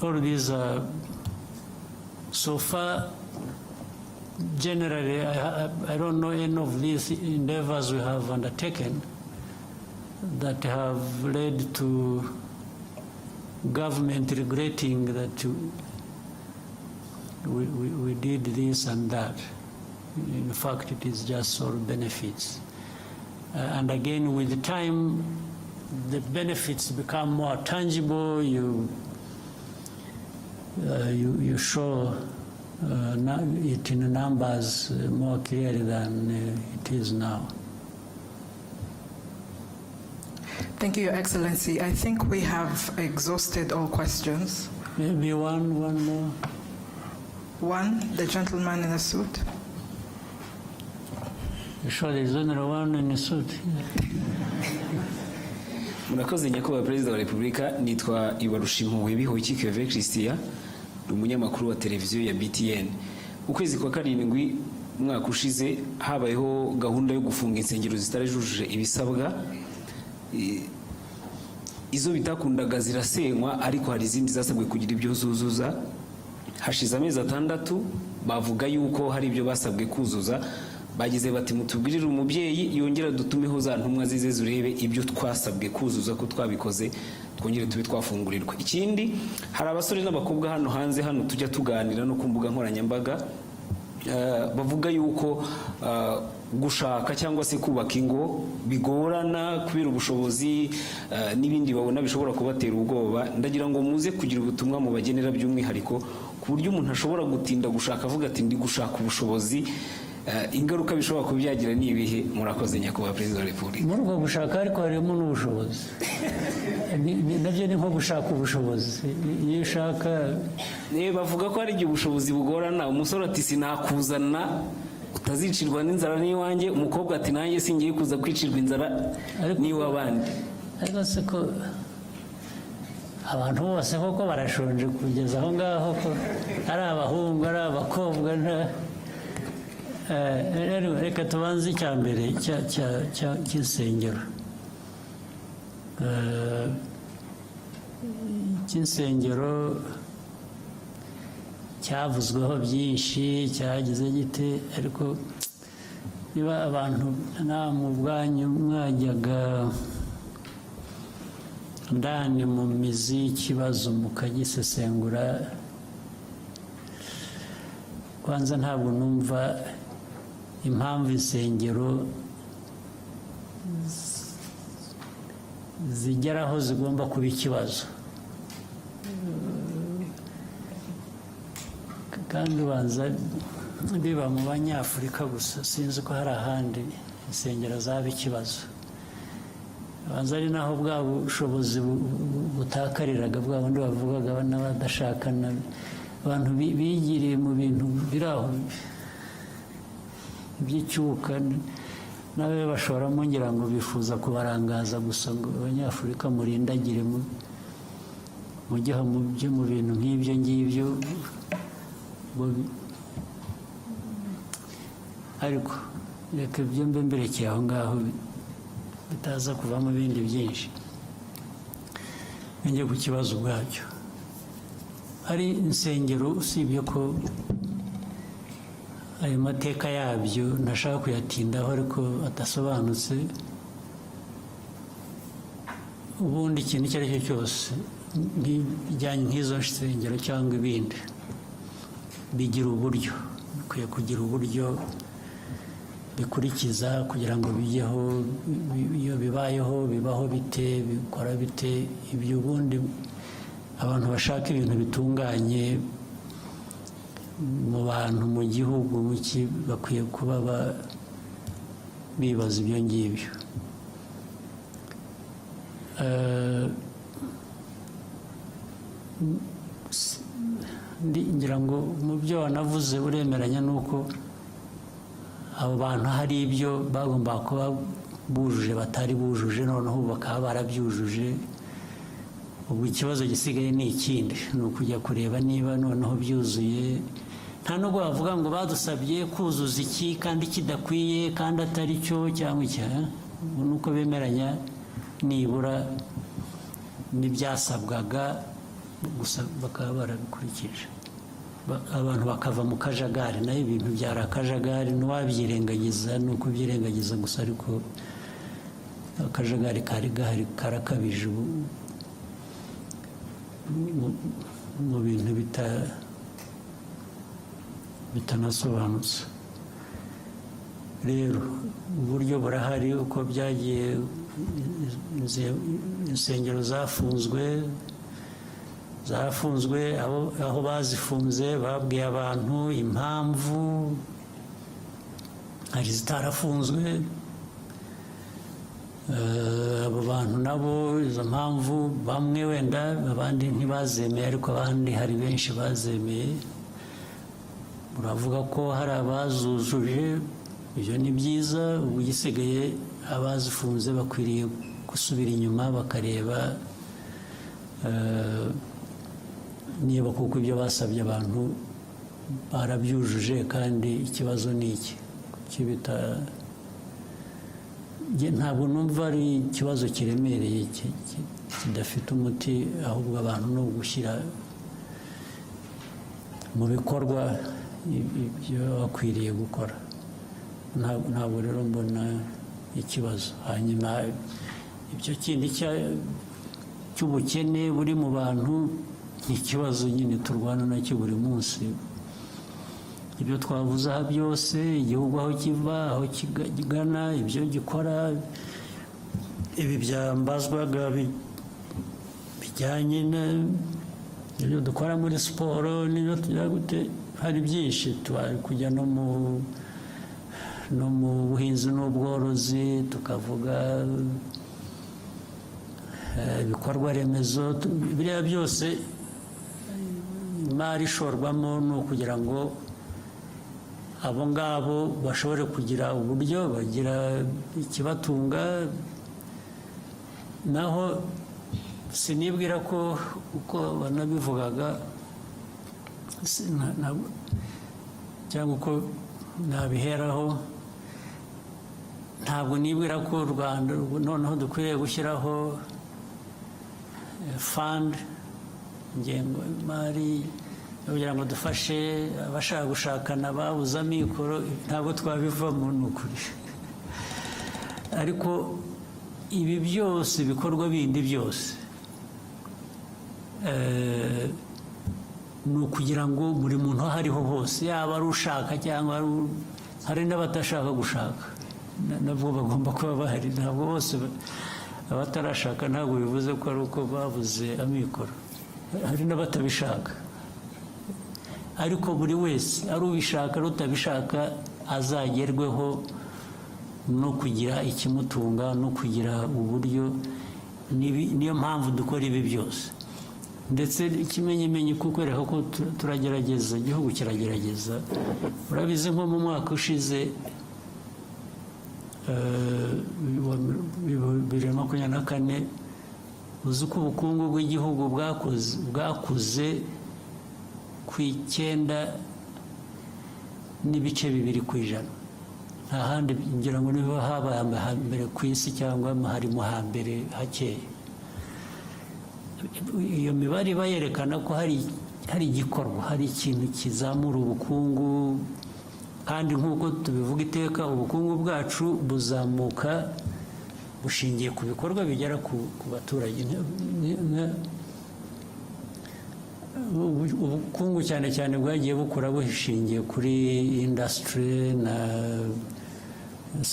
All these are, so far, generally, I don't know any of these endeavors we have undertaken that have led to government regretting that we did this and that. In fact, it is just all benefits. And again, with the time, the benefits become more tangible. You show it in numbers more clearly than it is now. Thank you, Your Excellency. I think we have exhausted all questions. Maybe one more. One, the gentleman in the suit. You sure there's only one in the suit? Murakoze nyakubahwa Perezida wa Repubulika, nitwa Ibarushimuwe Bihoyiki Keve Christian, umunyamakuru wa televiziyo ya BTN. Ukwezi kwa karindwi umwaka ushize habayeho gahunda yo gufunga insengero zitarajujuje ibisabwa, izo bitakundaga zirasenywa ariko hari izindi zasabwe kugira ibyo zuzuza. Hashize amezi 6 bavuga yuko hari ibyo basabwe kuzuza, bagize bati mutubwirire umubyeyi yongera dutumeho za ntumwa zize zurebe ibyo twasabwe kuzuza ko twabikoze, twongere tube twafungurirwa. Ikindi, hari abasore n'abakobwa hano hanze hano tujya tuganira no ku mbuga nkoranyambaga, bavuga yuko gushaka cyangwa se kubaka ingo bigorana kubera ubushobozi n'ibindi babona bishobora kubatera ubwoba. Ndagira ngo muze kugira ubutumwa mu bagenera by'umwihariko ku buryo umuntu ashobora gutinda gushaka avuga ati ndi gushaka ubushobozi, ingaruka bishobora kubyagira ni ibihe? Murakoze nyakubahwa Perezida wa Repubulika. Muri uko gushaka ariko harimo n'ubushobozi, nabyo ni nko gushaka ubushobozi. Iyo ushaka bavuga ko hari igihe ubushobozi bugorana. Umusore ati sinakuzana utazicirwa n'inzara n'iwanjye, umukobwa ati nanjye singiye kuza kwicirwa inzara n'iw'abandi. Ariko se ko abantu bose koko barashonje kugeza aho ngaho, ko ari abahungu ari abakobwa. Reka tubanze icya mbere cy'insengero. Cy'insengero cyavuzweho byinshi, cyagize gite, ariko niba abantu nta mu bwanyu mwajyaga ndani mu mizi y'ikibazo mukagisesengura, kwanza ntabwo numva impamvu insengero zigera aho zigomba kuba ikibazo. Kandi ubanza biba mu Banyafurika gusa, sinzi ko hari ahandi insengero zaba ikibazo. Ubanza ari naho bwa bushobozi butakariraga, bwa bundi bavugaga n'abadashakana, abantu bigiriye mu bintu biri aho by'icyuka, nawe bashoramo ngira ngo bifuza kubarangaza gusa ngo Abanyafurika murindagire mujye mu bintu nk'ibyo ngibyo. Ariko reka ibyo mbe mberekeye aho ngaho bitaza kuvamo ibindi byinshi. Njye ku kibazo ubwacyo, hari insengero usibye ko ayo mateka yabyo ntashaka kuyatindaho ariko adasobanutse. Ubundi ikintu icyo ari cyo cyose bijyanye nk'izo nsengero cyangwa ibindi bigira uburyo, bikwiye kugira uburyo bikurikiza kugira ngo bijyeho. Iyo bibayeho bibaho bite, bikora bite, ibyo ubundi abantu bashaka ibintu bitunganye mu bantu mu gihugu bakwiye kuba bibaza ibyo ngibyo. Ngira ngo mu byo wanavuze uremeranya n'uko abo bantu hari ibyo bagomba kuba bujuje batari bujuje, noneho bakaba barabyujuje. Ubu ikibazo gisigaye ni ikindi, ni ukujya kureba niba noneho byuzuye. Nta nubwo bavuga ngo badusabye kuzuza iki kandi kidakwiye kandi atari cyo cyangwa icya, nuko bemeranya nibura n'ibyasabwaga gusa bakaba barabikurikije, abantu bakava mu kajagari. Nayo ibintu byari akajagari, ntiwabyirengagiza, ni uko ubyirengagiza gusa, ariko akajagari kari gahari karakabije mu bintu bitanasobanutse. Rero uburyo burahari uko byagiye, insengero zafunzwe, aho bazifunze babwiye abantu impamvu, hari zitarafunzwe. Abo bantu nabo izo mpamvu bamwe wenda abandi ntibazemeye, ariko abandi hari benshi bazemeye. Muravuga ko hari abazujuje, ibyo ni byiza. Ubu gisigaye abazifunze bakwiriye gusubira inyuma bakareba niba kuko ibyo basabye abantu barabyujuje kandi ikibazo ni iki kibita ntabwo numva ari ikibazo kiremereye kidafite umuti ahubwo abantu no gushyira mu bikorwa ibyo bakwiriye gukora ntabwo rero mbona ikibazo hanyuma ibyo kindi cy'ubukene buri mu bantu ni ikibazo nyine turwana nacyo buri munsi ibyo twavuze aha byose igihugu aho kiva aho kigana ibyo gikora ibi byambazwaga bijyanye n'ibyo dukora muri siporo n'ibyo tugira gute hari byinshi kujya no mu buhinzi n'ubworozi tukavuga ibikorwa remezo biriya byose imari ishorwamo ni ukugira ngo abo ngabo bashobore kugira uburyo bagira ikibatunga naho sinibwira ko uko banabivugaga cyangwa uko nabiheraho ntabwo nibwira ko u Rwanda noneho dukwiriye gushyiraho fund ingengo y'imari kugira ngo dufashe abashaka gushakana babuze amikoro ntabwo twabivamo ni ukuri ariko ibi byose ibikorwa bindi byose ni ukugira ngo buri muntu aho ariho hose yaba ari ushaka cyangwa hari n'abatashaka gushaka nabwo bagomba kuba bahari ntabwo bose abatarashaka ntabwo bivuze ko ari uko babuze amikoro hari n'abatabishaka ariko buri wese ari ubishaka ari utabishaka azagerweho no kugira ikimutunga no kugira uburyo niyo mpamvu dukora ibi byose ndetse ikimenyimenyi kukwereka ko turagerageza igihugu kiragerageza urabizi nko mu mwaka ushize 2024 uzi ko ubukungu bw'igihugu bwakuze ku 9.2%. nta handi ngira ngo niba habaye hambere ku isi cyangwa harimo hambere hakeye. Iyo mibare iba yerekana ko hari igikorwa, hari ikintu kizamura ubukungu, kandi nk'uko tubivuga iteka ubukungu bwacu buzamuka bushingiye ku bikorwa bigera ku baturage. Ubukungu cyane cyane bwagiye bukura bushingiye kuri industry na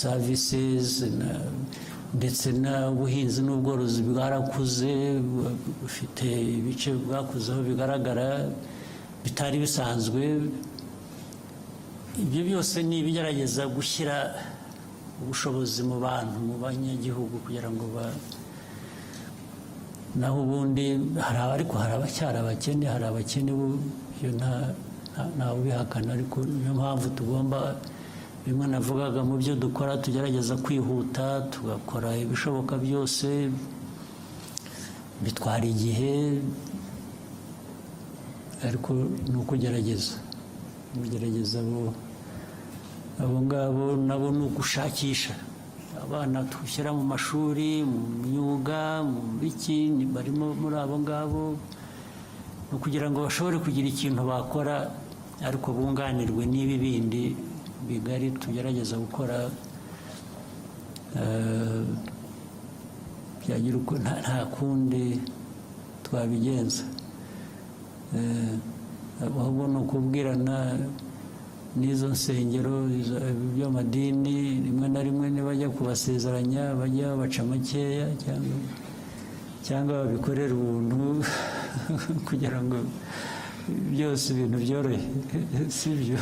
services ndetse n'ubuhinzi n'ubworozi bwarakuze, bufite ibice bwakuzeho bigaragara bitari bisanzwe. Ibyo byose ni ibigerageza gushyira ubushobozi mu bantu, mu banyagihugu, kugira ngo naho ubundi ariko hari abacyari abakene, hari abakene ntawe ubihakana, ariko niyo mpamvu tugomba, bimwe navugaga mu byo dukora tugerageza kwihuta, tugakora ibishoboka byose, bitwara igihe, ariko ni ukugerageza abo ngabo nabo ni ugushakisha abana dushyira mu mashuri, mu myuga, mu biki, barimo muri abo ngabo, ni ukugira ngo bashobore kugira ikintu bakora, ariko bunganirwe n'ibi bindi bigari tugerageza gukora. Byagira uko nta kundi twabigenza, ahubwo ni ukubwirana n'izo nsengero by'amadini, rimwe na rimwe nibajya kubasezeranya bajya babaca makeya cyangwa babikorera ubuntu kugira ngo byose ibintu byorohe, si byo.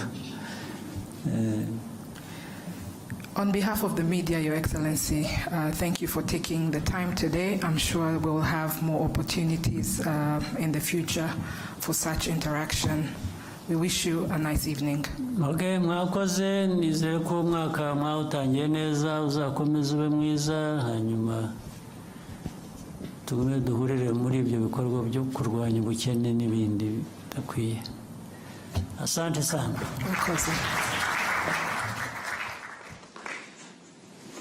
On behalf of the media, Your Excellency, thank you for taking the time today. I'm sure we'll have more opportunities in the future for such interaction. We wish you a nice evening. Okay, mwakoze, nizere ko umwaka mwawutangiye neza, uzakomeza ube mwiza, hanyuma tugume duhurire muri ibyo bikorwa byo kurwanya ubukene n'ibindi bidakwiye. Asante sana.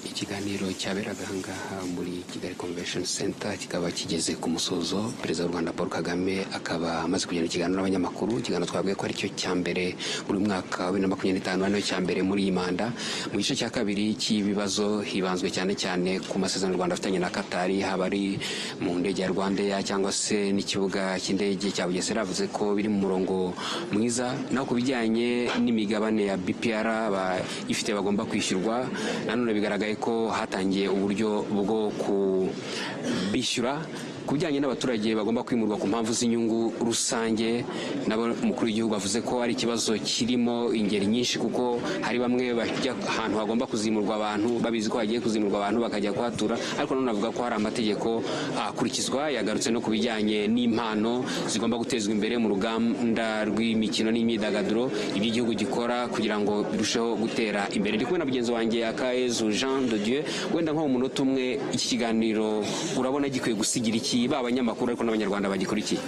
Ikiganiro cyaberaga ahangaha muri Kigali Convention Center kikaba kigeze ku musozo. Perezida w'u Rwanda Paul Kagame akaba amaze kugirana ikiganiro n'abanyamakuru. Ikiganiro twabwiye ko ari cyo cya mbere muri mwaka wa 2025 ari cyo cya mbere muri iyi manda. Mu gice cya kabiri cy'ibibazo hibanzwe cyane cyane ku masezerano u Rwanda afitanye na Qatar, haba ari mu ndege ya Rwandair cyangwa se n'ikibuga cy'indege cya Bugesera, avuze ko biri mu murongo mwiza. Naho ku bijyanye n'imigabane ya BPR ifite bagomba kwishyurwa, nanone bigaragaye ko hatangiye uburyo bwo kubishyura. Ku bijyanye n'abaturage bagomba kwimurwa ku mpamvu z'inyungu rusange, nabo umukuru w'igihugu avuze ko ari ikibazo kirimo ingeri nyinshi, kuko hari bamwe bajya ahantu hagomba kuzimurwa abantu babizi ko hagiye kuzimurwa abantu bakajya kuhatura, ariko none avuga ko hari amategeko akurikizwa. Yagarutse no ku bijyanye n'impano zigomba gutezwa imbere mu ruganda rw'imikino n'imyidagaduro iby'igihugu gikora kugira ngo birusheho gutera imbere. Ndi kumwe na mugenzi wanjye Akayezu Jean de Dieu. Wenda nko mu munota umwe, iki kiganiro urabona gikwiye gusigira iki abanyamakuru ariko n'abanyarwanda bagikurikiye?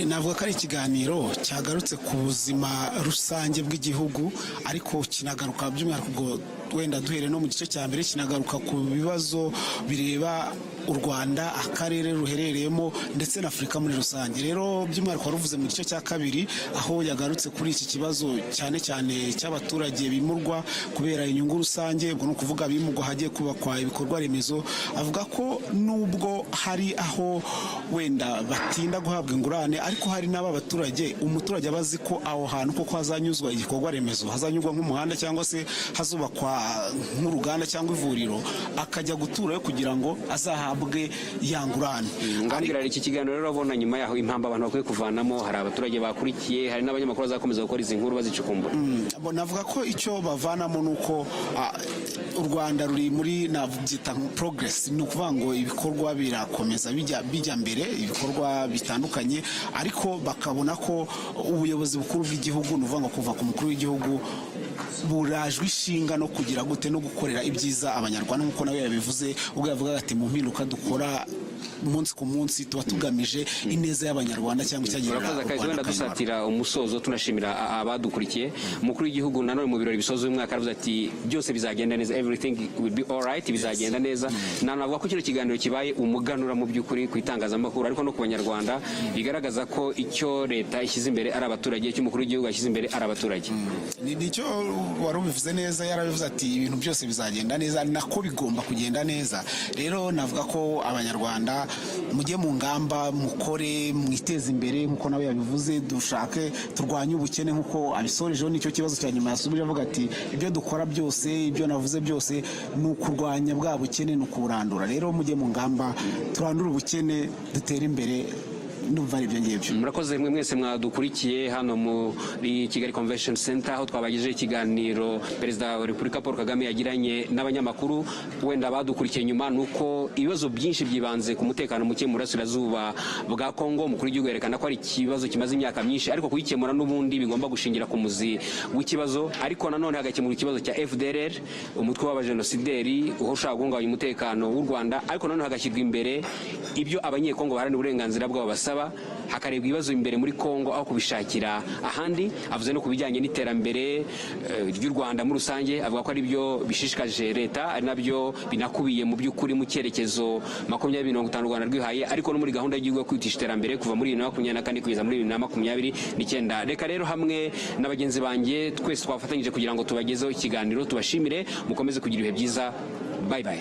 Navuga ko ari ikiganiro cyagarutse ku buzima rusange bw'igihugu, ariko kinagaruka by'umwihariko wenda duhere no mu gice cya mbere, kinagaruka ku bibazo bireba u Rwanda, akarere ruherereyemo ndetse na Afurika muri rusange. Rero by'umwihariko waruvuze mu gice cya kabiri, aho yagarutse kuri iki kibazo cyane cyane cy'abaturage bimurwa kubera inyungu rusange, ubwo ni ukuvuga bimurwa hagiye kubakwa ibikorwa remezo. Avuga ko nubwo hari aho wenda batinda guhabwa ingurane, ariko hari n'aba baturage, umuturage abazi ko aho hantu koko hazanyuzwa igikorwa remezo, hazanyurwa nk'umuhanda cyangwa se hazubakwa nk'uruganda cyangwa ivuriro, akajya guturayo kugira ngo azahabwe ya ngurane. Ngambira iki kiganiro rero abona nyuma yaho impamvu abantu bakwiye kuvanamo, hari abaturage bakurikiye, hari n'abanyamakuru bazakomeza gukora izi nkuru bazicukumbura. Navuga ko icyo bavanamo nuko u Rwanda ruri muri navyita progress, ni ukuvuga ngo ibikorwa birakomeza bijya mbere, ibikorwa bitandukanye, ariko bakabona ko ubuyobozi bukuru bw'igihugu, ni ukuvuga ngo kuva ku mukuru w'igihugu, burajwe ishinga no kugira gute no gukorera ibyiza abanyarwanda, nk'uko nawe yabivuze ubwo yavuga ati mu mpinduka dukora umunsi ku munsi tuba tugamije ineza y'abanyarwanda cyangwa icyagirira u Rwanda. Wenda dusatira umusozo tunashimira abadukurikiye. Umukuru w'igihugu nanone mu birori bisoza uyu mwaka aravuze ati byose bizagenda neza, everything will be all right, bizagenda neza. Nanavuga ko kino kiganiro kibaye umuganura mu by'ukuri ku itangazamakuru ariko no ku banyarwanda, bigaragaza ko icyo leta ishyize imbere ari abaturage, icyo umukuru w'igihugu yashyize imbere ari abaturage. Nicyo wari ubivuze neza, yarabivuze ati ibintu byose bizagenda neza, nako bigomba kugenda neza. Rero navuga ko abanyarwanda mujye mu ngamba, mukore, mwiteze imbere nk'uko nawe yabivuze, dushake turwanye ubukene nk'uko abisorejeho. Nicyo kibazo cya nyuma yasubije avuga ati ibyo dukora byose, ibyo navuze byose ni ukurwanya bwa bukene, ni ukuburandura. Rero mujye mu ngamba, turandure ubukene, dutere imbere. Murakoze mwe mwese mwadukurikiye hano muri Kigali Convention Center, aho twabagejeje ikiganiro Perezida wa Repubulika Paul Kagame yagiranye n'abanyamakuru. Wenda badukurikiye nyuma nuko ibibazo byinshi byibanze ku mutekano muke mu burasirazuba bwa Kongo. Umukuru w'igihugu yerekana ko ari ikibazo kimaze imyaka myinshi, ariko kuyikemura n'ubundi bigomba gushingira ku muzi w'ikibazo, ariko nanone hagakemura ikibazo cya FDLR, umutwe w'abajenosideri ushaka guhungabanya umutekano w'u Rwanda, ariko nanone hagashyirwa imbere ibyo abanyekongo baharanira uburenganzira bwabo basaba, hakarebwa ibibazo imbere muri Kongo aho kubishakira ahandi. Avuze no ku bijyanye n'iterambere ry'u Rwanda muri rusange, avuga ko ari byo bishishikaje leta, ari nabyo binakubiye mu by'ukuri mu cyerekezo 2050 u Rwanda rwihaye, ariko no muri gahunda y'igihugu yo kwihutisha iterambere kuva muri 2024 kugeza muri 2029. Reka rero hamwe na bagenzi banjye twese twafatanyije kugira ngo tubagezeho ikiganiro, tubashimire, mukomeze kugira ibihe byiza. Bye bye.